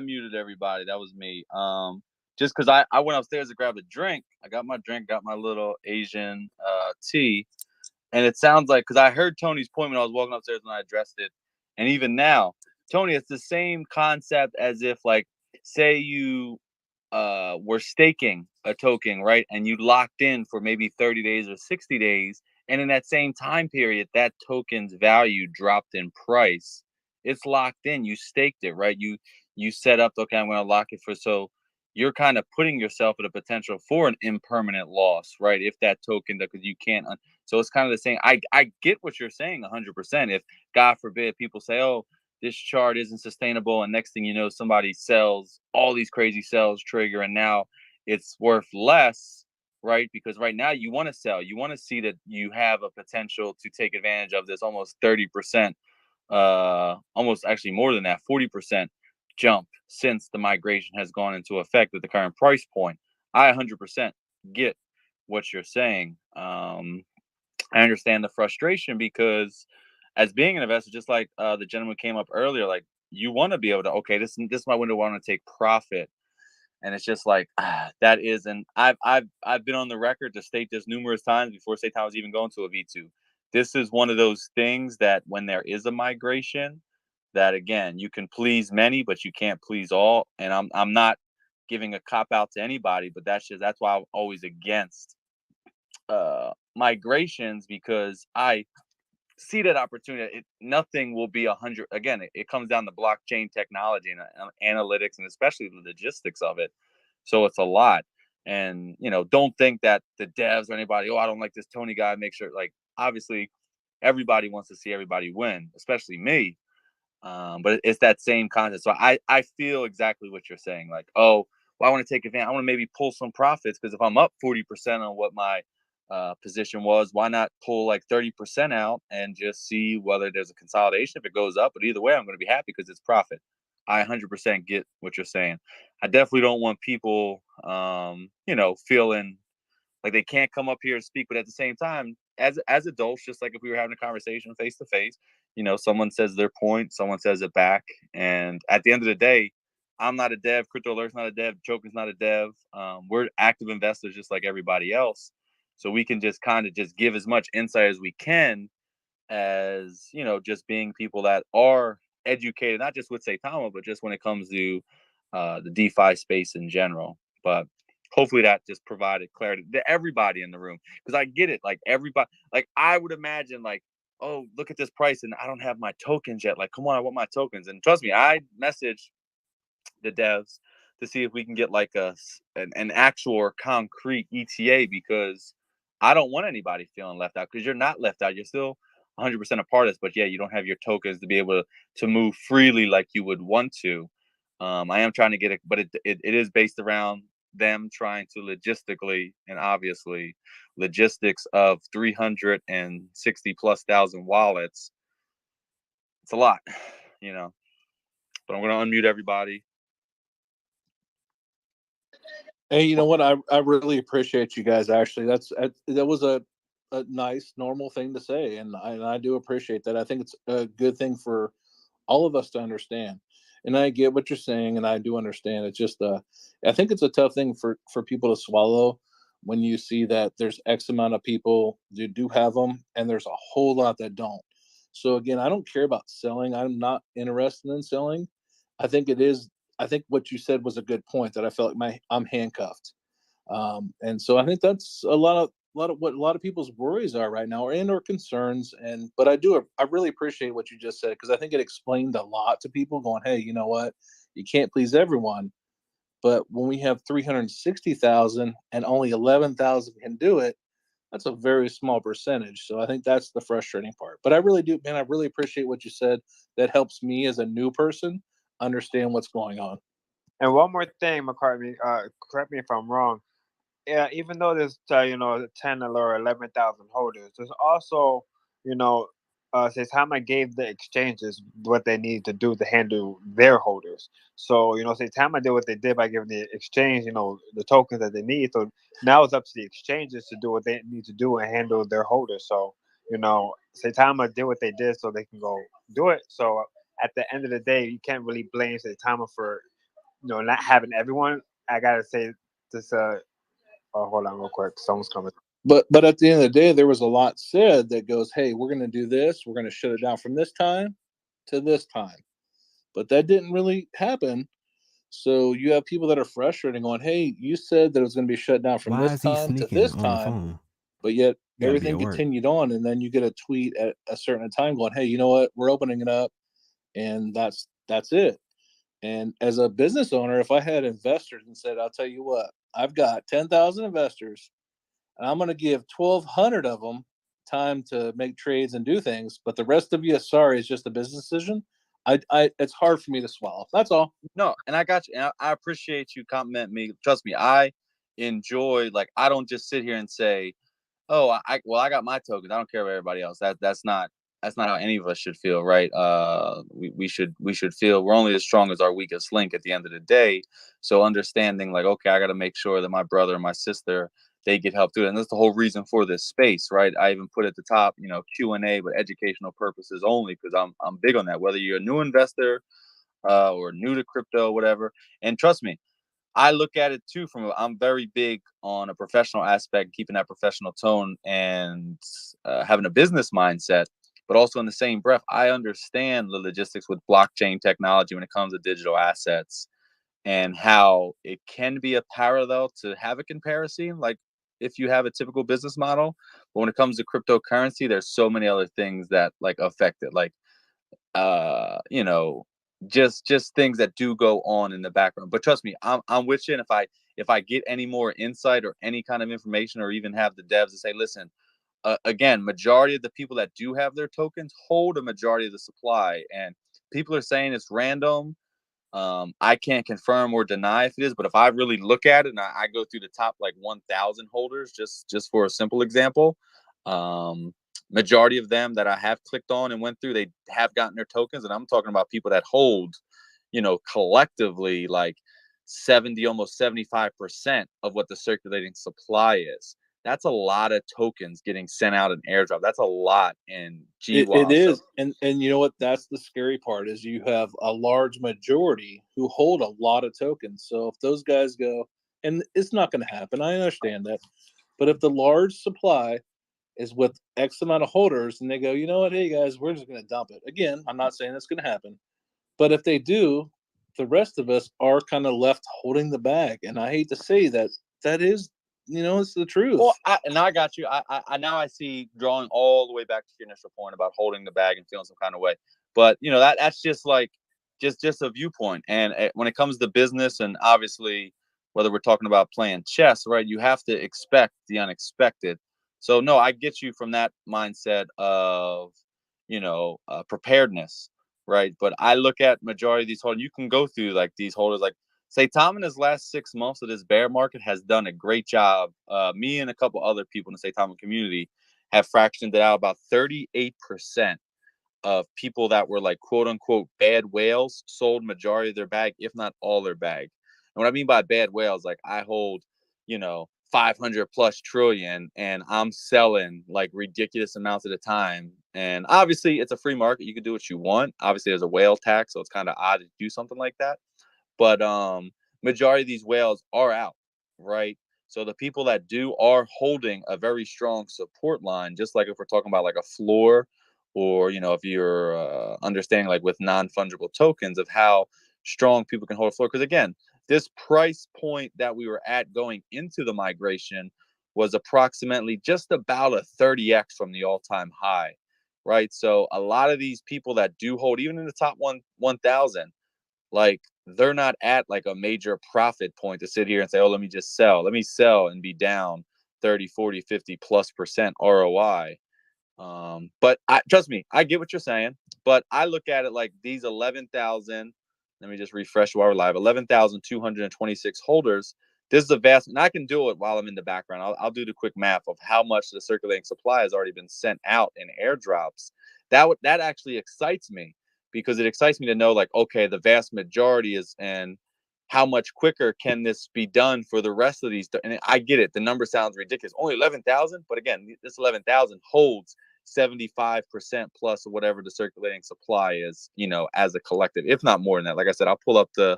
muted everybody. That was me. Just because I went upstairs to grab a drink. I got my drink, got my little Asian tea, and it sounds like, because I heard Tony's point when I was walking upstairs when I addressed it, and even now, Tony, it's the same concept as if, like, say you were staking a token, right, and you locked in for maybe 30 days or 60 days, and in that same time period, that token's value dropped in price. It's locked in. You staked it, right? You set up, okay, I'm going to lock it for, so you're kind of putting yourself at a potential for an impermanent loss, right? If that token, because you can't. So it's kind of the same. I get what you're saying 100%. If, God forbid, people say, oh, this chart isn't sustainable, and next thing you know, somebody sells, all these crazy sales trigger, and now it's worth less, right? Because right now you want to sell. You want to see that you have a potential to take advantage of this almost 30%, almost actually more than that, 40% jump since the migration has gone into effect at the current price point. I 100% get what you're saying. I understand the frustration, because as being an investor, just like the gentleman came up earlier, like, you want to be able to, okay, this is my window, I want to take profit. And it's just like, that is, and I've been on the record to state this numerous times before Saitama was even going to a V2. This is one of those things that when there is a migration, that again, you can please many, but you can't please all. And I'm not giving a cop out to anybody, but that's why I'm always against migrations, because I see that opportunity. Nothing will be 100. Again, it comes down to blockchain technology and analytics, and especially the logistics of it. So it's a lot. And, don't think that the devs or anybody, oh, I don't like this Tony guy, make sure, like, obviously everybody wants to see everybody win, especially me. But it's that same concept. So I feel exactly what you're saying. Like, oh, well, I want to take advantage. I want to maybe pull some profits, because if I'm up 40% on what my position was, why not pull like 30% out and just see whether there's a consolidation if it goes up? But either way, I'm going to be happy because it's profit. I 100% get what you're saying. I definitely don't want people, feeling like they can't come up here and speak. But at the same time, as adults, just like if we were having a conversation face to face, someone says their point, someone says it back. And at the end of the day, I'm not a dev, Crypto Alert's not a dev, Joker's not a dev. We're active investors just like everybody else. So we can just kind of just give as much insight as we can as, just being people that are educated, not just with Saitama, but just when it comes to the DeFi space in general. But hopefully that just provided clarity to everybody in the room. Because I get it. Like everybody, like I would imagine like, oh, look at this price and I don't have my tokens yet. Like, come on, I want my tokens. And trust me, I messaged the devs to see if we can get like an actual or concrete ETA, because I don't want anybody feeling left out, because you're not left out. You're still 100% a part of this, but yeah, you don't have your tokens to be able to move freely like you would want to. I am trying to get it, but it is based around them trying to logistically, and obviously logistics of 360 plus thousand wallets. It's a lot, but I'm going to unmute everybody. Hey, you know what? I really appreciate you guys. Actually, that was a nice, normal thing to say, and I do appreciate that. I think it's a good thing for all of us to understand. And I get what you're saying, and I do understand. It's just, I think it's a tough thing for people to swallow when you see that there's X amount of people who do have them, and there's a whole lot that don't. So again, I don't care about selling. I'm not interested in selling. I think it is. I think what you said was a good point, that I felt like I'm handcuffed. And so I think that's a lot of what a lot of people's worries are right now, or concerns. But I really appreciate what you just said, because I think it explained a lot to people, going, hey, you know what, you can't please everyone, but when we have 360,000 and only 11,000 can do it, that's a very small percentage. So I think that's the frustrating part. But I really do, man. I really appreciate what you said. That helps me as a new person understand what's going on. And one more thing, McCartney, correct me if I'm wrong. Yeah, even though there's 10 or 11,000 holders, there's also, Saitama gave the exchanges what they need to do to handle their holders. So Saitama did what they did by giving the exchange the tokens that they need. So now it's up to the exchanges to do what they need to do and handle their holders. So Saitama did what they did so they can go do it. So at the end of the day, you can't really blame Saitama for not having everyone. I gotta say this. Oh, hold on real quick. Someone's coming. But at the end of the day, there was a lot said that goes, hey, we're going to do this. We're going to shut it down from this time to this time. But that didn't really happen. So you have people that are frustrating, going, hey, you said that it was going to be shut down from this time to this time, but yet everything continued on. And then you get a tweet at a certain time going, hey, you know what? We're opening it up. And that's it. And as a business owner, if I had investors and said, I'll tell you what, I've got 10,000 investors, and I'm going to give 1,200 of them time to make trades and do things, but the rest of you, sorry, it's just a business decision. It's hard for me to swallow. That's all. No, and I got you. And I appreciate you complimenting me. Trust me, I enjoy. Like, I don't just sit here and say, "Oh, I got my tokens. I don't care about everybody else." That's not how any of us should feel, right? We should feel we're only as strong as our weakest link at the end of the day. So understanding, like, okay, I got to make sure that my brother and my sister, they get help through it. And that's the whole reason for this space, right? I even put at the top, Q&A, but educational purposes only, because I'm big on that. Whether you're a new investor or new to crypto, whatever. And trust me, I look at it too I'm very big on a professional aspect, keeping that professional tone, and having a business mindset. But also in the same breath, I understand the logistics with blockchain technology when it comes to digital assets, and how it can be a parallel to have a comparison, like if you have a typical business model. But when it comes to cryptocurrency, there's so many other things that like affect it, like just things that do go on in the background. But trust me, I'm with you. And if I get any more insight or any kind of information, or even have the devs to say, listen, again, majority of the people that do have their tokens hold a majority of the supply, and people are saying it's random. I can't confirm or deny if it is, but if I really look at it and I go through the top like 1,000 holders, just for a simple example, majority of them that I have clicked on and went through, they have gotten their tokens. And I'm talking about people that hold, collectively like 70, almost 75% of what the circulating supply is. that's a lot of tokens getting sent out in airdrop. That's a lot in GWAS. It is, and you know what? That's the scary part is you have a large majority who hold a lot of tokens. So if those guys go, and it's not going to happen, I understand that, but if the large supply is with X amount of holders, and they go, you know what, hey guys, we're just going to dump it. Again, I'm not saying that's going to happen, but if they do, the rest of us are kind of left holding the bag, and I hate to say that is, it's the truth. Well, I got you. I now I see, drawing all the way back to your initial point about holding the bag and feeling some kind of way. But that's just like just a viewpoint. And when it comes to business, and obviously whether we're talking about playing chess, right, you have to expect the unexpected. So no, I get you from that mindset of preparedness, right? But I look at majority of these holders. You can go through like these holders, like Saitama in his last 6 months of this bear market has done a great job. Me and a couple other people in the Saitama community have fractioned it out. About 38% of people that were like quote unquote bad whales sold majority of their bag, if not all their bag. And what I mean by bad whales, like I hold, 500 plus trillion, and I'm selling like ridiculous amounts at a time. And obviously it's a free market. You can do what you want. Obviously there's a whale tax, so it's kind of odd to do something like that. But majority of these whales are out, right? So the people that do are holding a very strong support line, just like if we're talking about like a floor, or if you're understanding like with non-fungible tokens of how strong people can hold a floor. Because again, this price point that we were at going into the migration was approximately just about a 30x from the all-time high, right? So a lot of these people that do hold, even in the top 1,000, like they're not at like a major profit point to sit here and say, oh, let me sell and be down 30, 40, 50+% ROI. But trust me, I get what you're saying, but I look at it like these 11,000, let me just refresh while we're live, 11,226 holders. This is a vast, and I can do it while I'm in the background. I'll do the quick math of how much the circulating supply has already been sent out in airdrops. That actually excites me, because it excites me to know, like, okay, the vast majority is, and how much quicker can this be done for the rest of these? And I get it. The number sounds ridiculous. Only 11,000. But again, this 11,000 holds 75% plus of whatever the circulating supply is, as a collective, if not more than that. Like I said, I'll pull up the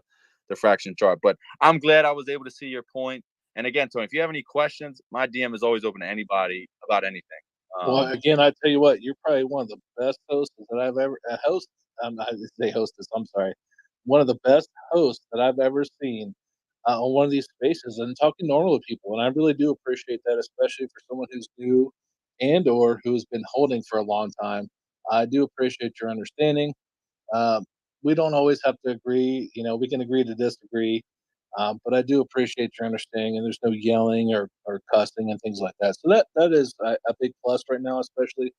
fraction chart. But I'm glad I was able to see your point. And again, Tony, if you have any questions, my DM is always open to anybody about anything. Well, again, I tell you what, you're probably one of the best hosts that I've ever I say hostess. I'm sorry, one of the best hosts that I've ever seen on one of these spaces and talking normal to people. And I really do appreciate that, especially for someone who's new and or who's been holding for a long time. I do appreciate your understanding. We don't always have to agree. We can agree to disagree. But I do appreciate your understanding, and there's no yelling or cussing and things like that. So that is a big plus right now, especially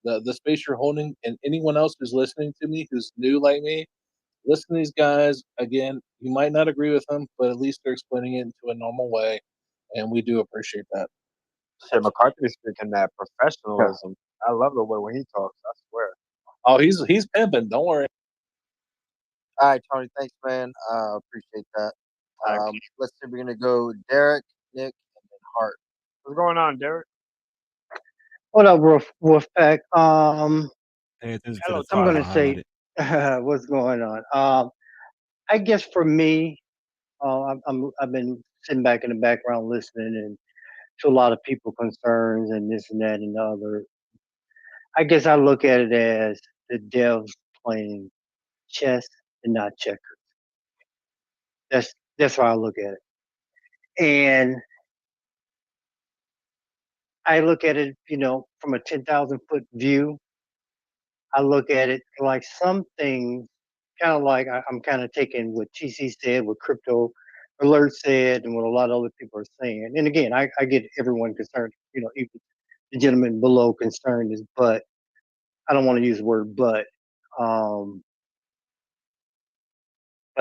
the space you're holding. And anyone else who's listening to me, who's new like me, listen to these guys. Again, you might not agree with them, but at least they're explaining it into a normal way, and we do appreciate that. Shit, McCarthy speaking that professionalism. I love the way when he talks. I swear. Oh, he's pimping. Don't worry. All right, Tony. Thanks, man. Appreciate that. Let's see. We're gonna go Derek, Nick, and then Hart. What's going on, Derek? What up, Wolfpack? Pay attention to Hello, the I'm title, gonna say highlight it. what's going on. I guess for me, I've been sitting back in the background listening and to a lot of people concerns and this and that and the other. I guess I look at it as the devs playing chess and not checkers. That's how I look at it. And I look at it, from a 10,000 foot view. I look at it like some things, kind of like I'm kind of taking what TC said, what Crypto Alert said, and what a lot of other people are saying. And again, I get everyone concerned, even the gentleman below concerned is, but I don't want to use the word but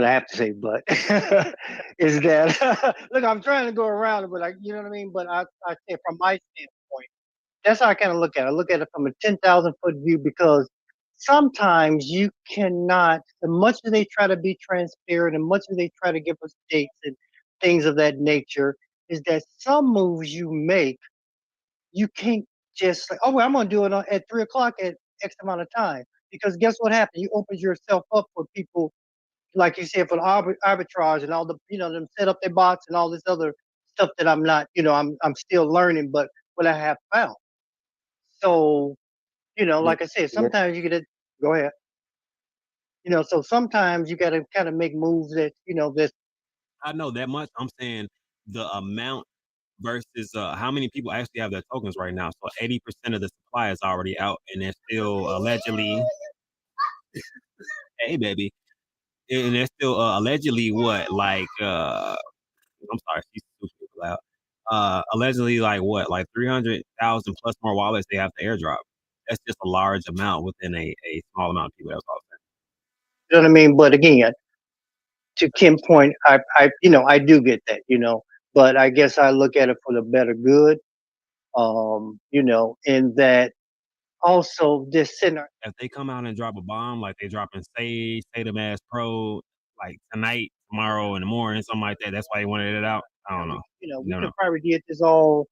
I have to say but, is that, look, I'm trying to go around it, but you know what I mean? But I say from my standpoint, that's how I kind of look at it. I look at it from a 10,000 foot view, because sometimes you cannot, as much as they try to be transparent and much as they try to give us dates and things of that nature, is that some moves you make you can't just like, oh, well, I'm gonna do it at 3 o'clock at X amount of time. Because guess what happened? You open yourself up for people, like you said, for the arbitrage and all the, them set up their bots and all this other stuff that I'm not, I'm still learning, but what I have found. So, like I said, sometimes you get go ahead. So sometimes you got to kind of make moves that, that. I know that much. I'm saying the amount versus how many people actually have their tokens right now. So 80% of the supply is already out, and they're still allegedly, hey baby, and they're still allegedly what like I'm sorry, she's super loud. Allegedly like what, like 300,000 plus more wallets they have to airdrop. That's just a large amount within a small amount of people. That's all I'm saying. You know what I mean? But again, to Kim's point, I do get that, but I guess I look at it for the better good, in that also this center. If they come out and drop a bomb like they dropping Saitama Pro like tonight, tomorrow in the morning, something like that, that's why they wanted it out. I don't know. We could probably get this all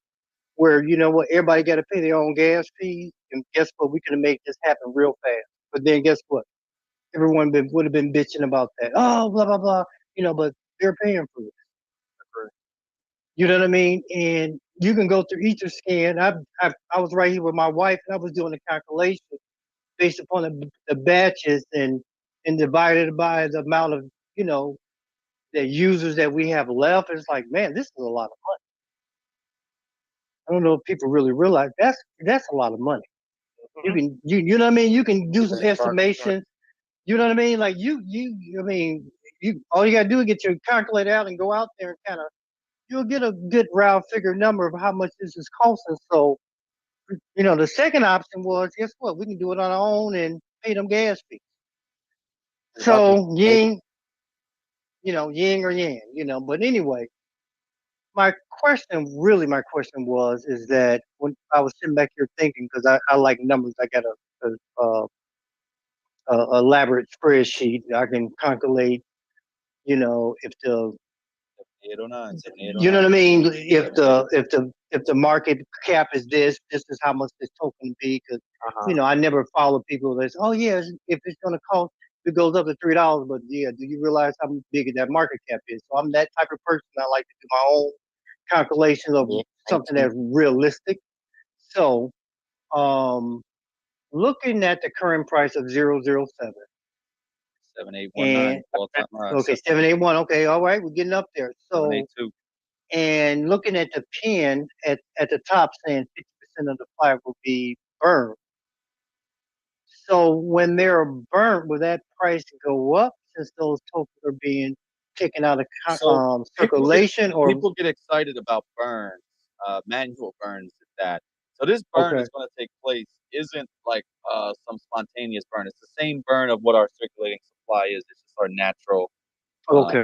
where, everybody got to pay their own gas fees, and guess what? We could have made this happen real fast. But then guess what? Everyone would have been bitching about that. Oh, blah blah blah. But they're paying for it. You know what I mean? And you can go through Etherscan. I was right here with my wife, and I was doing the calculation based upon the batches and divided by the amount of the users that we have left. It's like, man, this is a lot of money. I don't know if people really realize that's a lot of money. You can you know what I mean? You can do some estimations. You know what I mean? Like I mean, all you gotta do is get your calculator out and go out there and kind of you'll get a good round figure number of how much this is costing. So, the second option was, guess what? We can do it on our own and pay them gas fees. So yin, yin or yang, But anyway, my question was, is that when I was sitting back here thinking, because I like numbers, I got a elaborate spreadsheet. I can calculate, if the you know what I mean? If the market cap is this is how much this token be. Because I never follow people that say, oh yeah, if it's going to cost, if it goes up to $3, but yeah, do you realize how big that market cap is? So I'm that type of person. I like to do my own calculations of something that's realistic. So, looking at the current price of 007. 7819 all-time high. Okay, 781. Okay, all right, we're getting up there. So 782. And looking at the pin at the top saying 50% of the flag will be burned. So when they're burnt, will that price go up since those tokens are being taken out of circulation? Or people get excited about burns, manual burns at that. So this burn is going to take place isn't like some spontaneous burn. It's the same burn of what our circulating supply is. It's just our natural. But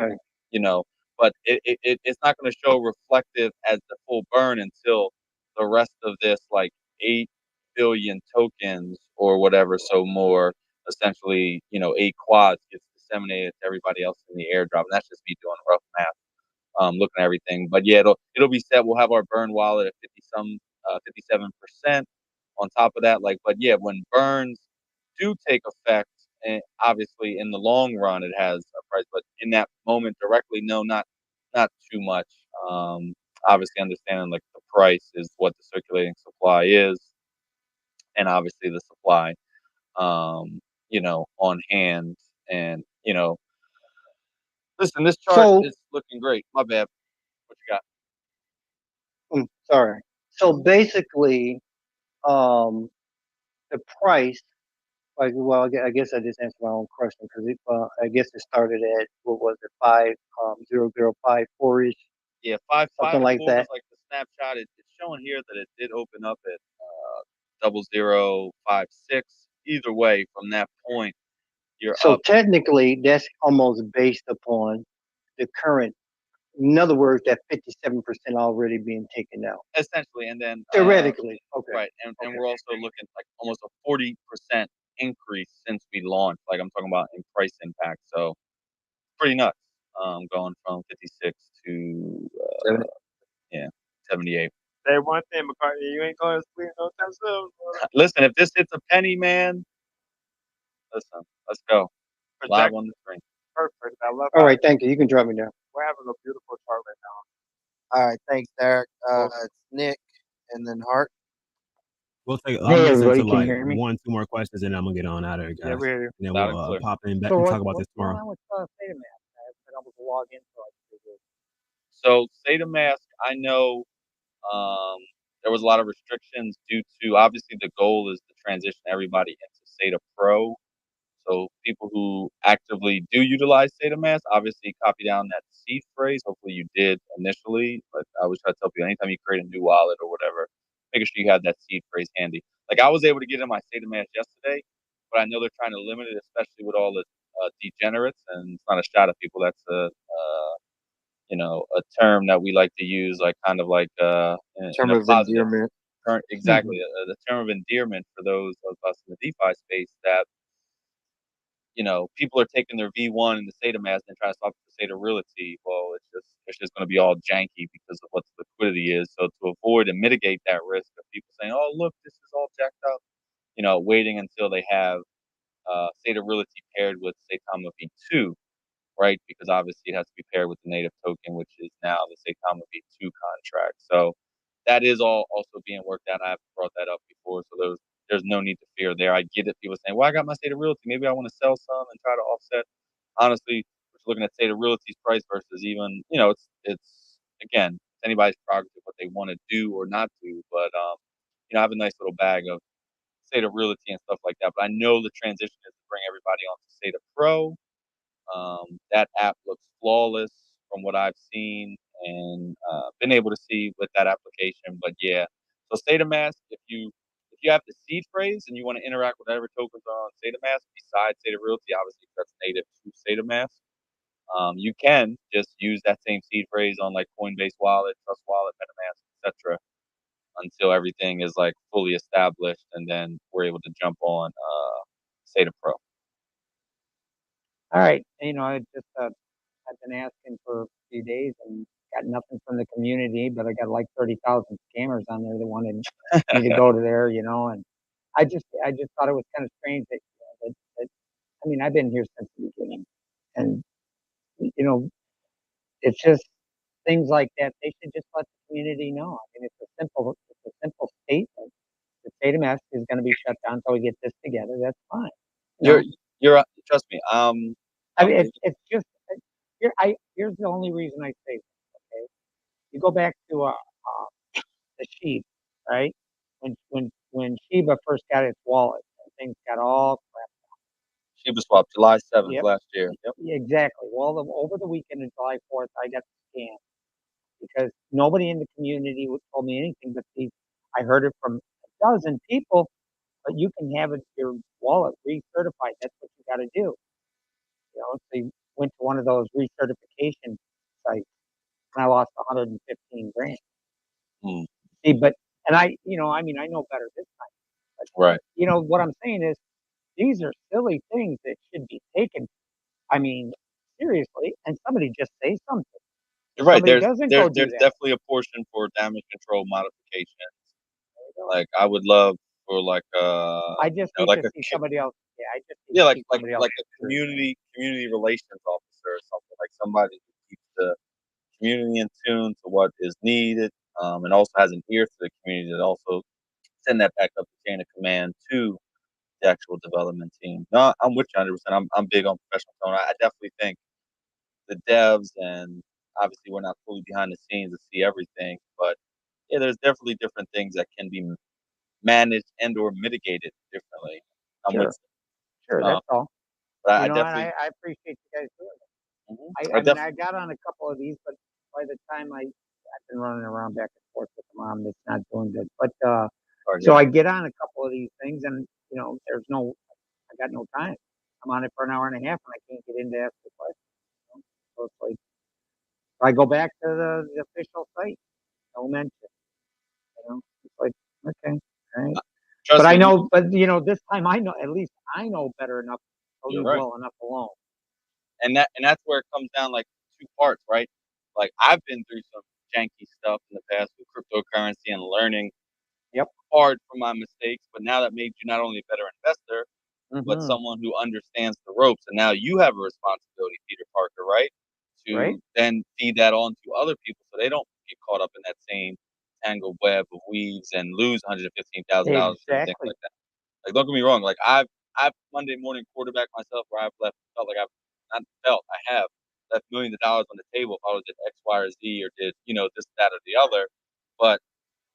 it's not going to show reflective as the full burn until the rest of this like 8 billion tokens or whatever, so more essentially 8 quads gets disseminated to everybody else in the airdrop, and that's just me doing rough math, looking at everything. But yeah, it'll be set. We'll have our burn wallet at 57% on top of that. But yeah, when burns do take effect, and obviously in the long run it has a price, but in that moment directly, no, not too much. Obviously understanding like the price is what the circulating supply is, and obviously the supply on hand. And listen, this chart is looking great. My bad. What you got? Sorry. So basically, the price, well, I guess I just answered my own question, because I guess it started at, what was it, 50054 ish. Yeah, something like that. Was like the snapshot. It's showing here that it did open up at 0056. Either way, from that point, you're so up. Technically, that's almost based upon the current. In other words, that 57% already being taken out. Essentially, and then theoretically, right, and we're also looking like almost a 40% increase since we launched. Like I'm talking about in price impact. So pretty nuts. Going from 56 to 78. Say one thing, McCartney. You ain't going to sleep no time soon. Listen, if this hits a penny, man, listen, let's go. Live on the screen. Perfect. I love. All right, thank you. You can drop me now. We're having a beautiful chart right now. All right, thanks, Derek. It's Nick and then Hart. We'll take. I'm Hey, listening everybody, to can like you hear me? 1-2 more questions, and then I'm gonna get on out of here, guys. Yeah, we hear you. And then Loud and we'll clear. pop in back So and what, talk about this what's going tomorrow. on with Saitama? I haven't been able to log in, so I can do. So Saitama, I know there was a lot of restrictions due to, obviously the goal is to transition everybody into SATA Pro. So people who actively do utilize Saitama, obviously copy down that seed phrase. Hopefully you did initially, but I always try to tell people anytime you create a new wallet or whatever, making sure you have that seed phrase handy. Like I was able to get in my Saitama yesterday, but I know they're trying to limit it, especially with all the degenerates. And it's not a shot at people. That's a term that we like to use, like kind of like Term in a of positive endearment. term, exactly, the term of endearment for those of us in the DeFi space that people are taking their V1 and the SATA mask and trying to swap it for SATA Realty. Well, it's just going to be all janky because of what the liquidity is. So to avoid and mitigate that risk of people saying, "Oh, look, this is all jacked up," waiting until they have SATA Realty paired with Saitama V2, right? Because obviously it has to be paired with the native token, which is now the Saitama V2 contract. So that is all also being worked out. I haven't brought that up before, so there's no need to fear there. I get it. People saying, "Well, I got my SATA Realty. Maybe I want to sell some and try to offset." Honestly, we're looking at SATA Realty's price versus even, it's again, it's anybody's prerogative what they want to do or not do. But I have a nice little bag of SATA Realty and stuff like that. But I know the transition is to bring everybody onto SATA Pro. That app looks flawless from what I've seen and been able to see with that application. But yeah, so SataMask, if you have the seed phrase and you want to interact with whatever tokens are on SataMask besides Sata Realty, obviously that's native to SataMask, you can just use that same seed phrase on like Coinbase Wallet, Trust Wallet, MetaMask, etc. Until everything is like fully established, and then we're able to jump on Sata Pro. All right. I just I've been asking for a few days and got nothing from the community, but I got like 30,000 scammers on there that wanted me to go to there, and I just thought it was kind of strange that I mean, I've been here since the beginning, and it's just things like that. They should just let the community know. I mean, it's a simple statement. The state of Mass is going to be shut down until we get this together. That's fine. You're trust me. I mean, it's just here's the only reason I say this. Okay, you go back to the sheep, right? When Shiba first got its wallet, and things got all crap. Shiba Swap, July 7th Yep. last year. Yep. Exactly. Well, over the weekend of July 4th, I got scammed because nobody in the community told me anything. But I heard it from a dozen people. But you can have your wallet recertified. That's what you got to do. So you went to one of those recertification sites, and I lost 115 grand. See, and I mean, I know better this time. But, right. What I'm saying is, these are silly things that should be taken. I mean, seriously, and somebody just say something. You're right. Somebody There's definitely a portion for damage control modifications. Like I would love for like I just need like to see somebody else. Yeah, I just need like a community relations officer or something, like somebody who keeps the community in tune to what is needed, and also has an ear to the community that also send that back up the chain of command to the actual development team. No, I'm with you 100%. I'm big on professional tone. I definitely think the devs, and obviously we're not fully behind the scenes to see everything, but yeah, there's definitely different things that can be managed and or mitigated differently. Sure, that's all. But I definitely, I appreciate you guys doing it. Mm-hmm. I got on a couple of these, but by the time I've been running around back and forth with the mom, that's not doing good. But so I get on a couple of these things, and I got no time. I'm on it for an hour and a half, and I can't get in to ask the question. So it's like I go back to the official site, no mention. It's like okay, all right. But I know, this time I know, at least I know better enough to leave well enough alone. And that's where it comes down like two parts, right? Like I've been through some janky stuff in the past with cryptocurrency and learning Yep. hard from my mistakes. But now that made you not only a better investor, but Mm-hmm. someone who understands the ropes. And now you have a responsibility, Peter Parker, right? To Right. then feed that on to other people so they don't get caught up in that same tangled web of weaves and lose $115,000 and things Exactly. like that. Like, don't get me wrong. Like, I've Monday morning quarterback myself where I have left millions of dollars on the table if I was at X, Y, or Z or did, this, that, or the other. But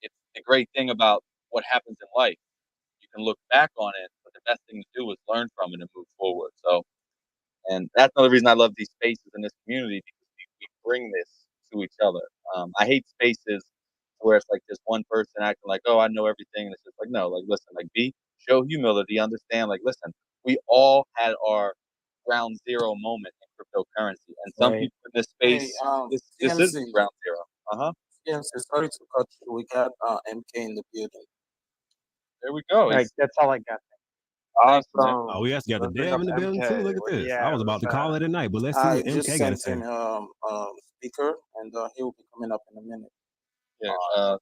it's the great thing about what happens in life. You can look back on it, but the best thing to do is learn from it and move forward. So, and that's another reason I love these spaces in this community because we bring this to each other. I hate spaces where it's like this one person acting like, oh, I know everything. And it's just like, no, like, listen, like, show humility, understand, like, listen, we all had our ground zero moment in cryptocurrency. And some Right. people in this Hey, space, this is CMC, ground zero. Uh-huh. CMC, sorry to cut you. We got MK in the building. There we go. Right. That's all I got. Thanks, man. Oh, we actually got the Let's bring dev up in the building too. MK. Look at What, this. Yeah. I was about to call it a night, but let's see I what just MK got to sent say. in speaker, and he will be coming up in a minute. Yeah.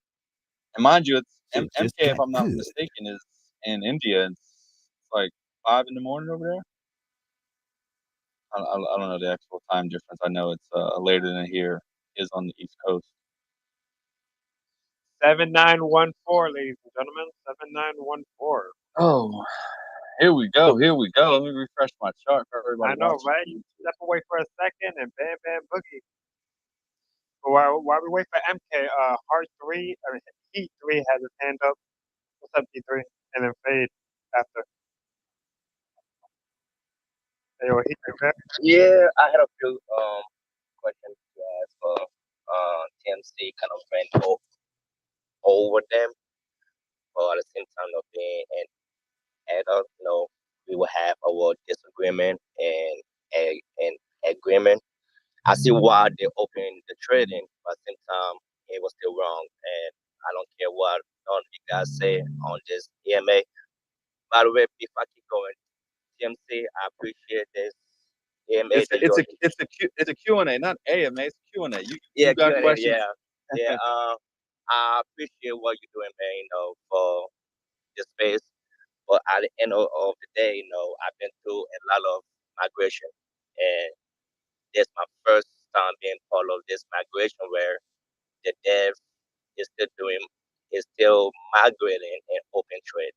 And mind you, it's Shit MK, just if got I'm not good. mistaken, is in India. It's like 5 in the morning over there. I don't know the actual time difference. I know it's later than here. Is on the East Coast. 7914, ladies and gentlemen. 7914. Oh, here we go. Here we go. Let me refresh my chart for everybody I know, watching. right? You step away for a second and bam, bam, boogie. But while we wait for MK, Heat 3 has his hand up. What's up, Heat 3? And then Fade after. Hey, yo, Heat 3 there? Yeah, I had a few questions to ask for TMC kind of went over them, but at the same time of being an adult, we will have our disagreement and agreement. I see why they opened the trading, but at the same time it was still wrong, and I don't care what none of you guys say on this EMA. By the way, if I keep going, TMC, I appreciate this EMA It's that it's you're. a it's a Q, it's a Q&A, not AMA. It's Q&A. Yeah, You got Q&A, questions? yeah. I appreciate what you're doing, man. For this space. But at the end of the day, I've been through a lot of migration, and this my first time being part of this migration where the dev is still migrating in open trade.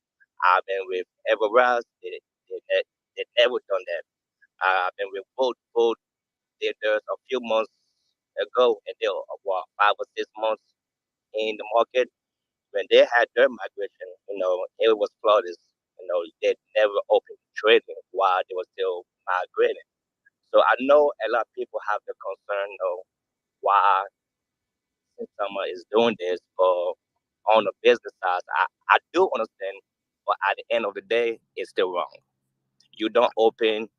I've been with Everrise, they never done that. I've been with both. There's a few months ago, and they were about 5 or 6 months in the market when they had their migration. It was flawless. They never opened trading while they were still migrating. So I know a lot of people have the concern of why Saitama is doing this, but on the business side, I do understand, but at the end of the day, it's still wrong. You don't open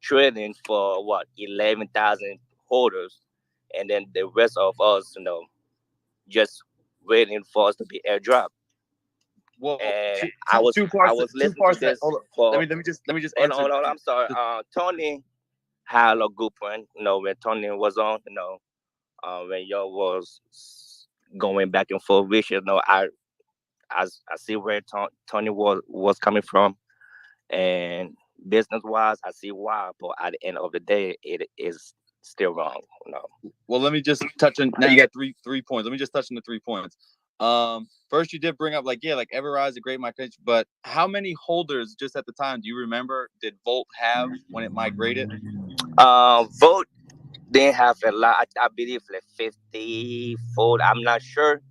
trading for 11,000 holders, and then the rest of us, just waiting for us to be airdrop. Well, And two, I was two parts. Two listening parts to that. this Hold on. for. Let me just Hold answer. on, hold on. I'm sorry. Tony had a good point. When Tony was on, when y'all was going back and forth, which I see where Tony was coming from, and business wise, I see why. But at the end of the day, it is still wrong. Well, let me just touch on. Now you got three points. Let me just touch on the 3 points. First you did bring up like Everrise, a great migration, but how many holders just at the time do you remember did Volt have when it migrated? Volt didn't have a lot. I believe like 54. I'm not sure.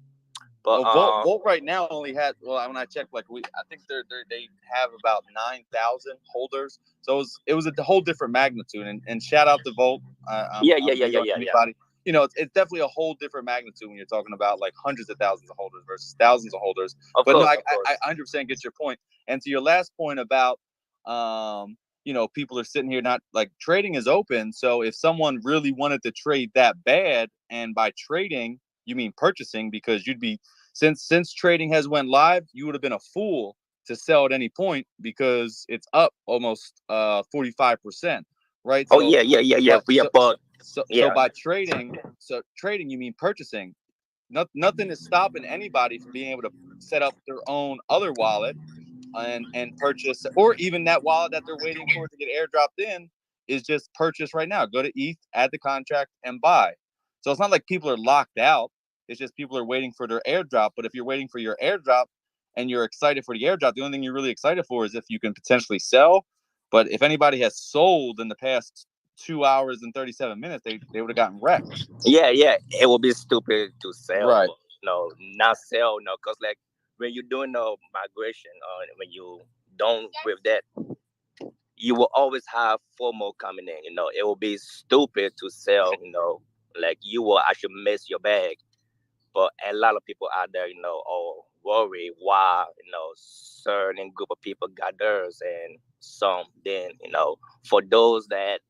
But Well, Volt right now only had. Well, when I checked, I think they have about 9,000 holders. So it was a whole different magnitude. And shout out to Volt. Yeah. Anybody. It's definitely a whole different magnitude when you're talking about like hundreds of thousands of holders versus thousands of holders. Of but course, no, of course. I 100% get your point. And to your last point about people are sitting here not like trading is open. So if someone really wanted to trade that bad, and by trading you mean purchasing, because you'd be since trading has went live, you would have been a fool to sell at any point because it's up almost 45%, right? Oh, yeah. So by trading you mean purchasing. nothing is stopping anybody from being able to set up their own other wallet and purchase, or even that wallet that they're waiting for to get airdropped in is just purchase right now. Go to ETH, add the contract, and buy. So it's not like people are locked out. It's just people are waiting for their airdrop. But if you're waiting for your airdrop and you're excited for the airdrop, the only thing you're really excited for is if you can potentially sell. But if anybody has sold in the past 2 hours and 37 minutes, they would have gotten wrecked. Yeah, it would be stupid to sell, Right. but no, not sell, no, because like when you're doing the migration, when you don't with that, you will always have FOMO coming in. It will be stupid to sell. Like you will actually miss your bag. But a lot of people out there, are worried why, certain group of people got theirs and some didn't. For those that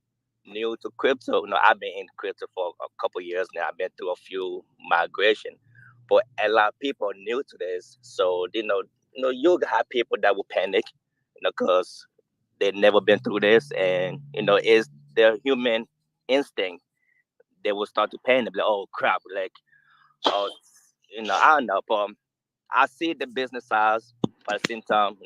new to crypto, I've been in crypto for a couple years now. I've been through a few migration, but a lot of people are new to this. So you'll have people that will panic, because they've never been through this, and it's their human instinct. They will start to panic, like, oh crap, like, oh, I don't know, but I see the business size, but at the same time,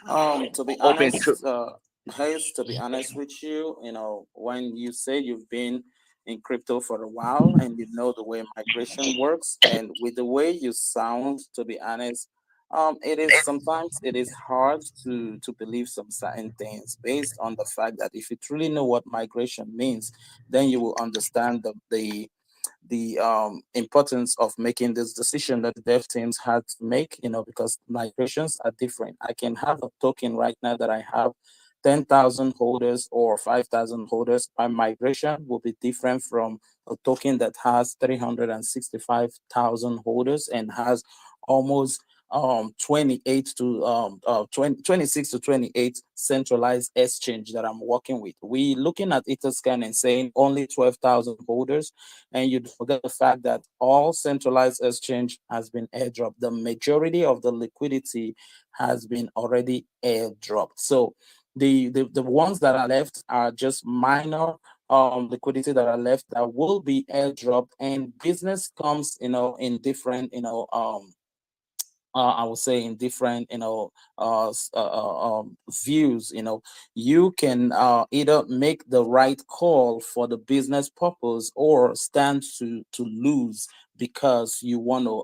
To be open honest, to. Hayes, to be honest with you, when you say you've been in crypto for a while and you know the way migration works, and with the way you sound, to be honest, it is sometimes it is hard to believe some certain things based on the fact that if you truly know what migration means, then you will understand the importance of making this decision that the dev teams had to make, because migrations are different. I can have a token right now that I have 10,000 holders or 5,000 holders. My migration will be different from a token that has 365,000 holders and has almost 28 to 26 to 28 centralized exchange that I'm working with. We looking at Etherscan and saying only 12,000 holders, and you forget the fact that all centralized exchange has been airdropped. The majority of the liquidity has been already airdropped. So the ones that are left are just minor liquidity that are left that will be airdropped, and business comes in different I would say in different, views. You can either make the right call for the business purpose or stand to lose because you want to,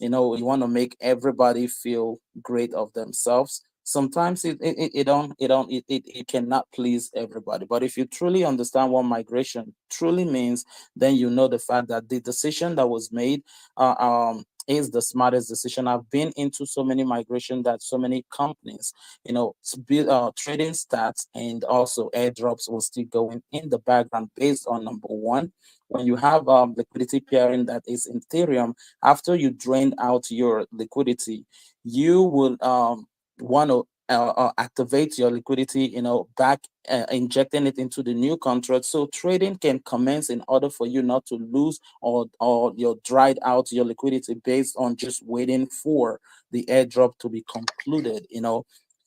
you want to make everybody feel great of themselves. Sometimes it cannot please everybody. But if you truly understand what migration truly means, then you know the fact that the decision that was made is the smartest decision. I've been into so many migration that so many companies, trading stats and also airdrops will still going in the background based on number one. When you have liquidity pairing that is in Ethereum, after you drain out your liquidity, you will want to activate your liquidity, back, injecting it into the new contract, so trading can commence in order for you not to lose or you dried out your liquidity based on just waiting for the airdrop to be concluded.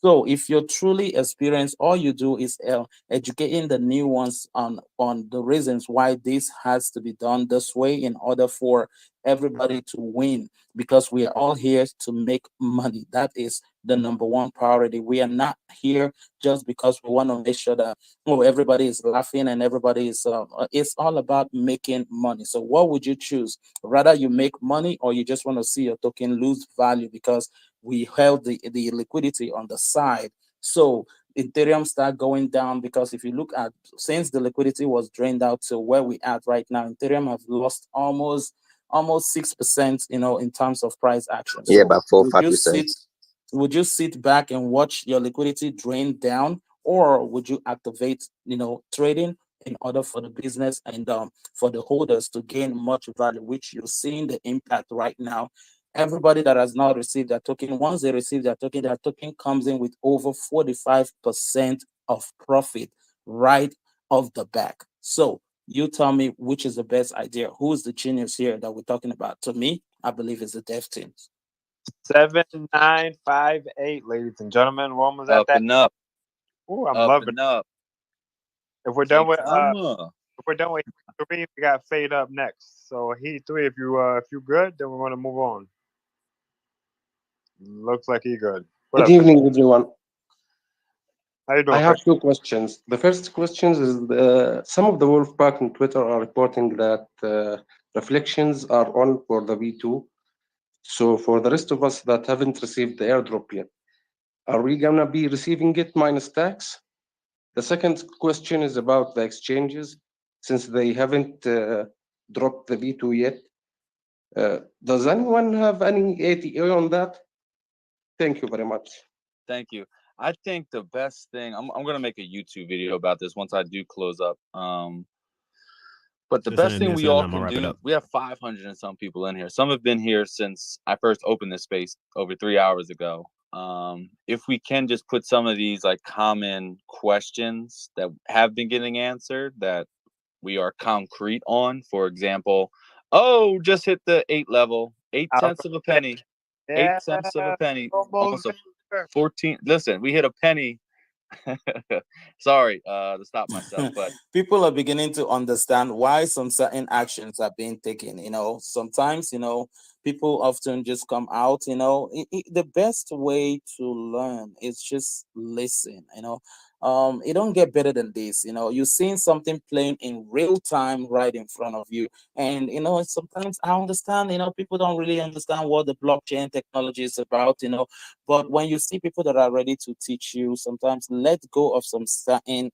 So if you're truly experienced, all you do is educating the new ones on the reasons why this has to be done this way in order for everybody to win, because we are all here to make money. That is the number one priority. We are not here just because we want to make sure that everybody is laughing and everybody is. It's all about making money. So what would you choose? Rather you make money, or you just want to see your token lose value because we held the liquidity on the side. So Ethereum start going down, because if you look at since the liquidity was drained out to where we at right now, Ethereum have lost almost 6%, in terms of price action. Yeah, So about 4-5%. would you sit back and watch your liquidity drain down, or would you activate, trading in order for the business and for the holders to gain much value, which you're seeing the impact right now? Everybody that has not received their token, once they receive their token comes in with over 45% of profit right off the back. So you tell me which is the best idea. Who is the genius here that we're talking about? To me, I believe it's the dev teams. 7958, ladies and gentlemen. We're almost at Up that. and up. Oh, I'm Up loving and it. up. If we're done with Saitama. three, we got Fade up next. So he three, if you good, then we're gonna move on. Looks like he good. What Good up? evening, everyone. How you I doing, have Chris? two questions. The first question is some of the wolf pack on Twitter are reporting that reflections are on for the V2. So for the rest of us that haven't received the airdrop yet, are we gonna be receiving it minus tax? The second question is about the exchanges, since they haven't dropped the V2 yet. Does anyone have any ATA on that? Thank you very much. Thank you. I think the best thing I'm gonna make a YouTube video about this once I do close up. But the best thing we all can do, we have 500 and some people in here. Some have been here since I first opened this space over 3 hours ago. If we can just put some of these like common questions that have been getting answered that we are concrete on, for example, oh, just hit the 8 level, 8/10 of a penny, Yeah, 8 cents of a penny, almost almost a 14. Listen, we hit a penny. Sorry, to stop myself, but People are beginning to understand why some certain actions are being taken. Sometimes, people often just come out. The best way to learn is just listen. It don't get better than this. You're seeing something playing in real time right in front of you. And sometimes I understand, people don't really understand what the blockchain technology is about, but when you see people that are ready to teach you, sometimes let go of some certain,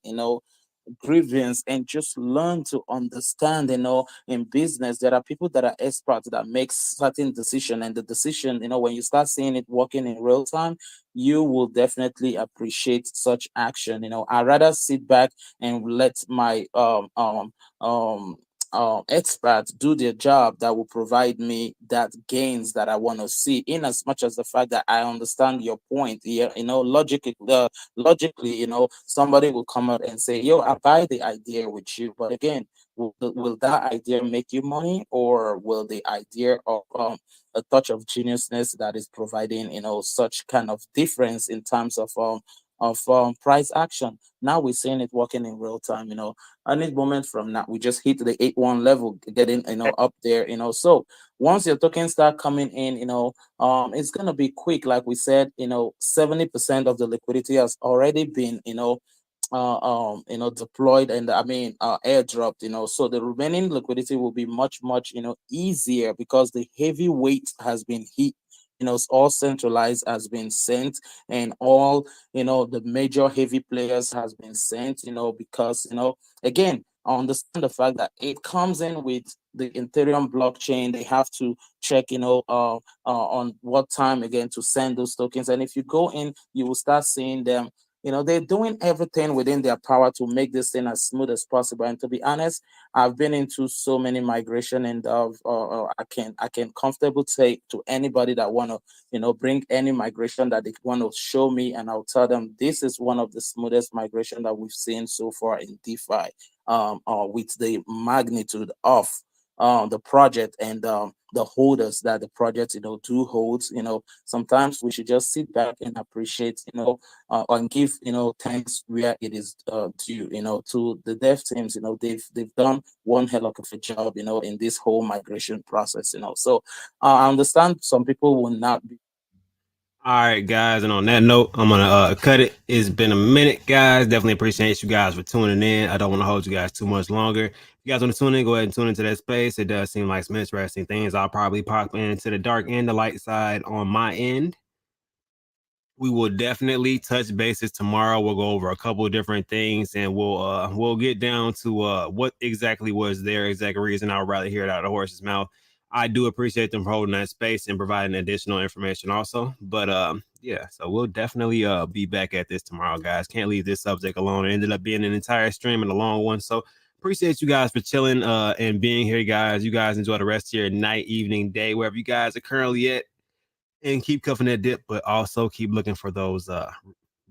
grievance and just learn to understand. In business there are people that are experts that make certain decision, and the decision, when you start seeing it working in real time, you will definitely appreciate such action. I rather sit back and let my experts do their job that will provide me that gains that I want to see, in as much as the fact that I understand your point here. Logically, somebody will come out and say, yo, I buy the idea with you, but again, will that idea make you money, or will the idea of a touch of geniusness that is providing such kind of difference in terms of price action? Now we're seeing it working in real time. Any moment from now, we just hit the 8-1 level, getting up there. So once your tokens start coming in, it's gonna be quick. Like we said, 70% of the liquidity has already been deployed, and airdropped. So the remaining liquidity will be much easier, because the heavy weight has been hit. All centralized has been sent, and all the major heavy players has been sent. Because again, I understand the fact that it comes in with the Ethereum blockchain. They have to check on what time again to send those tokens, and if you go in, you will start seeing them. They're doing everything within their power to make this thing as smooth as possible. And to be honest, I've been into so many migration, and I can comfortably say to anybody that want to bring any migration that they want to show me, and I'll tell them this is one of the smoothest migration that we've seen so far in DeFi, with the magnitude of the project and the holders that the project do hold. Sometimes we should just sit back and appreciate, and give thanks where it is due. To the dev teams. They've done one hell of a job in this whole migration process. So I understand some people will not be. All right, guys, and on that note, I'm gonna cut it. It's been a minute, guys. Definitely appreciate you guys for tuning in. I don't want to hold you guys too much longer. If you guys want to tune in, go ahead and tune into that space. It does seem like some interesting things. I'll probably pop into the dark and the light side on my end. We will definitely touch bases tomorrow. We'll go over a couple of different things, and we'll get down to what exactly was their exact reason. I'd rather hear it out of the horse's mouth. I do appreciate them for holding that space and providing additional information also. But yeah, so we'll definitely be back at this tomorrow, guys. Can't leave this subject alone. It ended up being an entire stream and a long one. So appreciate you guys for chilling and being here, guys. You guys enjoy the rest of your night, evening, day, wherever you guys are currently at. And keep cuffing that dip, but also keep looking for those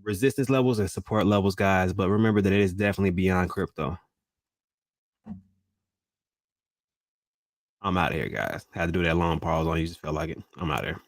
resistance levels and support levels, guys. But remember that it is definitely beyond crypto. I'm out of here, guys. Had to do that long pause on you. Just felt like it. I'm out of here.